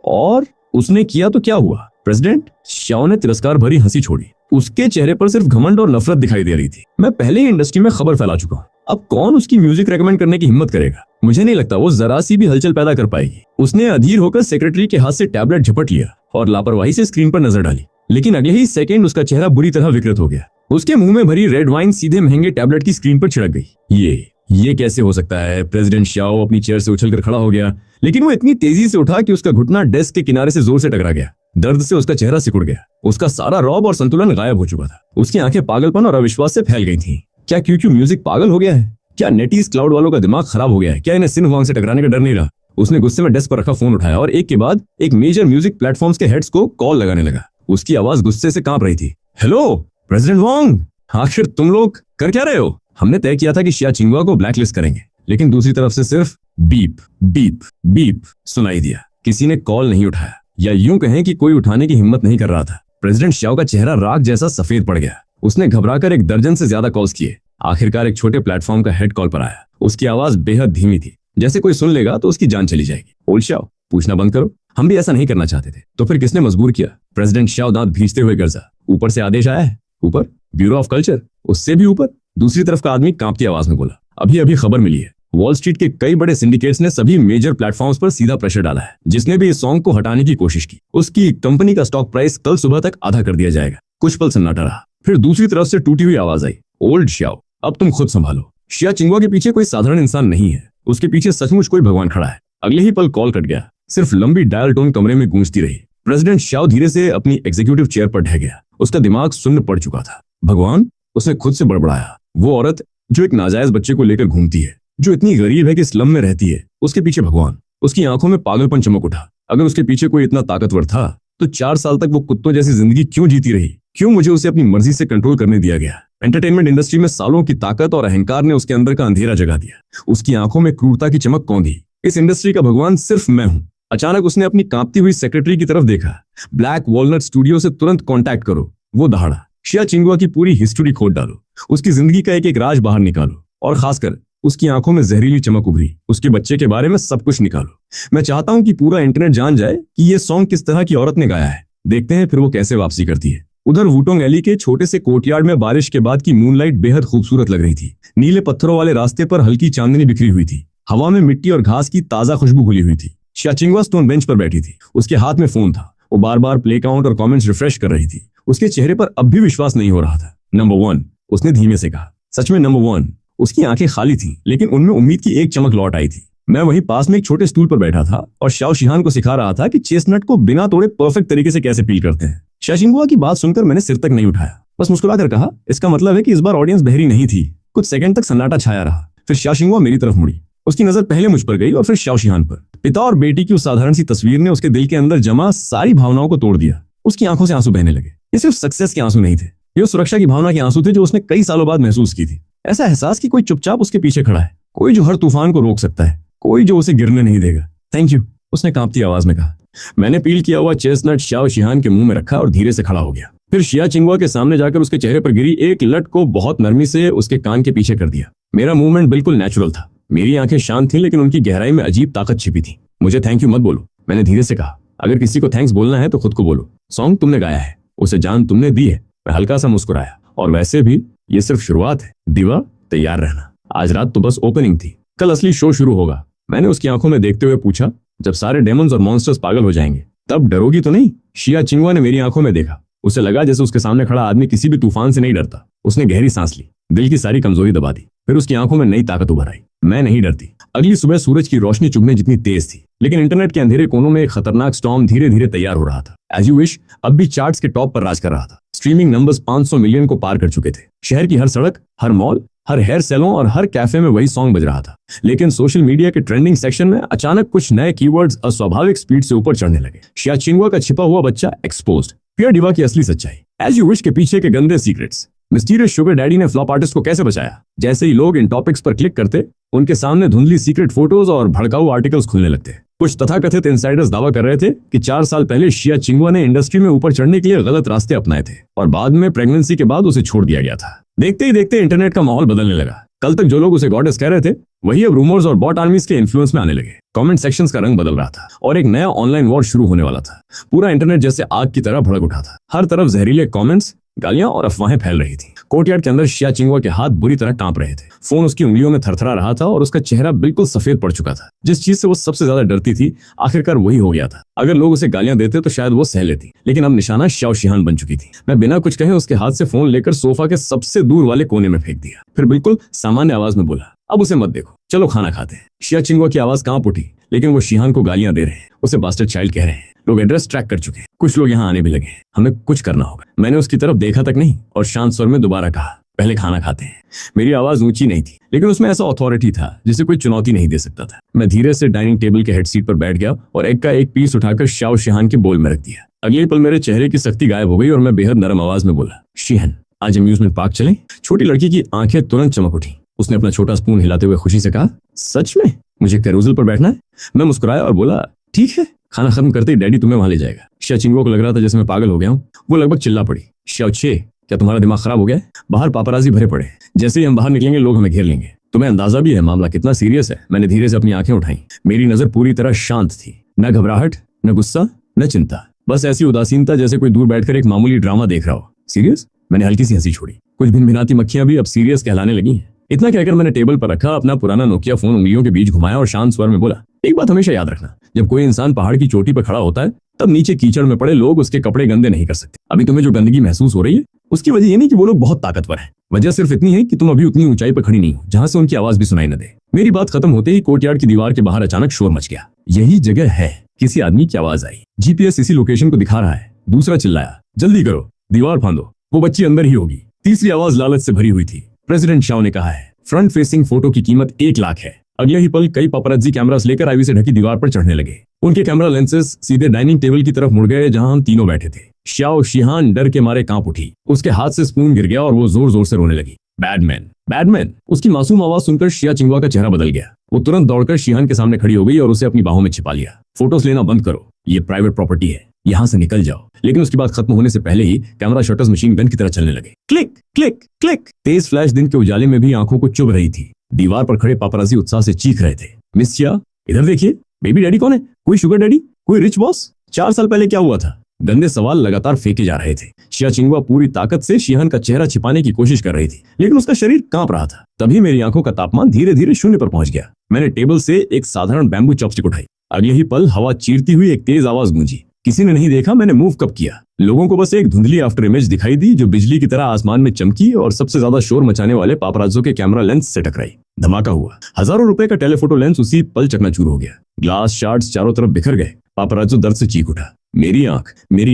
और उसने किया तो क्या हुआ? प्रेसिडेंट शाह ने तिरस्कार भरी हंसी छोड़ी। उसके चेहरे पर सिर्फ घमंड और नफरत दिखाई दे रही थी। मैं पहले ही इंडस्ट्री में खबर फैला चुका हूँ। अब कौन उसकी म्यूजिक रेकमेंड करने की हिम्मत करेगा? मुझे नहीं लगता वो जरा सी भी हलचल पैदा कर पाएगी। उसने अधीर होकर सेक्रेटरी के हाथ से टैबलेट झपट लिया और लापरवाही से स्क्रीन पर नजर डाली। लेकिन अगले ही सेकंड उसका चेहरा बुरी तरह विकृत हो गया। उसके मुंह में भरी रेड वाइन सीधे महंगे टैबलेट की स्क्रीन पर छिड़क गई। ये कैसे हो सकता है? प्रेसिडेंट शाओ अपनी चेयर से उछलकर खड़ा हो गया, लेकिन वो इतनी तेजी से उठा कि उसका घुटना डेस्क के किनारे से जोर से टकरा गया। दर्द से उसका चेहरा सिकुड़ गया। उसका सारा रौब और संतुलन गायब हो चुका था। उसकी आंखें पागलपन और अविश्वास से फैल गई थीं। क्या क्यूक्यू म्यूजिक पागल हो गया है? क्या नेटीज क्लाउड वालों का दिमाग खराब हो गया है? क्या इन्हें सिन हुआंग से टकराने का डर नहीं रहा? उसने गुस्से में डेस्क पर रखा फोन उठाया और एक के बाद एक मेजर म्यूजिक प्लेटफॉर्म्स के हेड्स को कॉल लगाने लगा। उसकी आवाज गुस्से से कांप रही थी। हेलो प्रेसिडेंट वांग, आखिर तुम लोग कर क्या रहे हो? हमने तय किया था कि शिया चिंगुआ को ब्लैकलिस्ट करेंगे, लेकिन दूसरी तरफ से सिर्फ बीप बीप बीप सुनाई दिया। किसी ने कॉल नहीं उठाया, या यूं कहें कि कोई उठाने की हिम्मत नहीं कर रहा था। प्रेसिडेंट शाओ का चेहरा राख जैसा सफेद पड़ गया। उसने घबराकर एक दर्जन से ज्यादा कॉल्स किए। आखिरकार एक छोटे प्लेटफॉर्म का हेड कॉल पर आया। उसकी आवाज बेहद धीमी थी, जैसे कोई सुन लेगा तो उसकी जान चली जाएगी। ओल्ड शाओ, पूछना बंद करो, हम भी ऐसा नहीं करना चाहते थे। तो फिर किसने मजबूर किया? प्रेसिडेंट शाओ दांत भींचते हुए गर्जा। ऊपर से आदेश आया है। ऊपर? Bureau of culture? उससे भी ऊपर? दूसरी तरफ का आदमी कांपती आवाज में बोला। अभी अभी खबर मिली है, वॉल स्ट्रीट के कई बड़े सिंडिकेट्स ने सभी मेजर प्लेटफॉर्म्स पर सीधा प्रेशर डाला है। जिसने भी इस सॉन्ग को हटाने की कोशिश की, उसकी कंपनी का स्टॉक प्राइस कल सुबह तक आधा कर दिया जाएगा। कुछ पल सन्नाटा रहा, फिर दूसरी तरफ से टूटी हुई आवाज आई। ओल्ड शाओ, अब तुम खुद संभालो। शिया चिंगुआ के पीछे कोई साधारण इंसान नहीं है, उसके पीछे सचमुच कोई भगवान खड़ा है। अगले ही पल कॉल कट गया। सिर्फ लंबी डायल टोन कमरे में गूंजती रही। प्रेसिडेंट शाओ धीरे से अपनी एग्जीक्यूटिव चेयर पर ढह गया। उसका दिमाग सुन्न पड़ चुका था। भगवान? उसने खुद से बड़बड़ाया। वो औरत जो एक नाजायज बच्चे को लेकर घूमती है, जो इतनी गरीब है कि स्लम में रहती है, उसके पीछे भगवान? उसकी आंखों में पागलपन चमक उठा। अगर उसके पीछे कोई इतना ताकतवर था तो 4 साल तक वो कुत्तों जैसी जिंदगी क्यों जीती रही? क्यों मुझे उसे अपनी मर्जी से कंट्रोल करने दिया गया? एंटरटेनमेंट इंडस्ट्री में सालों की ताकत और अहंकार ने उसके अंदर का अंधेरा जगा दिया। उसकी आंखों में क्रूरता की चमक कौंधी। इस इंडस्ट्री का भगवान सिर्फ मैं हूँ। अचानक उसने अपनी कांपती हुई सेक्रेटरी की तरफ देखा। ब्लैक वॉलनट स्टूडियो से तुरंत कांटेक्ट करो। वो दहाड़ा। शिया चिंगुआ की पूरी हिस्ट्री खोद डालो, उसकी जिंदगी का एक एक राज बाहर निकालो, और खासकर उसकी आंखों में जहरीली चमक उभरी। उसके बच्चे के बारे में सब कुछ निकालो। मैं चाहता हूं कि पूरा इंटरनेट जान जाए कि ये सॉन्ग किस तरह की औरत ने गाया है। देखते हैं फिर वो कैसे वापसी करती है। उधर वुटोंग एली के छोटे से कोर्टयार्ड में बारिश के बाद की मूनलाइट बेहद खूबसूरत लग रही थी। नीले पत्थरों वाले रास्ते पर हल्की चांदनी बिखरी हुई थी। हवा में मिट्टी और घास की ताजा खुशबू घुली हुई थी। शिया चिंगुआ स्टोन बेंच पर बैठी थी। उसके हाथ में फोन था। वो बार बार प्ले काउंट और कमेंट्स रिफ्रेश कर रही थी। उसके चेहरे पर अब भी विश्वास नहीं हो रहा था। नंबर 1, उसने धीमे से कहा। सच में नंबर 1? उसकी आंखें खाली थीं, लेकिन उनमें उम्मीद की एक चमक लौट आई थी। मैं वहीं पास में एक छोटे स्टूल पर बैठा था और शाओ शिहान को सिखा रहा था कि चेस्टनट को बिना तोड़े परफेक्ट तरीके से कैसे पील करते हैं। शिया चिंगुआ की बात सुनकर मैंने सिर तक नहीं उठाया, बस मुस्कुराकर कहा, इसका मतलब है कि इस बार ऑडियंस बहरी नहीं थी। कुछ सेकंड तक सन्नाटा छाया रहा। फिर शिया चिंगुआ मेरी तरफ मुड़ी। उसकी नजर पहले मुझ पर गई और फिर शाओ शिहान पर। पिता और बेटी की उस साधारण सी तस्वीर ने उसके दिल के अंदर जमा सारी भावनाओं को तोड़ दिया। उसकी आंखों से आंसू बहने लगे। ये सिर्फ सक्सेस के आंसू नहीं थे, ये सुरक्षा की भावना के आंसू थे जो उसने कई सालों बाद महसूस की थी। ऐसा एहसास कि कोई चुपचाप उसके पीछे खड़ा है, कोई जो हर तूफान को रोक सकता है, कोई जो उसे गिरने नहीं देगा। थैंक यू, उसने कांपती आवाज में कहा। मैंने पील किया हुआ चेस्टनट शाओ शिहान के मुंह में रखा और धीरे से खड़ा हो गया। फिर शिया चिंगुआ के सामने जाकर उसके चेहरे पर गिरी एक लट को बहुत नरमी से उसके कान के पीछे कर दिया। मेरा मूवमेंट बिल्कुल नेचुरल था। मेरी आंखें शांत थीं, लेकिन उनकी गहराई में अजीब ताकत छिपी थी। मुझे थैंक यू मत बोलो, मैंने धीरे से कहा। अगर किसी को थैंक्स बोलना है तो खुद को बोलो। सॉन्ग तुमने गाया है, उसे जान तुमने दी है। मैं हल्का सा मुस्कुराया। और वैसे भी ये सिर्फ शुरुआत है। दीवा, तैयार रहना। आज रात तो बस ओपनिंग थी, कल असली शो शुरू होगा। मैंने उसकी आंखों में देखते हुए पूछा, जब सारे डेमन्स और मॉन्स्टर्स पागल हो जाएंगे तब डरोगी तो नहीं? शिया चिंगुआ ने मेरी आंखों में देखा। उसे लगा जैसे उसके सामने खड़ा आदमी किसी भी तूफान से नहीं डरता। उसने गहरी सांस ली, दिल की सारी कमजोरी दबा दी। फिर उसकी आंखों में नई ताकत उभर आई। मैं नहीं डरती। अगली सुबह सूरज की रोशनी चुभने जितनी तेज थी, लेकिन इंटरनेट के अंधेरे कोनों में एक खतरनाक स्टॉर्म धीरे धीरे तैयार हो रहा था। एज यू विश अब भी चार्ट्स के टॉप पर राज कर रहा था। स्ट्रीमिंग नंबर्स 500 मिलियन को पार कर चुके थे। शहर की हर सड़क, हर मॉल, हर हेयर सैलून और हर कैफे में वही सॉन्ग बज रहा था। लेकिन सोशल मीडिया के ट्रेंडिंग सेक्शन में अचानक कुछ नए कीवर्ड्स अस्वाभाविक स्पीड से ऊपर चढ़ने लगे। शिया चिंगुआ का छिपा हुआ बच्चा एक्सपोज्ड, पियर डिवा की असली सच्चाई, एज यू विश के पीछे के गंदे सीक्रेट्स, मिस्टीरियस शुगर डैडी ने फ्लॉप आर्टिस्ट को कैसे बचाया। जैसे ही लोग इन टॉपिक्स पर क्लिक करते, उनके सामने धुंधली सीक्रेट फोटोज और भड़काऊ आर्टिकल्स खुलने लगते। कुछ तथाकथित इंसाइडर्स दावा कर रहे थे कि 4 साल पहले शिया चिंगुआ ने इंडस्ट्री में ऊपर चढ़ने के लिए गलत रास्ते अपनाए थे और बाद में प्रेगनेंसी के बाद उसे छोड़ दिया गया था। देखते ही देखते इंटरनेट का माहौल बदलने लगा। कल तक जो लोग उसे गॉडेस कह रहे थे, वही अब रूमर्स और बॉट आर्मीज के इन्फ्लुएंस में आने लगे। कमेंट सेक्शंस का रंग बदल रहा था और एक नया ऑनलाइन वॉर शुरू होने वाला था। पूरा इंटरनेट जैसे आग की तरह भड़क उठा था। हर तरफ जहरीले कमेंट्स, गालियां और अफवाहें फैल रही थी। कोर्टयार्ड के अंदर शिया चिंगुआ के हाथ बुरी तरह कांप रहे थे। फोन उसकी उंगलियों में थरथरा रहा था और उसका चेहरा बिल्कुल सफेद पड़ चुका था। जिस चीज से वो सबसे ज्यादा डरती थी, आखिरकार वही हो गया था। अगर लोग उसे गालियां देते तो शायद वो सह लेती, लेकिन अब निशाना शाओ शिहान बन चुकी थी। मैं बिना कुछ कहे उसके हाथ से फोन लेकर सोफा के सबसे दूर वाले कोने में फेंक दिया। फिर बिल्कुल सामान्य आवाज में बोला, अब उसे मत देखो, चलो खाना खाते हैं। शिया चिंगुआ की आवाज कांप उठी, लेकिन वो शिहान को गालियां दे रहे हैं, उसे बास्टर्ड चाइल्ड कह रहे हैं। लोग एड्रेस ट्रैक कर चुके हैं, कुछ लोग यहाँ आने भी लगे हैं, हमें कुछ करना होगा। मैंने उसकी तरफ देखा तक नहीं और शांत स्वर में दोबारा कहा, पहले खाना खाते हैं। मेरी आवाज ऊंची नहीं थी, लेकिन उसमें ऐसा अथॉरिटी था जिसे कोई चुनौती नहीं दे सकता था। मैं धीरे से डाइनिंग टेबल के हेड सीट पर बैठ गया और एग का एक पीस उठाकर शाओ शिहान के बोल में रख दिया। अगले पल मेरे चेहरे की सख्ती गायब हो गई और मैं बेहद नरम आवाज में बोला, शिहान आज अम्यूजमेंट पार्क चलें? छोटी लड़की की आंखें तुरंत चमक उठी। उसने अपना छोटा स्पून हिलाते हुए खुशी से कहा, सच में? मुझे कैरोसल पर बैठना है? मैं मुस्कुराया और बोला, ठीक है। खाना खत्म करते ही डैडी तुम्हें वहां ले जाएगा। शिया चिंगुआ को लग रहा था जैसे मैं पागल हो गया हूँ। वो लगभग चिल्ला पड़ी, शियाओ छे, क्या तुम्हारा दिमाग खराब हो गया है? बाहर पापराजी भरे पड़े, जैसे ही हम बाहर निकलेंगे लोग हमें घेर लेंगे। तुम्हें अंदाजा भी है मामला कितना सीरियस है? मैंने धीरे से अपनी आंखें उठाई। मेरी नजर पूरी तरह शांत थी, न घबराहट, न गुस्सा, न चिंता, बस ऐसी उदासीनता जैसे कोई दूर बैठकर एक मामूली ड्रामा देख रहा हो। सीरियस? मैंने हल्की सी हंसी छोड़ी। कुछ भिनभिनाती मक्खियां भी अब सीरियस कहलाने लगी हैं। इतना कहकर मैंने टेबल पर रखा अपना पुराना नोकिया फोन उंगलियों के बीच घुमाया और शांत स्वर में बोला, एक बात हमेशा याद रखना, जब कोई इंसान पहाड़ की चोटी पर खड़ा होता है तब नीचे कीचड़ में पड़े लोग उसके कपड़े गंदे नहीं कर सकते। अभी तुम्हें जो गंदगी महसूस हो रही है उसकी वजह ये नहीं कि वो लोग बहुत ताकतवर हैं, वजह सिर्फ इतनी है कि तुम अभी उतनी ऊंचाई पर खड़ी नहीं हो जहां से उनकी आवाज भी सुनाई न दे। मेरी बात खत्म होते ही कोर्टयार्ड की दीवार के बाहर अचानक शोर मच गया। यही जगह है। किसी आदमी की आवाज आई, जीपीएस इसी लोकेशन को दिखा रहा है। दूसरा चिल्लाया, जल्दी करो, दीवार फांदो, वो बच्ची अंदर ही होगी। तीसरी आवाज लालच से भरी हुई थी, प्रेसिडेंट शाओ ने कहा है फ्रंट फेसिंग फोटो की कीमत 1 लाख है। अगले ही पल कई पापराजी कैमरास लेकर आईवी से ढकी दीवार पर चढ़ने लगे। उनके कैमरा लेंसेज सीधे डाइनिंग टेबल की तरफ मुड़ गए जहां हम तीनों बैठे थे। शाओ शिहान डर के मारे कांप उठी, उसके हाथ से स्पून गिर गया और वो जोर जोर से रोने लगी। Badman, badman. उसकी मासूम आवाज सुनकर शिया चिंगुआ का चेहरा बदल गया। वो तुरंत दौड़कर शिहान के सामने खड़ी हो गई और उसे अपनी बाहों में छिपा लिया। फोटोज लेना बंद करो, ये प्राइवेट प्रॉपर्टी है, यहाँ से निकल जाओ। लेकिन उसकी बात खत्म होने से पहले ही कैमरा शटर्स मशीन गन की तरह चलने लगे। Click click click. तेज फ्लैश दिन के उजाले में भी आंखों को चुभ रही थी। दीवार पर खड़े पापराजी उत्साह से चीख रहे थे, मिस शिया इधर देखिए, बेबी डैडी कौन है? कोई शुगर डैडी? कोई रिच बॉस? 4 साल पहले क्या हुआ था? गंदे सवाल लगातार फेंके जा रहे थे। शिया चिंगुआ पूरी ताकत से शिहान का चेहरा छिपाने की कोशिश कर रही थी, लेकिन उसका शरीर कांप रहा था। तभी मेरी आंखों का तापमान धीरे धीरे शून्य पर पहुंच गया। मैंने टेबल से एक साधारण बैम्बू चॉपस्टिक उठाई। अगले ही पल हवा चीरती हुई एक तेज आवाज गूंजी। किसी ने नहीं देखा मैंने मूव कब किया। लोगों को बस एक धुंधली आफ्टर इमेज दिखाई दी जो बिजली की तरह आसमान में चमकी और सबसे ज्यादा शोर मचाने वाले पापराजों के कैमरा लेंस से टकराई। धमाका हुआ। हजारों रुपए का टेलीफोटो लेंस उसी पल चकनाचूर हो गया। ग्लास शार्ड्स चारों तरफ बिखर गए। पापराजो दर्द से चीख उठा। मेरी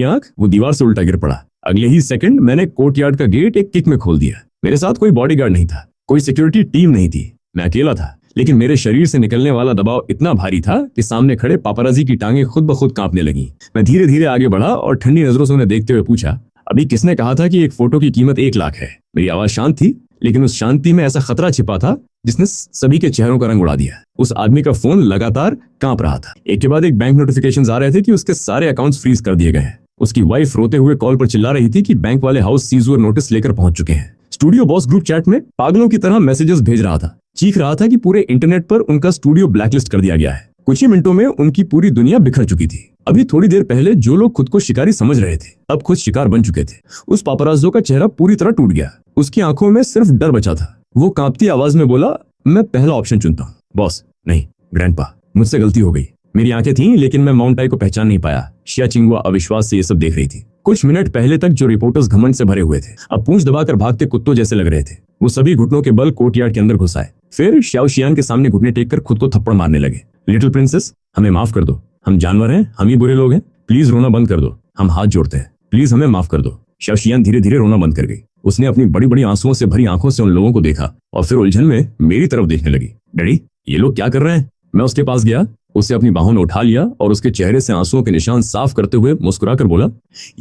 आंख वो दीवार से उल्टा गिर पड़ा। अगले ही सेकंड मैंने कोर्टयार्ड का गेट एक किक में खोल दिया। मेरे साथ कोई बॉडीगार्ड नहीं था, कोई सिक्योरिटी टीम नहीं थी, मैं अकेला था। लेकिन मेरे शरीर से निकलने वाला दबाव इतना भारी था कि सामने खड़े पापराजी की टांगें खुद ब खुद कांपने लगी। मैं धीरे धीरे आगे बढ़ा और ठंडी नजरों से उन्हें देखते हुए पूछा, अभी किसने कहा था कि एक फोटो की कीमत 1 लाख है? मेरी आवाज शांत थी, लेकिन उस शांति में ऐसा खतरा छिपा था जिसने सभी के चेहरों का रंग उड़ा दिया। उस आदमी का फोन लगातार कांप रहा था। एक के बाद एक बैंक नोटिफिकेशंस आ रहे थे कि उसके सारे अकाउंट्स फ्रीज कर दिए गए हैं। उसकी वाइफ रोते हुए कॉल पर चिल्ला रही थी कि बैंक वाले हाउस सीज हुए नोटिस लेकर पहुंच चुके हैं। स्टूडियो बॉस ग्रुप चैट में पागलों की तरह मैसेजेस भेज रहा था, चीख रहा था कि पूरे इंटरनेट पर उनका स्टूडियो ब्लैकलिस्ट कर दिया गया है। कुछ ही मिनटों में उनकी पूरी दुनिया बिखर चुकी थी। अभी थोड़ी देर पहले जो लोग खुद को शिकारी समझ रहे थे अब खुद शिकार बन चुके थे। उस पापराजो का चेहरा पूरी तरह टूट गया। उसकी आंखों में सिर्फ डर बचा था। वो कांपती आवाज में बोला, मैं पहला ऑप्शन चुनता हूँ बॉस। नहीं ग्रैंडपा, मुझसे गलती हो गई। मेरी आंखें थीं लेकिन मैं माउंट आई को पहचान नहीं पाया। शिया चिंगुआ अविश्वास से ये सब देख रही थी। कुछ मिनट पहले तक जो रिपोर्टर्स घमंड से भरे हुए थे अब पूंछ दबाकर भागते कुत्तों जैसे लग रहे थे। वो सभी घुटनों के बल कोर्टयार्ड के अंदर घुस आए। फिर शाओ शियान के सामने घुटने टेक कर खुद को थप्पड़ मारने लगे। लिटिल प्रिंसेस, हमें माफ कर दो, हम जानवर हैं, हम ही बुरे लोग हैं, प्लीज रोना बंद कर दो, हम हाथ जोड़ते हैं, प्लीज हमें माफ कर दो। शाओ शियान धीरे धीरे रोना बंद कर गई। उसने अपनी बड़ी बड़ी आंसुओं से भरी आंखों से उन लोगों को देखा और फिर उलझन में मेरी तरफ देखने लगी। डैडी, ये लोग क्या कर रहे हैं? मैं उसके पास गया, उसे अपनी बाहों में उठा लिया और उसके चेहरे से आंसुओं के निशान साफ करते हुए मुस्कुराकर बोला,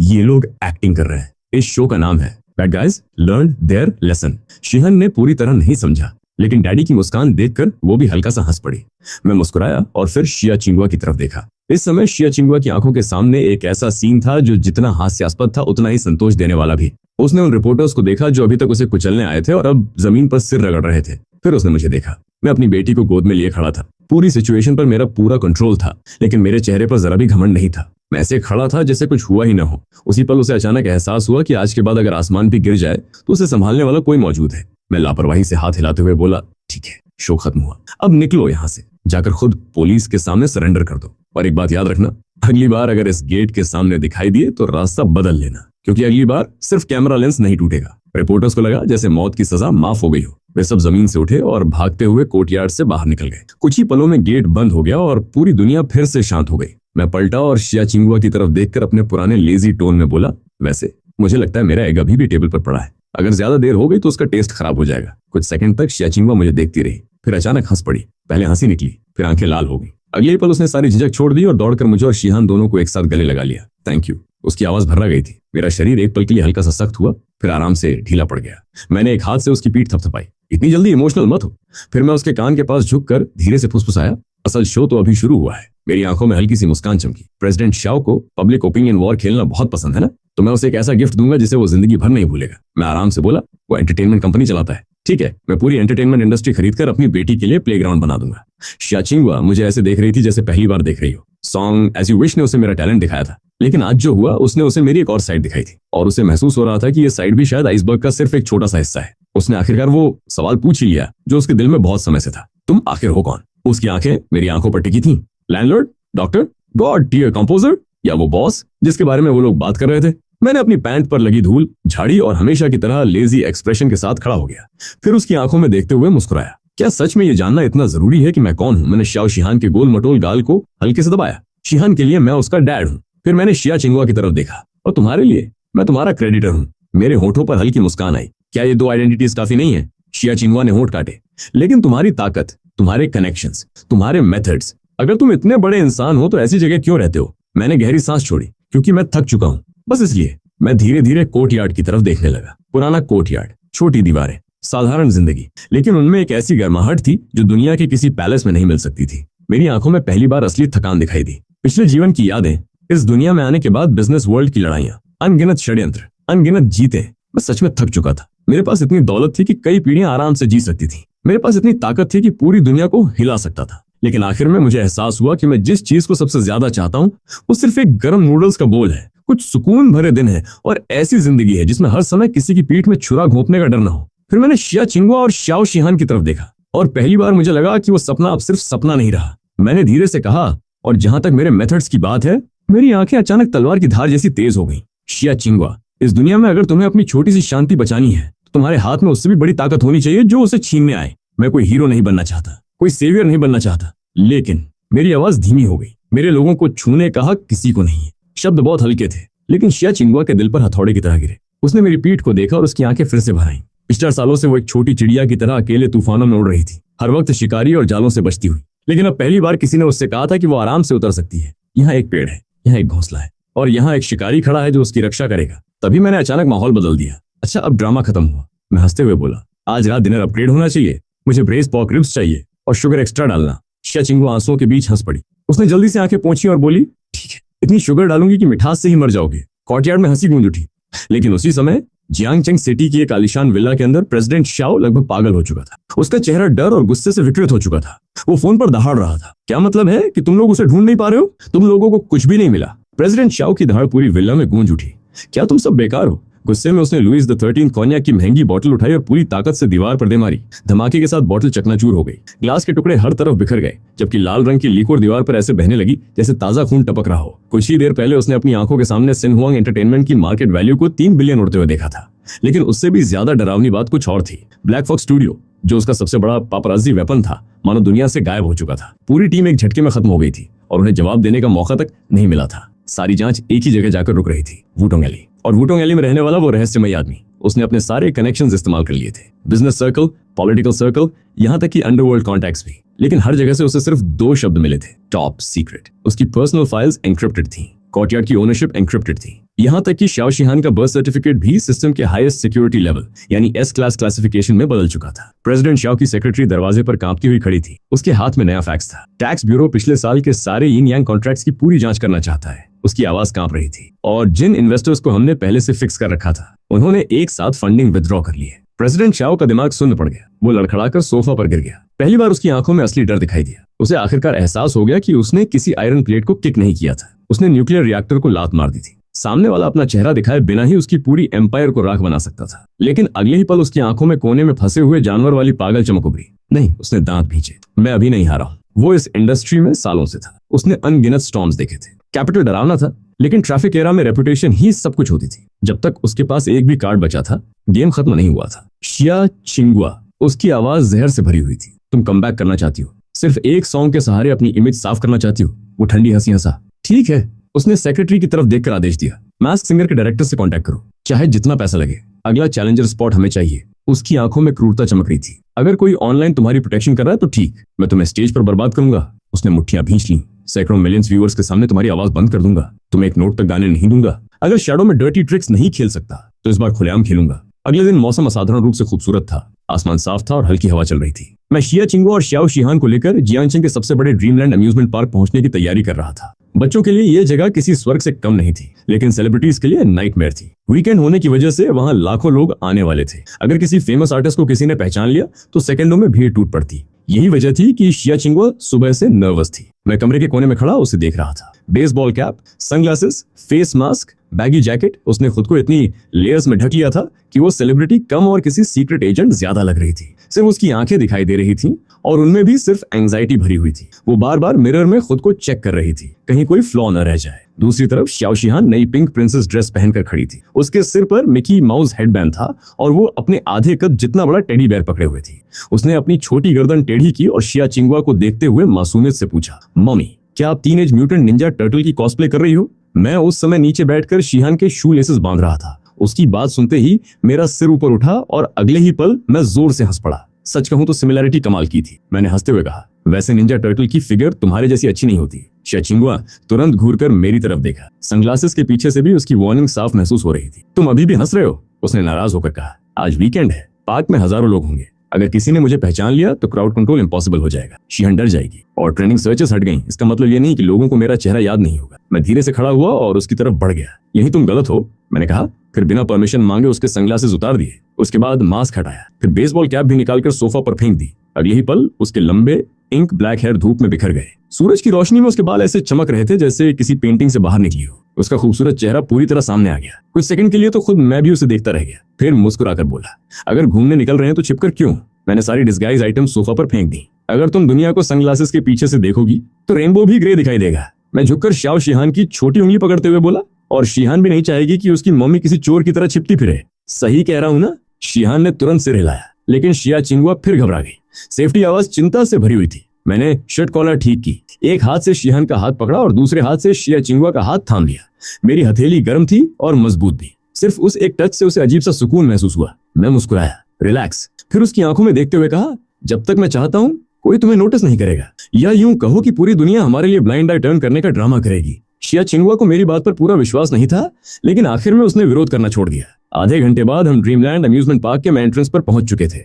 ये लोग एक्टिंग कर रहे हैं। इस शो का नाम है bad guys learn their lesson. शिहन ने पूरी तरह नहीं समझा, लेकिन डैडी की मुस्कान देखकर वो भी हल्का सा हंस पड़ी। मैं मुस्कुराया और फिर शिया चिंगुआ की तरफ देखा। इस समय शिया चिंगुआ की आंखों के सामने एक ऐसा सीन था जो जितना हास्यास्पद था उतना ही संतोष देने वाला भी। उसने उन रिपोर्टर्स को देखा जो अभी तक उसे कुचलने आए थे और अब जमीन पर सिर रगड़ रहे थे। फिर उसने मुझे देखा। मैं अपनी बेटी को गोद में लिए खड़ा था। पूरी सिचुएशन पर मेरा पूरा कंट्रोल था, लेकिन मेरे चेहरे पर जरा भी घमंड नहीं था। मैं ऐसे खड़ा था जैसे कुछ हुआ ही न हो। उसी पल उसे अचानक एहसास हुआ कि आज के बाद अगर आसमान भी गिर जाए तो उसे संभालने वाला कोई मौजूद है। मैं लापरवाही से हाथ हिलाते हुए बोला, ठीक है, शो खत्म हुआ, अब निकलो यहाँ से, जाकर खुद पुलिस के सामने सरेंडर कर दो। और एक बात याद रखना, अगली बार अगर इस गेट के सामने दिखाई दिए तो रास्ता बदल लेना, क्योंकि अगली बार सिर्फ कैमरा लेंस नहीं टूटेगा। रिपोर्टर्स को लगा जैसे मौत की सजा माफ हो गई हो। वे सब जमीन से उठे और भागते हुए कोर्टयार्ड से बाहर निकल गए। कुछ ही पलों में गेट बंद हो गया और पूरी दुनिया फिर से शांत हो गई। मैं पलटा और शिया चिंगुआ की तरफ देखकर अपने पुराने लेजी टोन में बोला, वैसे मुझे लगता है मेरा एग अभी भी टेबल पर पड़ा है, अगर ज्यादा देर हो गई तो उसका टेस्ट खराब हो जाएगा। कुछ सेकंड तक शिया चिंगुआ मुझे देखती रही, फिर अचानक हंस पड़ी। पहले हंसी निकली, फिर आंखें लाल हो गई। अगले ही पल उसने सारी झिझक छोड़ दी और दौड़कर मुझे और शिहान दोनों को एक साथ गले लगा लिया। Thank you. उसकी आवाज भर्रा गई थी। मेरा शरीर एक पल के लिए हल्का सा सख्त हुआ, फिर आराम से ढीला पड़ गया। मैंने एक हाथ से उसकी पीठ थपथपाई, इतनी जल्दी इमोशनल मत हो। फिर मैं उसके कान के पास झुककर धीरे से फुसफुसाया, असल शो तो अभी शुरू हुआ है। मेरी आंखों में हल्की सी मुस्कान चमकी। प्रेसिडेंट शाओ को पब्लिक ओपिनियन वॉर खेलना बहुत पसंद है ना, तो मैं उसे एक ऐसा गिफ्ट दूंगा जिसे वो जिंदगी भर नहीं भूलेगा। मैं आराम से बोला, वो एंटरटेनमेंट कंपनी चलाता है, ठीक है, मैं पूरी एंटरटेनमेंट इंडस्ट्री खरीदकर अपनी बेटी के लिए प्लेग्राउंड बना दूंगा। शिया चिंगुआ मुझे ऐसे देख रही थी जैसे पहली बार देख रही हो। सॉन्ग एज यू विश ने उसे मेरा टैलेंट दिखाया था, लेकिन आज जो हुआ उसने उसे मेरी एक और साइड दिखाई थी, और उसे महसूस हो रहा था कि ये साइड भी शायद आइसबर्ग का सिर्फ एक छोटा सा हिस्सा है। उसने आखिरकार वो सवाल पूछ ही लिया जो उसके दिल में बहुत समय से था, तुम आखिर हो कौन? उसकी आंखें मेरी आंखों पर टिकी थीं। Landlord, doctor, god tier composer, या वो बॉस जिसके बारे में वो लोग बात कर रहे थे? मैंने अपनी पैंट पर लगी धूल झाड़ी और हमेशा की तरह लेजी एक्सप्रेशन के साथ खड़ा हो गया। फिर उसकी आंखों में देखते हुए मुस्कुराया। क्या सच में ये जानना इतना जरूरी है कि मैं कौन हूँ? मैंने शाओ शिहान के गोल मटोल गाल को हल्के से दबाया। शिहान के लिए मैं उसका डैड हूँ। फिर मैंने शिया चिंगुआ की तरफ देखा, और तुम्हारे लिए मैं तुम्हारा क्रेडिटर हूँ। मेरे होठों पर हल्की मुस्कान आई। क्या ये दो आइडेंटिटीज काफी नहीं है? शिया चिंगुआ ने होठ काटे। लेकिन तुम्हारी ताकत, तुम्हारे कनेक्शंस, तुम्हारे मेथड्स, अगर तुम इतने बड़े इंसान हो तो ऐसी जगह क्यों रहते हो? मैंने गहरी सांस छोड़ी, क्योंकि मैं थक चुका हूँ। बस इसलिए मैं धीरे धीरे कोर्टयार्ड की तरफ देखने लगा। पुराना कोर्टयार्ड, छोटी दीवारें, साधारण जिंदगी, लेकिन उनमें एक ऐसी गर्माहट थी जो दुनिया के किसी पैलेस में नहीं मिल सकती थी। मेरी आंखों में पहली बार असली थकान दिखाई दी। पिछले जीवन की यादें, इस दुनिया में आने के बाद बिजनेस वर्ल्ड की लड़ाइयां, अनगिनत षड्यंत्र, अनगिनत जीते। मैं सच में थक चुका था। मेरे पास इतनी दौलत थी कि कई पीढ़ियां आराम से जी सकती थी। मेरे पास इतनी ताकत थी कि पूरी दुनिया को हिला सकता था। लेकिन आखिर में मुझे एहसास हुआ कि मैं जिस चीज को सबसे ज्यादा चाहता हूँ वो सिर्फ एक गर्म नूडल्स का बोल है, कुछ सुकून भरे दिन है और ऐसी जिंदगी है जिसमें हर समय किसी की पीठ में छुरा घोंपने का डर न हो। फिर मैंने शिया चिंगुआ और शाओ शिहान की तरफ देखा, और पहली बार मुझे लगा कि वो सपना अब सिर्फ सपना नहीं रहा। मैंने धीरे से कहा, और जहां तक मेरे मेथड्स की बात है, मेरी आंखें अचानक तलवार की धार जैसी तेज हो गई। शिया चिंगुआ, इस दुनिया में अगर तुम्हें अपनी छोटी सी शांति बचानी है तो तुम्हारे हाथ में उससे भी बड़ी ताकत होनी चाहिए जो उसे छीनने आए। मैं कोई हीरो नहीं बनना चाहता, कोई सेवियर नहीं बनना चाहता, लेकिन मेरी आवाज धीमी हो गई। मेरे लोगों को छूने का हक किसी को नहीं है। शब्द बहुत हल्के थे, लेकिन शिया चिंगुआ के दिल पर हथौड़े की तरह गिरे। उसने मेरी पीठ को देखा और उसकी आंखें फिर से भर आईं। पिछले सालों से वो एक छोटी चिड़िया की तरह अकेले तूफानों में उड़ रही थी, हर वक्त शिकारी और जालों से बचती हुई। लेकिन अब पहली बार किसी ने उससे कहा था कि वो आराम से उतर सकती है। यहाँ एक पेड़ है, यहाँ एक घोंसला है, और यहाँ एक शिकारी खड़ा है जो उसकी रक्षा करेगा। तभी मैंने अचानक माहौल बदल दिया। अच्छा, अब ड्रामा खत्म हुआ। मैं हंसते हुए बोला, आज रात डिनर अपग्रेड होना चाहिए। मुझे ब्रेस पॉक रिब्स चाहिए और शुगर एक्स्ट्रा डालना। शिया चिंगुआ आंसुओं के बीच हंस पड़ी। उसने जल्दी से आंखें पोंछी और बोली, ठीक है, इतनी शुगर डालूंगी कि मिठास से ही मर जाओगे। कोर्टयार्ड में हंसी गूंज उठी। लेकिन उसी समय जियांगचेंग सिटी की एक आलीशान विला के अंदर प्रेसिडेंट शाओ लगभग पागल हो चुका था। उसका चेहरा डर और गुस्से से विकृत हो चुका था। वो फोन पर दहाड़ रहा था, क्या मतलब है कि तुम लोग उसे ढूंढ नहीं पा रहे हो? तुम लोगों को कुछ भी नहीं मिला। प्रेसिडेंट शाओ की दहाड़ पूरी विला में गूंज उठी। क्या तुम सब बेकार हो? गुस्से में उसने लुइस द 13 कॉन्याक की महंगी बोतल उठाई और पूरी ताकत से दीवार पर दे मारी। धमाके के साथ बोतल चकनाचूर हो गई। ग्लास के टुकड़े हर तरफ बिखर गए, जबकि लाल रंग की लिक्विड दीवार पर ऐसे बहने लगी जैसे ताजा खून टपक रहा हो। कुछ ही देर पहले उसने अपनी आंखों के सामने सिनहुआंग एंटरटेनमेंट की मार्केट वैल्यू को 3 बिलियन उड़ते हुए देखा था। लेकिन उससे भी ज्यादा डरावनी बात कुछ और थी। ब्लैक फॉक्स स्टूडियो, जो उसका सबसे बड़ा पापराजी वेपन था, मानो दुनिया से गायब हो चुका था। पूरी टीम एक झटके में खत्म हो गई थी और उन्हें जवाब देने का मौका तक नहीं मिला था। सारी जांच एक ही जगह जाकर रुक रही थी, वुटोंग एली। और वुटोंग एली में रहने वाला वो रहस्यमयी आदमी, उसने अपने सारे कनेक्शंस इस्तेमाल कर लिए थे, बिजनेस सर्कल, पॉलिटिकल सर्कल, यहाँ तक कि अंडरवर्ल्ड कॉन्टैक्ट्स भी। लेकिन हर जगह से उसे सिर्फ 2 शब्द मिले थे, टॉप सीक्रेट। उसकी पर्सनल फाइल्स एन्क्रिप्टेड थी, कोर्टयार्ड की ओनरशिप एन्क्रिप्टेड थी। यहाँ तक कि शाओ शिहान का बर्थ सर्टिफिकेट भी सिस्टम के हाईएस्ट सिक्योरिटी लेवल यानी एस क्लास क्लासिफिकेशन में बदल चुका था। प्रेसिडेंट शाओ की सेक्रेटरी दरवाजे पर कांपती हुई खड़ी थी। उसके हाथ में नया फैक्स था। टैक्स ब्यूरो पिछले साल के सारे यिन यांग कॉन्ट्रैक्ट्स की पूरी जांच करना चाहता है। उसकी आवाज कांप रही थी। और जिन इन्वेस्टर्स को हमने पहले से फिक्स कर रखा था, उन्होंने एक साथ फंडिंग विथड्रॉ कर ली है। प्रेसिडेंट शाओ का दिमाग सुन्न पड़ गया। वो लड़खड़ाकर सोफा पर गिर गया। पहली बार उसकी आंखों में असली डर दिखाई दिया। उसे आखिरकार एहसास हो गया कि उसने किसी आयरन प्लेट को किक नहीं किया था, उसने न्यूक्लियर रिएक्टर को लात मार दी थी। सामने वाला अपना चेहरा दिखाए बिना ही उसकी पूरी एम्पायर को राख बना सकता था। लेकिन अगले ही पल उसकी आंखों में कोने में फंसे हुए जानवर वाली पागल चमक उभरी। नहीं, उसने दांत भींचे। मैं अभी नहीं हारा हूं। वो इस इंडस्ट्री में सालों से था। उसने अनगिनत स्टॉर्म्स देखे थे। कैपिटल डरावना था, लेकिन ट्रैफिक एरा में रेपुटेशन ही सब कुछ होती थी। जब तक उसके पास एक भी कार्ड बचा था, गेम खत्म नहीं हुआ था। शिया चिंगुआ उसकी आवाज जहर से भरी हुई थी। तुम कमबैक करना चाहती हो, सिर्फ एक सॉन्ग के सहारे अपनी इमेज साफ करना चाहती हो। वो ठंडी हंसी हंसा। ठीक है, उसने सेक्रेटरी की तरफ देखकर आदेश दिया। मास्क सिंगर के डायरेक्टर से कांटेक्ट करो, चाहे जितना पैसा लगे। अगला चैलेंजर स्पॉट हमें चाहिए। उसकी आंखों में क्रूरता चमक रही थी। अगर कोई ऑनलाइन तुम्हारी प्रोटेक्शन कर रहा है तो ठीक, मैं तुम्हें स्टेज पर बर्बाद करूंगा। उसने मुट्ठियां भींच ली। सैकड़ों मिलियंस व्यूअर्स के सामने तुम्हारी आवाज बंद कर दूंगा। तुम्हें एक नोट तक गाने नहीं दूंगा। अगर शैडो में डर्टी ट्रिक्स नहीं खेल सकता तो इस बार खुलेआम खेलूंगा। अगले दिन मौसम असाधारण रूप से खूबसूरत था। आसमान साफ था और हल्की हवा चल रही थी। मैं शिया चिंगो और श्याओ शिहान को लेकर जियांगचेन के सबसे बड़े ड्रीमलैंड अम्यूजमेंट पार्क पहुंचने की तैयारी कर रहा था। बच्चों के लिए यह जगह किसी स्वर्ग से कम नहीं थी, लेकिन सेलिब्रिटीज के लिए नाइटमेयर थी। वीकेंड होने की वजह से वहां लाखों लोग आने वाले थे। अगर किसी फेमस आर्टिस्ट को किसी ने पहचान लिया तो सेकंडों में भीड़ टूट पड़ती। यही वजह थी कि शिया चिंगो सुबह से नर्वस थी। मैं कमरे के कोने में खड़ा उसे देख रहा था। Baseball cap, sunglasses, face mask, baggy jacket. उसने खुद को इतनी लेयर्स में ढक लिया था कि वो सेलिब्रिटी कम और किसी सीक्रेट एजेंट ज्यादा लग रही थी। सिर्फ उसकी आंखें दिखाई दे रही थीं और उनमें भी सिर्फ एंजाइटी भरी हुई थी। वो बार बार मिरर में खुद को चेक कर रही थी, कहीं कोई फ्लॉ न रह जाए। दूसरी तरफ श्याओ शिहान नई पिंक प्रिंसेस ड्रेस पहनकर खड़ी थी। उसके सिर पर मिकी माउस हेडबैंड था और वो अपने आधे कद जितना बड़ा टेडी बेयर पकड़े हुए थी। उसने अपनी छोटी गर्दन टेढ़ी की और शिया चिंगवा को देखते हुए मासूमियत से पूछा, मम्मी, क्या आप टीनेज म्यूटेंट निंजा टर्टल की कॉस्प्ले कर रही हो? मैं उस समय नीचे बैठकर शिहान के शू लेसेस बांध रहा था। उसकी बात सुनते ही मेरा सिर ऊपर उठा और अगले ही पल मैं जोर से हंस पड़ा। सच कहूं तो सिमिलैरिटी कमाल की थी। मैंने हंसते हुए कहा, वैसे निंजा टर्टल की फिगर तुम्हारे जैसी अच्छी नहीं होती। शिया चिंगवा तुरंत घूरकर मेरी तरफ देखा। सनग्लासेस के पीछे से भी उसकी वार्निंग साफ महसूस हो रही थी। तुम अभी भी हंस रहे हो? उसने नाराज होकर कहा। आज वीकेंड है, पार्क में हजारों लोग होंगे। अगर किसी ने मुझे पहचान लिया तो क्राउड कंट्रोल इम्पॉसिबल हो जाएगा। शिहान डर जाएगी। और ट्रेंडिंग सर्चेस हट गई, इसका मतलब ये नहीं कि लोगों को मेरा चेहरा याद नहीं होगा। मैं धीरे से खड़ा हुआ और उसकी तरफ बढ़ गया। यही तुम गलत हो, मैंने कहा। फिर बिना परमिशन मांगे उसके सनग्लासेस उतार दिए। उसके बाद मास्क हटाया। फिर बेसबॉल कैप भी निकालकर सोफा पर फेंक दी। अगले ही पल उसके लंबे इंक ब्लैक हेयर धूप में बिखर गए। सूरज की रोशनी में उसके बाल ऐसे चमक रहे थे जैसे किसी पेंटिंग से बाहर निकली हो। उसका खूबसूरत चेहरा पूरी तरह सामने आ गया। कुछ सेकंड के लिए तो खुद मैं भी उसे देखता रह गया। फिर मुस्कुराकर बोला, अगर घूमने निकल रहे हैं तो छिपकर क्यों? मैंने सारी डिस्गाइज आइटम सोफा पर फेंक दी। अगर तुम दुनिया को सनग्लासेस के पीछे से देखोगी तो रेनबो भी ग्रे दिखाई देगा। मैं झुककर श्याओ शिहान की छोटी उंगली पकड़ते हुए बोला, और शिहान भी नहीं चाहेगी कि उसकी मम्मी किसी चोर की तरह छिपती फिरे। सही कह रहा हूं ना? शिहान ने तुरंत सिर हिलाया, लेकिन शिया चिंगवा फिर घबरा गई। सेफ्टी आवाज चिंता से भरी हुई थी। मैंने शर्ट कॉलर ठीक की। एक हाथ से शिहान का हाथ पकड़ा और दूसरे हाथ से शिया चिंगवा का हाथ थाम लिया। मेरी हथेली गर्म थी और मजबूत भी। सिर्फ उस एक टच से उसे अजीब सा सुकून महसूस हुआ। मैं मुस्कुराया, रिलैक्स। फिर उसकी आंखों में देखते हुए कहा, जब तक मैं चाहता हूं कोई तुम्हें नोटिस नहीं करेगा। या यूं कहो कि पूरी दुनिया हमारे लिए ब्लाइंड आई टर्न करने का ड्रामा करेगी। शिया चिंगवा को मेरी बात पर पूरा विश्वास नहीं था, लेकिन आखिर में उसने विरोध करना छोड़ दिया। आधे घंटे बाद हम ड्रीमलैंड अम्यूजमेंट पार्क के मेन एंट्रेंस पर पहुंच चुके थे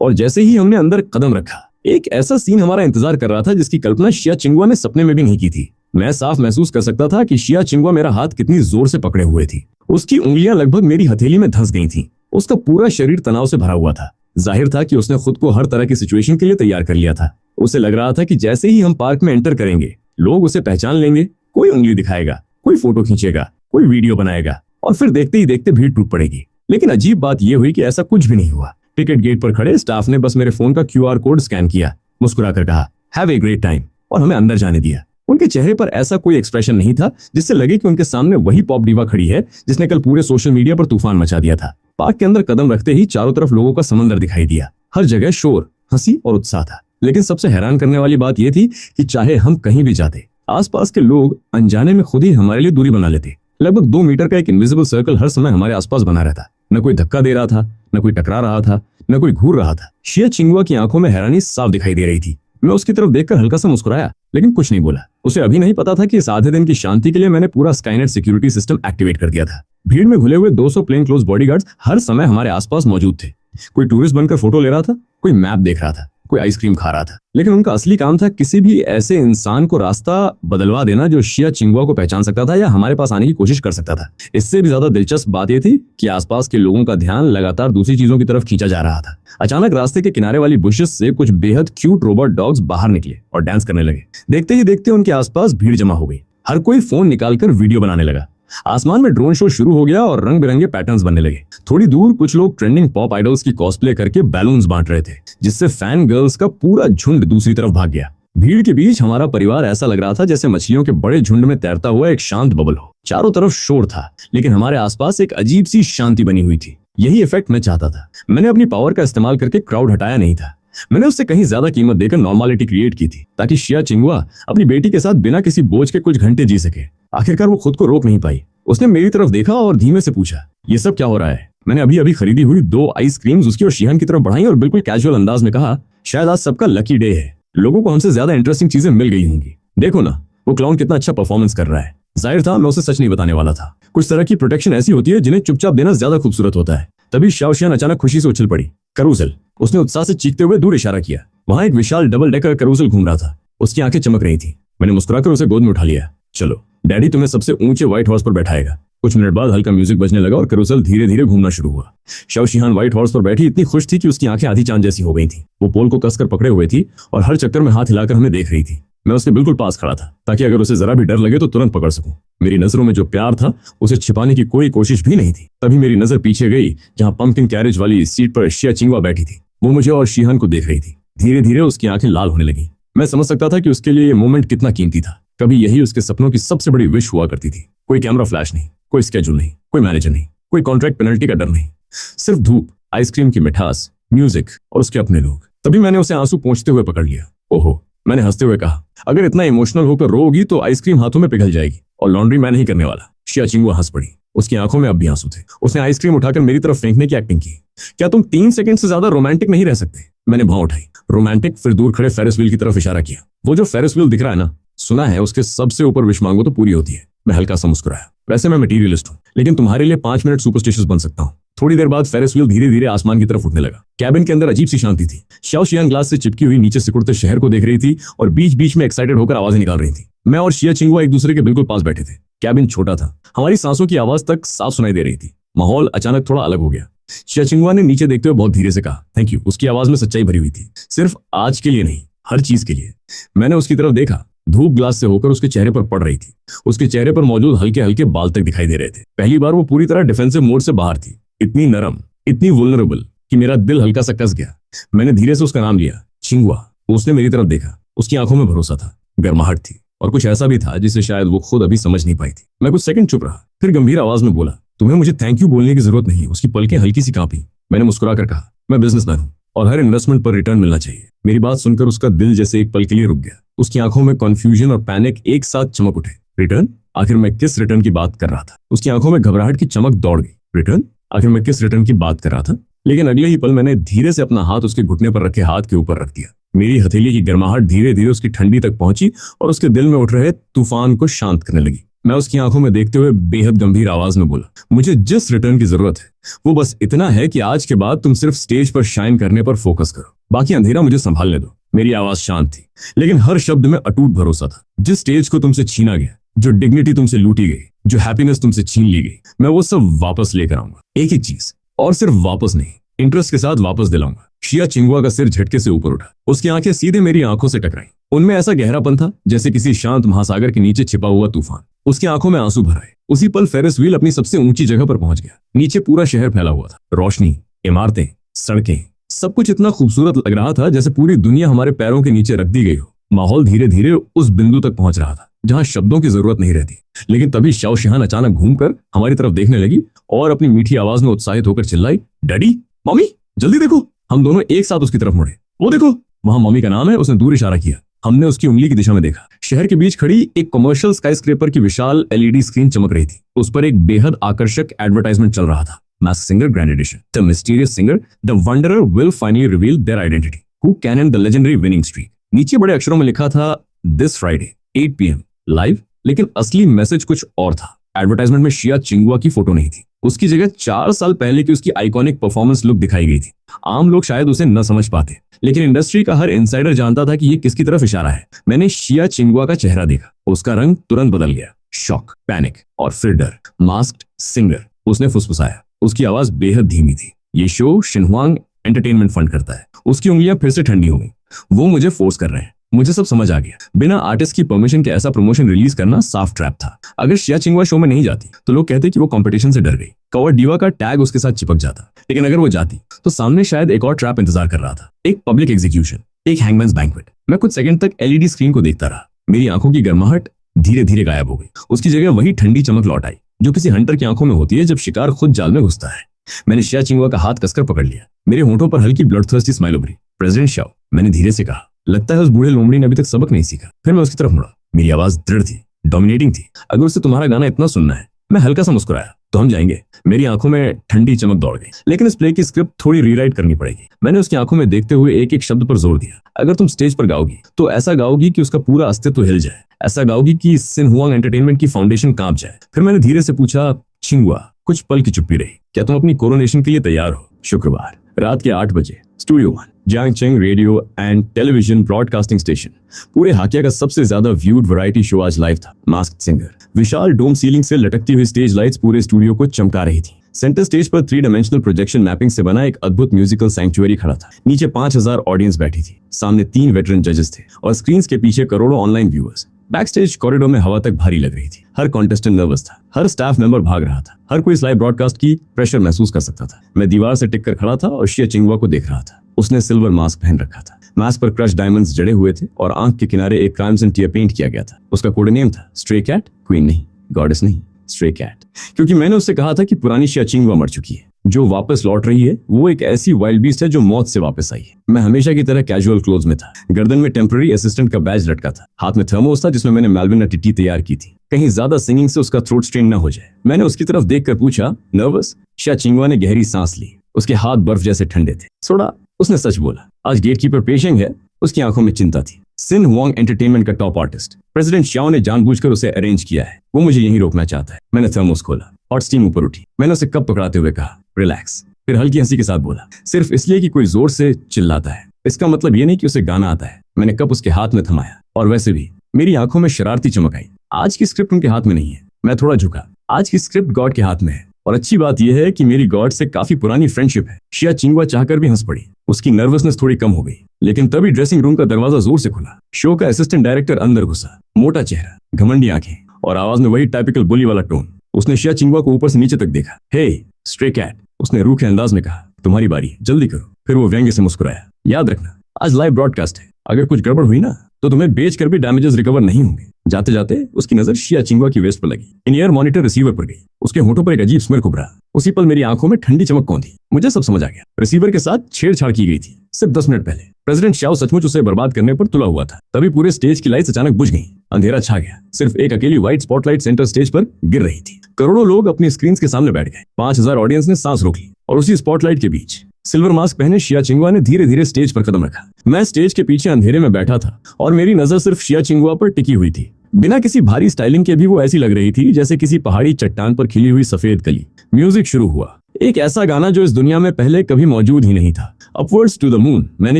और जैसे ही हमने अंदर कदम रखा, एक ऐसा सीन हमारा इंतजार कर रहा था जिसकी कल्पना शिया चिंगवा ने सपने में भी नहीं की थी। मैं साफ महसूस कर सकता था कि शिया चिंगवा मेरा हाथ कितनी जोर से पकड़े हुए थी। उसकी उंगलियां लगभग मेरी हथेली में धंस गई थीं। उसका पूरा शरीर तनाव से भरा हुआ था। जाहिर था कि उसने खुद को हर तरह की सिचुएशन के लिए तैयार कर लिया था। उसे लग रहा था कि जैसे ही हम पार्क में एंटर करेंगे, लोग उसे पहचान लेंगे। कोई उंगली दिखाएगा, कोई फोटो खींचेगा, कोई वीडियो बनाएगा और फिर देखते ही देखते भीड़ टूट पड़ेगी। लेकिन अजीब बात यह हुई कि ऐसा कुछ भी नहीं हुआ। टिकट गेट पर खड़े स्टाफ ने बस मेरे फोन का QR कोड स्कैन किया, मुस्कुराकर कहा, हैव ए ग्रेट टाइम, और हमें अंदर जाने दिया। उनके चेहरे पर ऐसा कोई एक्सप्रेशन नहीं था जिससे लगे कि उनके सामने वही पॉप डिवा खड़ी है जिसने कल पूरे सोशल मीडिया पर तूफान मचा दिया था। पार्क के अंदर कदम रखते ही चारों तरफ लोगों का समंदर दिखाई दिया। हर जगह शोर, हंसी और उत्साह था। लेकिन सबसे हैरान करने वाली बात यह थी कि चाहे हम कहीं भी जाते, आसपास के लोग अनजाने में खुद ही हमारे लिए दूरी बना लेते। लगभग 2 मीटर का एक इनविजिबल सर्कल हर समय हमारे आसपास बना रहता। न कोई धक्का दे रहा था, न कोई टकरा रहा था, न कोई घूर रहा था। शिया चिंगवा की आंखों में हैरानी साफ दिखाई दे रही थी। मैं उसकी तरफ देखकर हल्का सा मुस्कुराया, लेकिन कुछ नहीं बोला। उसे अभी नहीं पता था कि इस आधे दिन की शांति के लिए मैंने पूरा स्काईनेट सिक्योरिटी सिस्टम एक्टिवेट कर दिया था। भीड़ में घुले हुए 200 प्लेन क्लोज बॉडीगार्ड्स हर समय हमारे आसपास मौजूद थे। कोई टूरिस्ट बनकर फोटो ले रहा था, कोई मैप देख रहा था, कोई आइसक्रीम खा रहा था। लेकिन उनका असली काम था किसी भी ऐसे इंसान को रास्ता बदलवा देना जो शिया चिंगवा को पहचान सकता था या हमारे पास आने की कोशिश कर सकता था। इससे भी ज्यादा दिलचस्प बात यह थी कि आसपास के लोगों का ध्यान लगातार दूसरी चीजों की तरफ खींचा जा रहा था। अचानक रास्ते के किनारे वाली बुशेस से कुछ बेहद क्यूट रोबोट डॉग्स बाहर निकले और डांस करने लगे। देखते ही देखते उनके आसपास भीड़ जमा हो गई। हर कोई फोन निकालकर वीडियो बनाने लगा। आसमान में ड्रोन शो शुरू हो गया और रंग बिरंगे पैटर्न्स बनने लगे। थोड़ी दूर कुछ लोग ट्रेंडिंग पॉप आइडल्स की कॉस्प्ले करके बैलून्स बांट रहे थे, जिससे फैन गर्ल्स का पूरा झुंड दूसरी तरफ भाग गया। भीड़ के बीच हमारा परिवार ऐसा लग रहा था जैसे मछलियों के बड़े झुंड में तैरता हुआ एक शांत बबल हो। चारों तरफ शोर था, लेकिन हमारे आसपास एक अजीब सी शांति बनी हुई थी। यही इफेक्ट मैं चाहता था। मैंने अपनी पावर का इस्तेमाल करके क्राउड हटाया नहीं था, मैंने उससे कहीं ज्यादा कीमत देकर नॉर्मलिटी क्रिएट की थी, ताकि शिया चिंगुआ अपनी बेटी के साथ बिना किसी बोझ के कुछ घंटे जी सके। आखिरकार वो खुद को रोक नहीं पाई। उसने मेरी तरफ देखा और धीमे से पूछा, ये सब क्या हो रहा है? मैंने अभी अभी खरीदी हुई 2 आइसक्रीम्स उसकी और शिहान की तरफ बढ़ाई और बिल्कुल कैजुअल अंदाज में कहा, शायद आज सबका लकी डे है, लोगों को हमसे ज्यादा इंटरेस्टिंग चीजें मिल गई होंगी। देखो ना, वो क्लाउन कितना अच्छा परफॉर्मेंस कर रहा है। जाहिर था मैं उसे सच नहीं बताने वाला था। कुछ तरह की प्रोटेक्शन ऐसी होती है जिन्हें चुपचाप देना ज्यादा खूबसूरत होता है। तभी शाओशियान अचानक खुशी से उछल पड़ी। करूसल, उसने उत्साह से चीखते हुए दूर इशारा किया। वहां एक विशाल डबल डेकर करूसल घूम रहा था। उसकी आंखें चमक रही थी। मैंने मुस्कुराकर उसे गोद में उठा लिया। चलो, डैडी तुम्हें सबसे ऊंचे व्हाइट हॉर्स पर बैठाएगा। कुछ मिनट बाद हल्का म्यूजिक बजने लगा और करूसल धीरे धीरे घूमना शुरू हुआ। शाओशियान व्हाइट हॉर्स पर बैठी इतनी खुश थी कि उसकी आंखें आधी चांद जैसी हो गई थी। वो पोल को कसकर पकड़े हुए थी और हर चक्कर में हाथ हिलाकर हमें देख रही थी। मैं उसके बिल्कुल पास खड़ा था, ताकि अगर उसे जरा भी डर लगे तो तुरंत पकड़ सकूं। मेरी नजरों में जो प्यार था उसे छिपाने की कोई कोशिश भी नहीं थी। तभी मेरी नजर पीछे गई, जहां पंपकिन कैरेज वाली सीट पर शिया चिंगुआ बैठी थी। वो मुझे और शिहान को देख रही थी। धीरे धीरे उसकी आंखें लाल होने लगी। मैं समझ सकता था कि उसके लिए ये मोमेंट कितना कीमती था। कभी यही उसके सपनों की सबसे बड़ी विश हुआ करती थी। कोई कैमरा फ्लैश नहीं, कोई स्केड्यूल नहीं, कोई मैनेजर नहीं, कोई कॉन्ट्रैक्ट पेनल्टी का डर नहीं, सिर्फ धूप, आइसक्रीम की मिठास, म्यूजिक और उसके अपने लोग। तभी मैंने उसे आंसू पोंछते हुए पकड़ लिया। ओहो, मैंने हंसते हुए कहा, अगर इतना इमोशनल होकर रोगी तो आइसक्रीम हाथों में पिघल जाएगी और लॉन्ड्री मैं नहीं करने वाला। शिया चिंगुआ हंस पड़ी। उसकी आंखों में अब भी आंसू थे। उसने आइसक्रीम उठाकर मेरी तरफ फेंकने की एक्टिंग की। क्या तुम 3 सेकंड से ज्यादा रोमांटिक नहीं रह सकते? मैंने भाव उठाई। रोमांटिक? फिर दूर खड़े फेरिस व्हील की तरफ इशारा किया। वो जो फेरिस व्हील दिख रहा है ना, सुना है उसके सबसे ऊपर विश मांगो तो पूरी होती है। मैं हल्का सा मुस्कुराया। वैसे मैं मटीरियलिस्ट हूँ, लेकिन तुम्हारे लिए 5 मिनट सुपरस्टिशियस बन सकता हूँ। थोड़ी देर बाद फेरिस व्हील धीरे धीरे आसमान की तरफ उठने लगा। कैबिन के अंदर अजीब सी शांति थी। शाओशियान ग्लास से चिपकी हुई नीचे सिकुड़ते शहर को देख रही थी और बीच बीच में एक्साइटेड होकर आवाजें निकाल रही थी। मैं और शिया चिंगुआ एक दूसरे के बिल्कुल पास बैठे थे। कैबिन छोटा था, हमारी सांसों की आवाज तक साफ सुनाई दे रही थी। माहौल अचानक थोड़ा अलग हो गया। शिया चिंगुआ ने नीचे देखते हुए बहुत धीरे से कहा, थैंक यू। उसकी आवाज में सच्चाई भरी हुई थी। सिर्फ आज के लिए नहीं, हर चीज के लिए। मैंने उसकी तरफ देखा। धूप ग्लास से होकर उसके चेहरे पर पड़ रही थी। उसके चेहरे पर मौजूद हल्के हल्के बाल तक दिखाई दे रहे थे। पहली बार वो पूरी तरह डिफेंसिव मोड से बाहर थी। इतनी नरम, इतनी वुल्नरेबल कि मेरा दिल हल्का सा कस गया। मैंने धीरे से उसका नाम लिया, चिंगुआ। उसने मेरी तरफ देखा। उसकी आंखों में भरोसा था, गर्माहट थी और कुछ ऐसा भी था जिसे शायद वो खुद अभी समझ नहीं पाई थी। मैं कुछ सेकंड चुप रहा, फिर गंभीर आवाज में बोला, तुम्हें मुझे थैंक यू बोलने की जरूरत नहीं। उसकी पलकें हल्की सी कांपी। मैंने मुस्कुराकर कहा, मैं बिजनेसमैन हूँ और हर इन्वेस्टमेंट पर रिटर्न मिलना चाहिए। मेरी बात सुनकर उसका दिल जैसे एक पल के लिए रुक गया। उसकी आंखों में कंफ्यूजन और पैनिक एक साथ चमक उठे। रिटर्न? आखिर मैं किस रिटर्न की बात कर रहा था? उसकी आंखों में घबराहट की चमक दौड़ गई। रिटर्न? आखिर मैं किस रिटर्न की बात कर रहा था? लेकिन अगले ही पल मैंने धीरे से अपना हाथ उसके घुटने पर रखे हाथ के ऊपर रख दिया। मेरी हथेली की गर्माहट धीरे धीरे उसकी ठंडी तक पहुंची और उसके दिल में उठ रहे तूफान को शांत करने लगी। मैं उसकी आंखों में देखते हुए बेहद गंभीर आवाज में बोला, मुझे जिस रिटर्न की जरूरत है वो बस इतना है कि आज के बाद तुम सिर्फ स्टेज पर शाइन करने पर फोकस करो। बाकी अंधेरा मुझे संभालने दो। मेरी आवाज शांत थी, लेकिन हर शब्द में अटूट भरोसा था। जिस स्टेज को तुमसे छीना गया, जो डिग्निटी तुमसे लूटी गई, जो हैप्पीनेस तुमसे छीन ली गई, मैं वो सब वापस लेकर आऊंगा। एक एक चीज, और सिर्फ वापस नहीं, इंटरेस्ट के साथ वापस दिलाऊंगा। शिया चिंगुआ का सिर झटके से ऊपर उठा। उसकी आंखें सीधे मेरी आंखों से टकराई। उनमें ऐसा गहरापन था जैसे किसी शांत महासागर के नीचे छिपा हुआ तूफान। उसकी आंखों में आंसू भर आए। उसी पल फेरिस व्हील अपनी सबसे ऊंची जगह पर पहुंच गया। नीचे पूरा शहर फैला हुआ था। रोशनी, इमारतें, सड़कें, सब कुछ इतना खूबसूरत लग रहा था जैसे पूरी दुनिया हमारे पैरों के नीचे रख दी गई हो। माहौल धीरे धीरे उस बिंदु तक पहुंच रहा था जहां शब्दों की जरूरत नहीं रहती। लेकिन तभी शाओशियान अचानक घूमकर हमारी तरफ देखने लगी और अपनी मीठी आवाज में उत्साहित होकर चिल्लाई, डैडी, मम्मी, जल्दी देखो। हम दोनों एक साथ उसकी तरफ मुड़े। वो देखो, वहां मम्मी का नाम है। उसने दूर इशारा किया। हमने उसकी उंगली की दिशा में देखा। शहर के बीच खड़ी एक कमर्शियल स्काईस्क्रेपर की विशाल एलईडी स्क्रीन चमक रही थी। उस पर एक बेहद आकर्षक एडवर्टाइजमेंट चल रहा था। Mask singer grand edition. The mysterious singer, the wanderer will finally reveal their identity, who can end the legendary winning streak. नीचे बड़े अक्षरों में लिखा था, दिस फ्राइडे 8 PM लाइव। लेकिन असली मैसेज कुछ और था। एडवर्टाइजमेंट में शिया चिंगुआ की फोटो नहीं थी। उसकी जगह 4 साल पहले की उसकी आइकॉनिक परफॉर्मेंस लुक दिखाई गई थी। आम लोग शायद उसे न समझ पाते, लेकिन इंडस्ट्री का हर इनसाइडर जानता था कि ये किसकी तरफ इशारा है। मैंने शिया चिंगुआ का चेहरा देखा। उसका रंग तुरंत बदल गया। शॉक, पैनिक और फिर डर। मास्क्ड सिंगर, उसने फुसफुसाया। उसकी आवाज बेहद धीमी थी। ये शो शिनहुआंग एंटरटेनमेंट फंड करता है। उसकी उंगलियां फिर से ठंडी हो गई। वो मुझे फोर्स कर रहे हैं। मुझे सब समझ आ गया। बिना आर्टिस्ट की परमिशन के ऐसा प्रमोशन रिलीज करना साफ ट्रैप था। अगर शिया चिंगुआ शो में नहीं जाती तो लोग कहते कि वो कंपटीशन से डर गई। कवर डिवा का टैग उसके साथ चिपक जाता। लेकिन अगर वो जाती तो सामने शायद एक और ट्रैप इंतजार कर रहा था। एक पब्लिक एग्जीक्यूशन, एक हैंगमैन्स बैंक्वेट। मैं कुछ सेकंड तक एलईडी स्क्रीन को देखता रहा। मेरी आंखों की गर्माहट धीरे धीरे गायब हो गई। उसकी जगह वही ठंडी चमक लौट आई जो किसी हंटर की आंखों में होती है जब शिकार खुद जाल में घुसता है। मैंने शिया चिंगवा का हाथ कसकर पकड़ लिया। मेरे होंठों पर हल्की ब्लडथर्स्टी स्माइल उभरी। प्रेसिडेंट शाओ, मैंने धीरे से कहा, लगता है उस बूढ़े लोमड़ी ने अभी तक सबक नहीं सीखा। फिर मैं उसकी तरफ मुड़ा। मेरी आवाज दृढ़ थी, डोमिनेटिंग थी। अगर उसे तुम्हारा गाना इतना सुनना है, मैं हल्का सा मुस्कुराया, तो हम जाएंगे। मेरी आंखों में ठंडी चमक दौड़ गई। लेकिन इस प्ले की स्क्रिप्ट थोड़ी रीराइट करनी पड़ेगी। मैंने उसकी आंखों में देखते हुए एक एक शब्द पर जोर दिया। अगर तुम स्टेज पर गाओगी तो ऐसा गाओगी कि उसका पूरा अस्तित्व हिल जाए। ऐसा गाओगी कि सिन हुआंग एंटरटेनमेंट की फाउंडेशन कांप जाए। फिर मैंने धीरे से पूछा, चिंगवा। कुछ पल की चुप्पी रही। क्या तुम अपनी कोरोनेशन के लिए तैयार हो? शुक्रवार रात के 8 बजे studio 1 Zhangcheng radio and television broadcasting station. पूरे हाकिया का सबसे ज्यादा व्यूड वैरायटी शो आज लाइव था। Masked singer. विशाल डोम सीलिंग से लटकती हुई स्टेज लाइट्स पूरे स्टूडियो को चमका रही थी। सेंटर स्टेज पर 3 डायमेंशनल प्रोजेक्शन मैपिंग से बना एक अद्भुत म्यूजिकल सैंक्चुअरी खड़ा था। नीचे 5000 ऑडियंस बैठी थी। सामने 3 वेटरन जजेस थे और स्क्रीन के पीछे करोड़ों online viewers. Back stage corridor में हवा तक भारी लग रही थी। हर कॉन्टेस्टेंट नर्वस था। हर स्टाफ मेंबर भाग रहा था। हर कोई इस लाइव ब्रॉडकास्ट की प्रेशर महसूस कर सकता था। मैं दीवार से टिक कर खड़ा था और शिया चिंगवा को देख रहा था। उसने सिल्वर मास्क पहन रखा था। मास्क पर क्रश डायमंड्स जड़े हुए थे और आंख के किनारे एक क्राइम्सन टियर पेंट किया गया था। उसका कोड नेम था स्ट्रे कैट। क्वीन नहीं, गॉडेस नहीं, स्ट्रे कैट। क्योंकि मैंने उससे कहा था कि पुरानी शिया चिंगवा मर चुकी है। जो वापस लौट रही है वो एक ऐसी वाइल्ड बीस्ट है जो मौत से वापस आई है। मैं हमेशा की तरह कैजुअल क्लोथ्स में था। गर्दन में टेम्पररी असिस्टेंट का बैज लटका था। हाथ में थर्मोस था जिसमें मैंने मेलविन टिट्टी तैयार की थी, कहीं ज्यादा सिंगिंग से उसका थ्रोट स्ट्रेन न हो जाए। मैंने उसकी तरफ देखकर पूछा, नर्वस? शिया चिंगवा ने गहरी सांस ली। उसके हाथ बर्फ जैसे ठंडे थे। सोडा, उसने सच बोला। आज गेटकीपर पेशिंग है। उसकी आंखों में चिंता थी। सिन हुआंग एंटरटेनमेंट का टॉप आर्टिस्ट प्रेसिडेंट शाओ ने जानबूझकर उसे अरेंज किया है। वो मुझे यहीं रोकना चाहता है। मैंने थर्मोस खोला। हॉट स्टीम ऊपर उठी। मैंने उसे कप पकड़ाते हुए कहा, रिलैक्स। फिर हल्की हंसी के साथ बोला, सिर्फ इसलिए कि कोई जोर से चिल्लाता है इसका मतलब ये नहीं कि उसे गाना आता है। मैंने कप उसके हाथ में थमाया और वैसे भी मेरी आंखों में शरारती चमक आई। आज की स्क्रिप्ट उनके हाथ में नहीं है। मैं थोड़ा झुका। आज की स्क्रिप्ट गॉड के हाथ में है। और अच्छी बात यह है कि मेरी गॉड से काफी पुरानी फ्रेंडशिप है। शिया चिंगवा चाहकर भी हंस पड़ी। उसकी नर्वसनेस थोड़ी कम हो गई। लेकिन तभी ड्रेसिंग रूम का दरवाजा जोर से खुला। शो का असिस्टेंट डायरेक्टर अंदर घुसा। मोटा चेहरा, घमंडी आंखें और आवाज में वही टाइपिकल बुली वाला टोन। उसने शिया चिंगवा को ऊपर से नीचे तक देखा। हे स्ट्रे कैट, उसने रूखे अंदाज में कहा, तुम्हारी बारी, जल्दी करो। फिर वो व्यंग्य से मुस्कुराया। याद रखना, आज लाइव ब्रॉडकास्ट है। अगर कुछ गड़बड़ हुई ना तो तुम्हें बेच कर भी डैमेजेस रिकवर नहीं होंगे। जाते जाते उसकी नजर शिया चिंगवा की वेस्ट पर लगी। इन ईयर मॉनिटर रिसीवर पर गई। उसके होठों पर एक अजीब स्मिर्क उभरा। उसी पल मेरी आंखों में ठंडी चमक कौन थी। मुझे सब समझ आ गया। रिसीवर के साथ छेड़छाड़ की गई थी सिर्फ 10 मिनट पहले। प्रेसिडेंट शाओ सचमुच उसे बर्बाद करने पर तुला हुआ था। तभी पूरे स्टेज की लाइट्स अचानक बुझ गईं। अंधेरा छा गया। सिर्फ एक अकेली व्हाइट स्पॉटलाइट सेंटर स्टेज पर गिर रही थी। करोड़ों लोग अपनी स्क्रीन के सामने बैठ गए। 5000 ऑडियंस ने सांस रोक ली। और उसी स्पॉटलाइट के बीच सिल्वर मास्क पहने शिया चिंगवा ने धीरे धीरे स्टेज पर कदम रखा। मैं स्टेज के पीछे अंधेरे में बैठा था और मेरी नजर सिर्फ शिया चिंगवा पर टिकी हुई थी। बिना किसी भारी स्टाइलिंग के भी वो ऐसी लग रही थी जैसे किसी पहाड़ी चट्टान पर खिली हुई सफेद कली। म्यूजिक शुरू हुआ। एक ऐसा गाना जो इस दुनिया में पहले कभी मौजूद ही नहीं था, अपवर्ड्स टू द मून। मैंने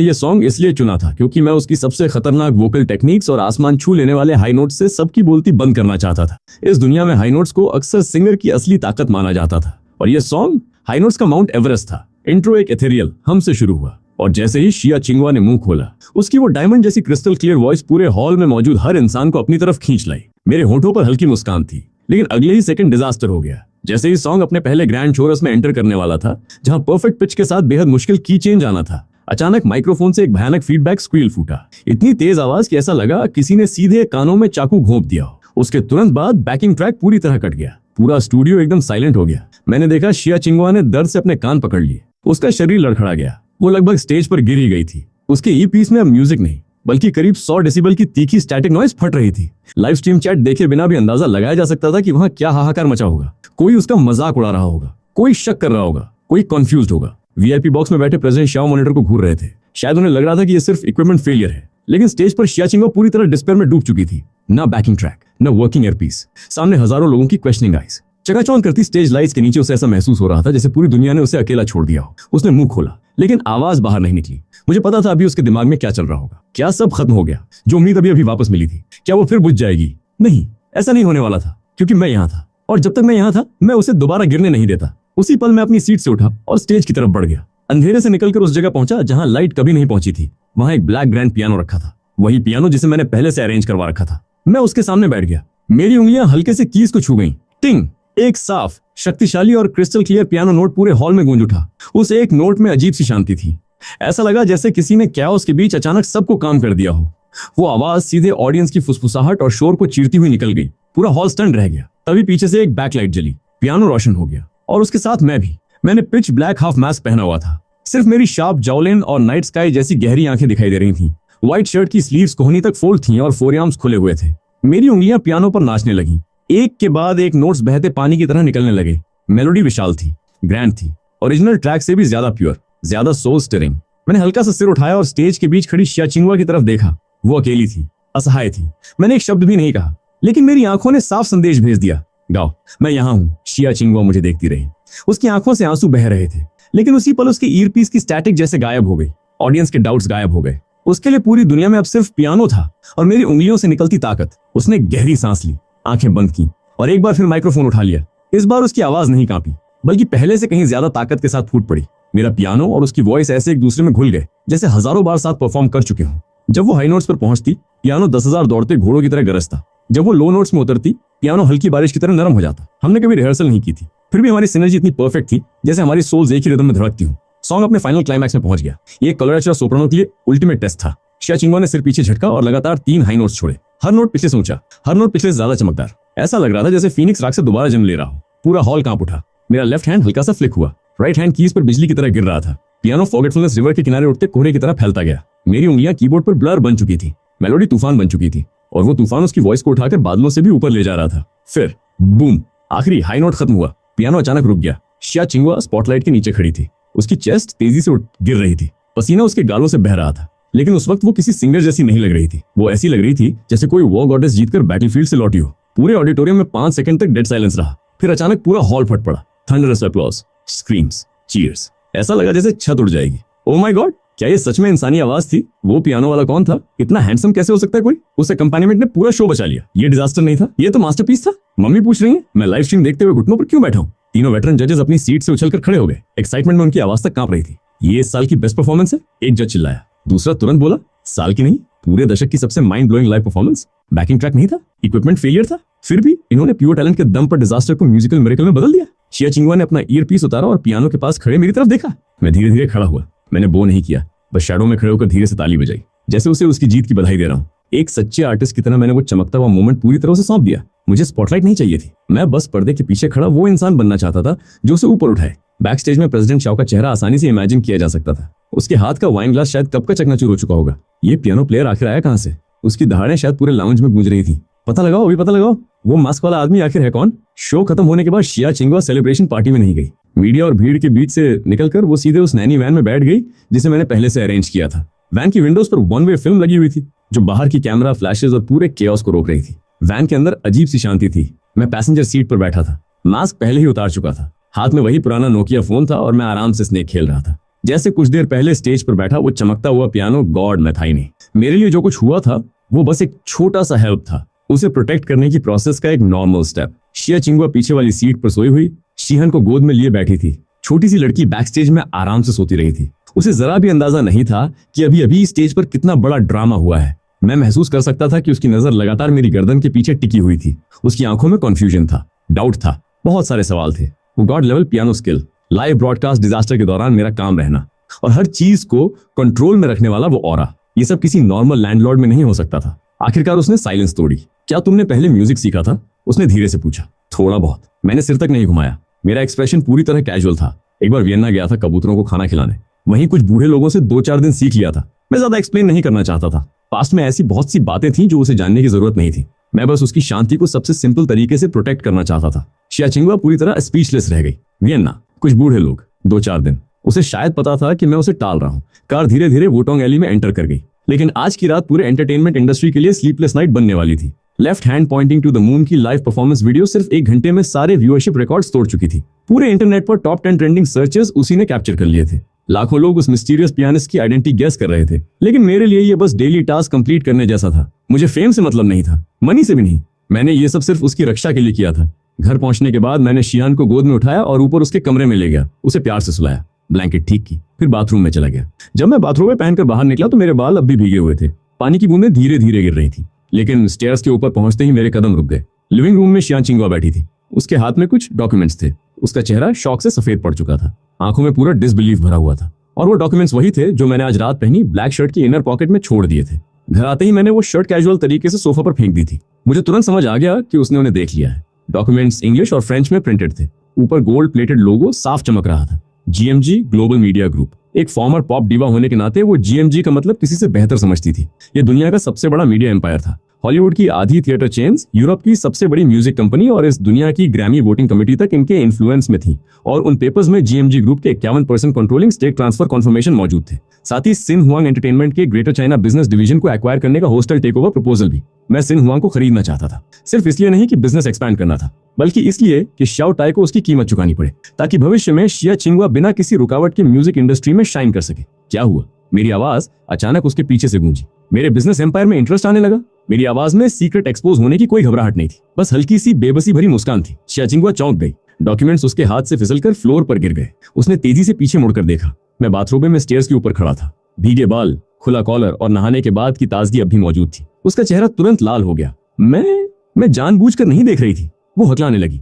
ये सॉन्ग इसलिए चुना था क्योंकि मैं उसकी सबसे खतरनाक वोकल टेक्निक्स और आसमान छू लेने वाले हाई नोट्स से सबकी बोलती बंद करना चाहता था। इस दुनिया में हाई नोट्स को अक्सर सिंगर की असली ताकत माना जाता था और यह सॉन्ग हाई नोट्स का माउंट एवरेस्ट था। इंट्रो एक एथेरियल हम से शुरू हुआ और जैसे ही शिया चिंगवा ने मुंह खोला, उसकी वो डायमंड जैसी क्रिस्टल क्लियर वॉइस पूरे हॉल में मौजूद हर इंसान को अपनी तरफ खींच लाई। मेरे होठों पर हल्की मुस्कान थी, लेकिन अगले ही सेकंड डिजास्टर हो गया। जैसे ही सॉन्ग अपने पहले ग्रैंड चोरस में एंटर करने वाला था, जहां परफेक्ट पिच के साथ बेहद मुश्किल की चेंज आना था, अचानक माइक्रोफोन से एक भयानक फीडबैक स्क्वील फूटा। इतनी तेज आवाज कि ऐसा लगा किसी ने सीधे कानों में चाकू घोंप दिया हो। उसके तुरंत बाद बैकिंग ट्रैक पूरी तरह कट गया। पूरा स्टूडियो एकदम साइलेंट हो गया। मैंने देखा शिया चिंगवा ने दर्द से अपने कान पकड़ लिए। उसका शरीर लड़खड़ा गया। वो लगभग स्टेज पर गिर ही गई थी। उसके ई पीस में अब म्यूजिक नहीं बल्कि करीब 100 डेसिबल की तीखी स्टैटिक नॉइज फट रही थी। लाइव स्ट्रीम चैट देखे बिना भी अंदाजा लगाया जा सकता था कि वहां क्या हाहाकार मचा होगा। कोई उसका मजाक उड़ा रहा होगा, कोई शक कर रहा होगा, कोई कंफ्यूज्ड होगा। वीआईपी बॉक्स में बैठे प्रेसिडेंट शाओ मॉनिटर को घूर रहे थे। शायद उन्हें लग रहा था कि ये सिर्फ इक्विपमेंट फेलियर है, लेकिन स्टेज पर शिया चिंगवा पूरी तरह डिस्पेयर में डूब चुकी थी। ना बैकिंग ट्रैक, ना वर्किंग एयरपीस, सामने हजारों लोगों की क्वेश्चनिंग आईज। चकाचौंध करती स्टेज लाइट्स के नीचे उसे ऐसा महसूस हो रहा था जैसे पूरी दुनिया ने उसे अकेला छोड़ दिया हो। उसने मुंह खोला, लेकिन आवाज बाहर नहीं निकली। मुझे पता था अभी उसके दिमाग में क्या चल रहा होगा। क्या सब खत्म हो गया? जो उम्मीद अभी वापस मिली थी, क्या वो फिर बुझ जाएगी? नहीं, ऐसा नहीं होने वाला था, क्योंकि मैं यहाँ था और जब तक मैं यहाँ था मैं उसे दोबारा गिरने नहीं देता। उसी पल मैं अपनी सीट से उठा और स्टेज की तरफ बढ़ गया। अंधेरे से निकलकर उस जगह पहुंचा जहां लाइट कभी नहीं पहुंची थी। वहां एक ब्लैक ग्रैंड पियानो रखा था, वही पियानो जिसे मैंने पहले से अरेंज करवा रखा था। मैं उसके सामने बैठ गया। मेरी उंगलियां हल्के से कीज को छू गईं। टिंग! एक साफ, शक्तिशाली और क्रिस्टल क्लियर पियानो नोट पूरे हॉल में गूंज उठा। उस एक नोट में अजीब सी शांति थी। ऐसा लगा जैसे किसी ने कैओस के बीच अचानक सबको काम कर दिया हो। वो आवाज सीधे ऑडियंस की फुसफुसाहट और शोर को चीरती हुई निकल गई। पूरा हॉल स्टन रह गया। तभी पीछे से एक बैकलाइट जली, पियानो रोशन हो गया और उसके साथ मैं भी। मैंने पिच ब्लैक हाफ मास्क पहना हुआ था। सिर्फ मेरी शार्प जॉलिन और नाइट स्काई जैसी गहरी आंखें दिखाई दे रही थीं। व्हाइट शर्ट की स्लीव्स कोहनी तक फोल्ड थीं और फोरआर्म्स खुले हुए थे। मेरी उंगलियां पियानो पर नाचने लगीं। एक के बाद एक नोट्स बहते पानी की तरह निकलने लगे। मेलोडी विशाल थी, ग्रैंड थी, ओरिजिनल ट्रैक से भी ज्यादा प्योर, ज्यादा सोल स्टिरिंग। मैंने हल्का सा सिर उठाया और स्टेज के बीच खड़ी शिया चिंगवा की तरफ देखा। वो अकेली थी, असहाय थी। मैंने एक शब्द भी नहीं कहा, लेकिन मेरी आंखों ने साफ संदेश भेज दिया, गाओ, मैं यहाँ हूँ। शिया चिंगवा मुझे देखती रही। उसकी आंखों से आंसू बह रहे थे, लेकिन उसी पल उसकी ईयरपीस की स्टैटिक जैसे गायब हो गई। ऑडियंस के डाउट्स गायब हो गए। उसके लिए पूरी दुनिया में अब सिर्फ पियानो था और मेरी उंगलियों से निकलती ताकत। उसने गहरी सांस ली, आंखें बंद की और एक बार फिर माइक्रोफोन उठा लिया। इस बार उसकी आवाज नहीं कांपी, बल्कि पहले से कहीं ज्यादा ताकत के साथ फूट पड़ी। मेरा पियानो और उसकी वॉइस ऐसे एक दूसरे में घुल गए जैसे हजारों बार साथ परफॉर्म कर चुके हों। जब वो हाई नोट्स पर पहुंचती, पियानो 10,000 दौड़ते घोड़ों की तरह गरजता। जब वो लो नोट्स में उतरती, पियानो हल्की बारिश की तरह नरम हो जाता। हमने कभी रिहर्सल नहीं की थी, फिर भी हमारी सिनर्जी इतनी परफेक्ट थी जैसे हमारी सोल्स एक ही रिदम में धड़कती हूँ। सॉन्ग अपने फाइनल क्लाइमैक्स में पहुंच गया। ये कलोराचुरा सोप्रानो के लिए अल्टीमेट टेस्ट था। शिया चिंगवा ने सिर पीछे झटका और लगातार 3 हाई नोट्स छोड़े। हर नोट पिछले से ऊंचा, हर नोट पिछले से ज्यादा चमकदार। ऐसा लग रहा था जैसे फीनिक्स राग से दोबारा जन्म ले रहा हो। पूरा हॉल कांप उठा। मेरा लेफ्ट हैंड हल्का सा फ्लिक हुआ। राइट हैंड कीज पर बिजली की तरह गिर रहा था। पियानो फॉरगेटफुलनेस रिवर के किनारे उठते कोहरे की तरह फैलता गया। मेरी उंगलियां कीबोर्ड पर ब्लर बन चुकी थी। मेलोडी तूफान बन चुकी थी और वो तूफान उसकी वॉइस को उठाकर बादलों से भी ऊपर ले जा रहा था। फिर बूम, आखिरी हाई नोट खत्म हुआ। पियानो अचानक रुक गया। शिया चिंगवा स्पॉटलाइट के नीचे खड़ी थी। उसकी चेस्ट तेजी से गिर रही थी। पसीना उसके गालों से बह रहा था, लेकिन उस वक्त वो किसी सिंगर जैसी नहीं लग रही थी। वो ऐसी लग रही थी जैसे कोई वॉर गॉडेस जीतकर बैटलफील्ड से लौटी हो। पूरे ऑडिटोरियम में 5 सेकंड तक डेड साइलेंस रहा। फिर अचानक पूरा हॉल फट पड़ा। Thunderous applause, screams, cheers. ऐसा लगा जैसे छत उड़ जाएगी। ओह माय गॉड, क्या ये सच में इंसानी आवाज थी? वो पियानो वाला कौन था? इतना हैंडसम कैसे हो सकता है कोई? उस अकम्पानीमेंट ने पूरा शो बचा लिया। ये डिजास्टर नहीं था, ये तो मास्टरपीस था। मम्मी पूछ रही है मैं लाइव स्ट्रीम देखते हुए घुटनों पर क्यों बैठा हूँ। तीनों वेटरन जजेस अपनी सीट से उछलकर खड़े हो गए। एक्साइटमेंट में उनकी आवाज तक कांप रही थी। ये इस साल की बेस्ट परफॉर्मेंस है, एक जज चिल्लाया। दूसरा तुरंत बोला, साल की नहीं, पूरे दशक की सबसे mind blowing live performance. Backing track नहीं था, इक्विपमेंट फेलियर था, फिर भी इन्होंने प्योर टैलेंट के दम पर डिजास्टर को म्यूजिकल मिरेकल में बदल दिया। शिया चिंगवा ने अपना ईयरपीस उतारा और पियानो के पास खड़े मेरी तरफ देखा। मैं धीरे धीरे खड़ा हुआ। मैंने बो नहीं किया, बस शैडो में खड़े होकर धीरे से ताली बजाई, जैसे उसे उसकी जीत की बधाई दे रहा हूँ। एक सच्चे आर्टिस्ट की तरह मैंने वो चमकता हुआ मोमेंट पूरी तरह से सौंप दिया। मुझे स्पॉटलाइट नहीं चाहिए थी, मैं बस पर्दे के पीछे खड़ा वो इंसान बनना चाहता था जो उसे ऊपर उठाए। बैक स्टेज में प्रेसिडेंट शाओ का चेहरा आसानी से इमेजिन किया जा सकता था। उसके हाथ का वाइन ग्लास शायद कब का चकनाचूर हो चुका होगा। ये पियानो प्लेयर आखिर आया कहाँ से? उसकी दहाड़ें शायद पूरे लाउंज में गूंज रही थी। पता लगाओ, अभी पता लगाओ, वो मास्क वाला आदमी आखिर है कौन? शो खत्म होने के बाद शिया चिंगवा सेलिब्रेशन पार्टी में नहीं गई। मीडिया और भीड़ के बीच से निकलकर वो सीधे उस नैनी वैन में बैठ गई जिसे मैंने पहले से अरेंज किया था। वैन की विंडोज पर 1 वे फिल्म लगी हुई थी जो बाहर की कैमरा फ्लैशेस और पूरे केओस को रोक रही थी। वैन के अंदर अजीब सी शांति थी। मैं पैसेंजर सीट पर बैठा था। मास्क पहले ही उतार चुका था। हाथ में वही पुराना नोकिया फोन था और मैं आराम से स्नेक खेल रहा था। जैसे कुछ देर पहले स्टेज पर बैठा वो चमकता हुआ पियानो गॉड मैं था ही नहीं। मेरे लिए जो कुछ हुआ था वो बस एक छोटा सा हेल्प था, उसे प्रोटेक्ट करने की प्रोसेस का एक नॉर्मल स्टेप। शिया चिंगवा पीछे वाली सीट पर सोई हुई शिहन को गोद में लिए बैठी थी। छोटी सी लड़की बैक स्टेज में आराम से सोती रही थी। उसे जरा भी अंदाजा नहीं था कि अभी अभी स्टेज पर कितना बड़ा ड्रामा हुआ है। मैं महसूस कर सकता था कि उसकी नजर लगातार मेरी गर्दन के पीछे टिकी हुई थी। उसकी आंखों में कंफ्यूजन था, डाउट था, बहुत सारे सवाल थे। वो God level piano skill, live broadcast disaster के दौरान मेरा काम रहना और हर चीज को कंट्रोल में रखने वाला वो ऑरा, ये सब किसी नॉर्मल लैंडलॉर्ड में नहीं हो सकता था। आखिरकार उसने साइलेंस तोड़ी। क्या तुमने पहले म्यूजिक सीखा था? उसने धीरे से पूछा। थोड़ा बहुत। मैंने सिर तक नहीं घुमाया। मेरा एक्सप्रेशन पूरी तरह कैजुअल था। एक बार वियन्ना गया था कबूतरों को खाना खिलाने। वहीं कुछ बूढ़े लोगों से 2-4 दिन सीख लिया था। मैं ज्यादा एक्सप्लेन नहीं करना चाहता था। पास्ट में ऐसी बहुत सी बातें थी जो उसे जानने की जरूरत नहीं थी। मैं बस उसकी शांति को सबसे सिंपल तरीके से प्रोटेक्ट करना चाहता था। शिया चिंगवा पूरी तरह स्पीचलेस रह गई। वियन्ना, कुछ बूढ़े लोग, 2-4 दिन। उसे शायद पता था कि मैं उसे टाल रहा हूँ। कार धीरे धीरे वुटोंग एली में एंटर कर गई। लेकिन आज की रात पूरे एंटरटेनमेंट इंडस्ट्री के लिए स्लीपलेस नाइट बनने वाली थी। Left hand pointing to the moon की लाइव परफॉर्मेंस वीडियो सिर्फ 1 घंटे में सारे व्यूअरशिप रिकॉर्ड्स तोड़ चुकी थी। पूरे इंटरनेट पर टॉप 10 ट्रेंडिंग सर्चेस उसी ने कैप्चर कर लिए थे। लाखों लोग उस मिस्टीरियस पियानिस्ट की आइडेंटिटी गेस कर रहे थे। लेकिन मेरे लिए ये बस डेली टास्क कंप्लीट करने जैसा था। मुझे फेम से मतलब नहीं था, मनी से भी नहीं। मैंने ये सब सिर्फ उसकी रक्षा के लिए किया था। घर पहुंचने के बाद मैंने शियान को गोद में उठाया और ऊपर उसके कमरे में ले गया। उसे प्यार से सुलाया, ब्लैंकेट ठीक की, फिर बाथरूम में चला गया। जब मैं बाथरूम में पहनकर बाहर निकला तो मेरे बाल अब भी भीगे हुए थे। पानी की बूंदें धीरे धीरे गिर रही थी। लेकिन स्टेयर्स के ऊपर पहुंचते ही मेरे कदम रुक गए। लिविंग रूम में शिया चिंगवा बैठी थी। उसके हाथ में कुछ डॉक्यूमेंट्स थे। उसका चेहरा शॉक से सफेद पड़ चुका था। आंखों में पूरा डिसबिलीफ भरा हुआ था। और वो डॉक्यूमेंट्स वही थे जो मैंने आज रात पहनी ब्लैक शर्ट की इनर पॉकेट में छोड़ दिए थे। घर आते ही मैंने वो शर्ट कैजुअल तरीके से सोफा पर फेंक दी थी। मुझे तुरंत समझ आ गया कि उसने उन्हें देख लिया है। डॉक्यूमेंट्स इंग्लिश और फ्रेंच में प्रिंटेड थे। ऊपर गोल्ड प्लेटेड लोगो साफ चमक रहा था। GMG global media group. एक फॉर्मर पॉप डिवा होने के नाते वो जीएमजी का मतलब किसी से बेहतर समझती थी। ये दुनिया का सबसे बड़ा मीडिया एम्पायर था। हॉलीवुड की आधी थिएटर चेन्स, यूरोप की सबसे बड़ी म्यूजिक कंपनी और इस दुनिया की ग्रैमी वोटिंग कमेटी तक इनके इन्फ्लुएंस में थी। और उन पेपर्स में जीएमजी ग्रुप के 51% कंट्रोलिंग स्टेक ट्रांसफर कन्फर्मेशन मौजूद थे। साथ ही सिन हुआंग एंटरटेनमेंट के ग्रेटर चाइना बिजनेस डिवीजन को एक्वायर करने का होस्टल टेकओवर प्रपोजल भी। मैं सिन हुआंग को खरीदना चाहता था, सिर्फ इसलिए नहीं कि बिजनेस एक्सपैंड करना था, बल्कि इसलिए कि शाओ टाई को उसकी कीमत चुकानी पड़े, ताकि भविष्य में शिया चिंगुआ बिना किसी रुकावट के म्यूजिक इंडस्ट्री में शाइन कर सके। क्या हुआ? मेरी आवाज अचानक उसके पीछे से गूंजी। मेरे बिजनेस एम्पायर में इंटरेस्ट आने लगा। मेरी आवाज में सीक्रेट एक्सपोज होने की कोई घबराहट नहीं थी, बस हल्की सी बेबसी भरी मुस्कान थी। शिया चिंगुआ चौंक गई। डॉक्यूमेंट्स उसके हाथ से फिसलकर फ्लोर पर गिर गए। उसने तेजी से पीछे मुड़कर देखा। मैं बाथरूम में स्टेयर्स के ऊपर खड़ा था। भीगे बाल, खुला कॉलर और नहाने के बाद की ताजगी अब भी मौजूद थी। उसका चेहरा तुरंत लाल हो गया। मैं जानबूझकर नहीं देख रही थी। वो हकलाने लगी।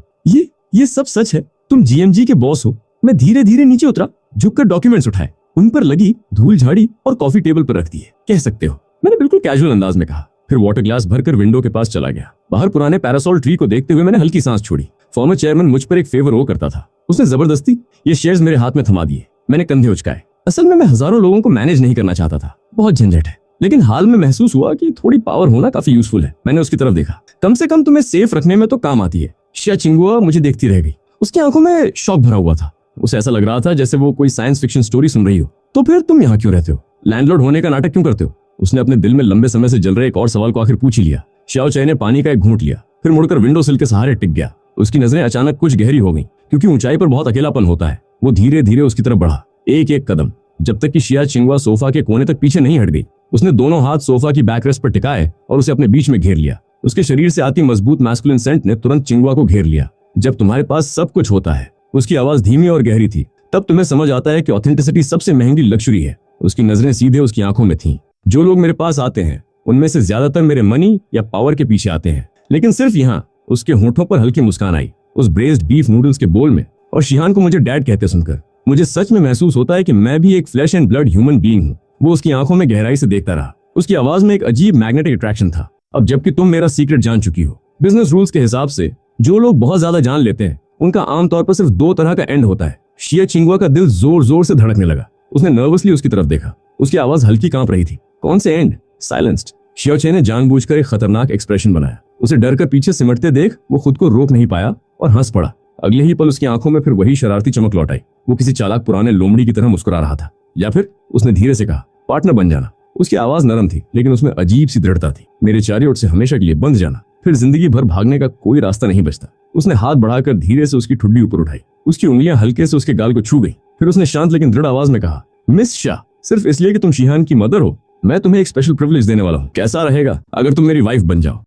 ये सब सच है? तुम जीएमजी के बॉस हो? मैं धीरे धीरे नीचे उतरा, झुककर डॉक्यूमेंट्स उठाए, उन पर लगी धूल झाड़ी और कॉफी टेबल पर रख दिए। कह सकते हो, मैंने बिल्कुल कैजुअल अंदाज में कहा। फिर वाटर ग्लास भरकर विंडो के पास चला गया। बाहर पुराने पैरासोल ट्री को देखते हुए मैंने हल्की सांस छोड़ी। फॉर्मर चेयरमैन मुझ पर एक फेवर वो करता था। उसने जबरदस्ती ये शेयर्स मेरे हाथ में थमा दिए। मैंने कंधे उचकाए। असल में मैं हजारों लोगों को मैनेज नहीं करना चाहता था, बहुत झंझट है, लेकिन हाल में महसूस हुआ कि थोड़ी पावर होना काफी यूजफुल है। मैंने उसकी तरफ देखा। कम से कम तुम्हें सेफ रखने में तो काम आती है। शिया चिंगुआ मुझे देखती रह गई। उसकी आंखों में शौक भरा हुआ था। उसे ऐसा लग रहा था जैसे वो कोई साइंस फिक्शन स्टोरी सुन रही हो। तो फिर तुम यहाँ क्यों रहते हो? लैंडलॉर्ड होने का नाटक क्यों करते हो? उसने अपने दिल में लंबे समय से जल रहे एक और सवाल को आखिर पूछ ही लिया। शियाओ चाई ने पानी का एक घूंट लिया, फिर मुड़कर विंडो सिल के सहारे टिक गया। उसकी नजरें अचानक कुछ गहरी हो गईं, क्योंकि ऊंचाई पर बहुत अकेलापन होता है। वो धीरे धीरे उसकी तरफ बढ़ा, एक एक कदम, जब तक कि शिया चिंगुआ सोफा के कोने तक पीछे नहीं हट गई। उसने दोनों हाथ सोफा की बैकरेस्ट पर टिकाए और उसे अपने बीच में घेर लिया। उसके शरीर से आती मजबूत मैस्कुलिन सेंट ने तुरंत चिंगुआ को घेर लिया। जब तुम्हारे पास सब कुछ होता है, उसकी आवाज धीमी और गहरी थी, तब तुम्हें समझ आता है कि ऑथेंटिसिटी सबसे महंगी लग्जरी है। उसकी नजरें सीधे उसकी आंखों में थीं। जो लोग मेरे पास आते हैं उनमें से ज्यादातर मेरे मनी या पावर के पीछे आते हैं, लेकिन सिर्फ यहाँ उसके होठों पर हल्की मुस्कान आई, उस ब्रेस्ड बीफ नूडल्स के बोल में। और शिहान को मुझे डैड कहते सुनकर मुझे सच में महसूस होता है कि मैं भी एक flash and blood human being हूँ। वो उसकी आंखों में गहराई से देखता रहा। उसकी आवाज में एक अजीब मैग्नेटिक अट्रैक्शन था। अब जबकि तुम मेरा सीक्रेट जान चुकी हो, बिजनेस रूल्स के हिसाब से जो लोग बहुत ज्यादा जान लेते हैं उनका आमतौर पर सिर्फ दो तरह का एंड होता है। शिया चिंगुआ का दिल जोर जोर से धड़कने लगा। उसने नर्वसली उसकी तरफ देखा। उसकी आवाज हल्की कांप रही थी। कौन से एंड? साइलेंस्ड। शिया चाई ने जानबूझकर एक खतरनाक एक्सप्रेशन बनाया। उसे डर कर पीछे सिमटते देख वो खुद को रोक नहीं पाया और हंस पड़ा। अगले ही पल उसकी आंखों में फिर वही शरारती चमक लौट आई। वो किसी चालाक पुराने लोमड़ी की तरह मुस्कुरा रहा था। या फिर उसने धीरे से कहा, पार्टनर बन जाना। उसकी आवाज नरम थी, लेकिन उसमें अजीब सी दृढ़ता थी। मेरे चारी ओर से हमेशा के लिए बंध जाना, फिर जिंदगी भर भागने का कोई रास्ता नहीं बचता। उसने हाथ बढ़ाकर धीरे से उसकी ठुड्डी ऊपर उठाई। उसकी उंगलियां हल्के से उसके गाल को छू गई। फिर उसने शांत लेकिन दृढ़ आवाज में कहा, मिस शाह, सिर्फ इसलिए कि तुम शिहान की मदर हो, मैं तुम्हें एक स्पेशल प्रिविलेज देने वाला हूँ। कैसा रहेगा अगर तुम मेरी वाइफ बन जाओ?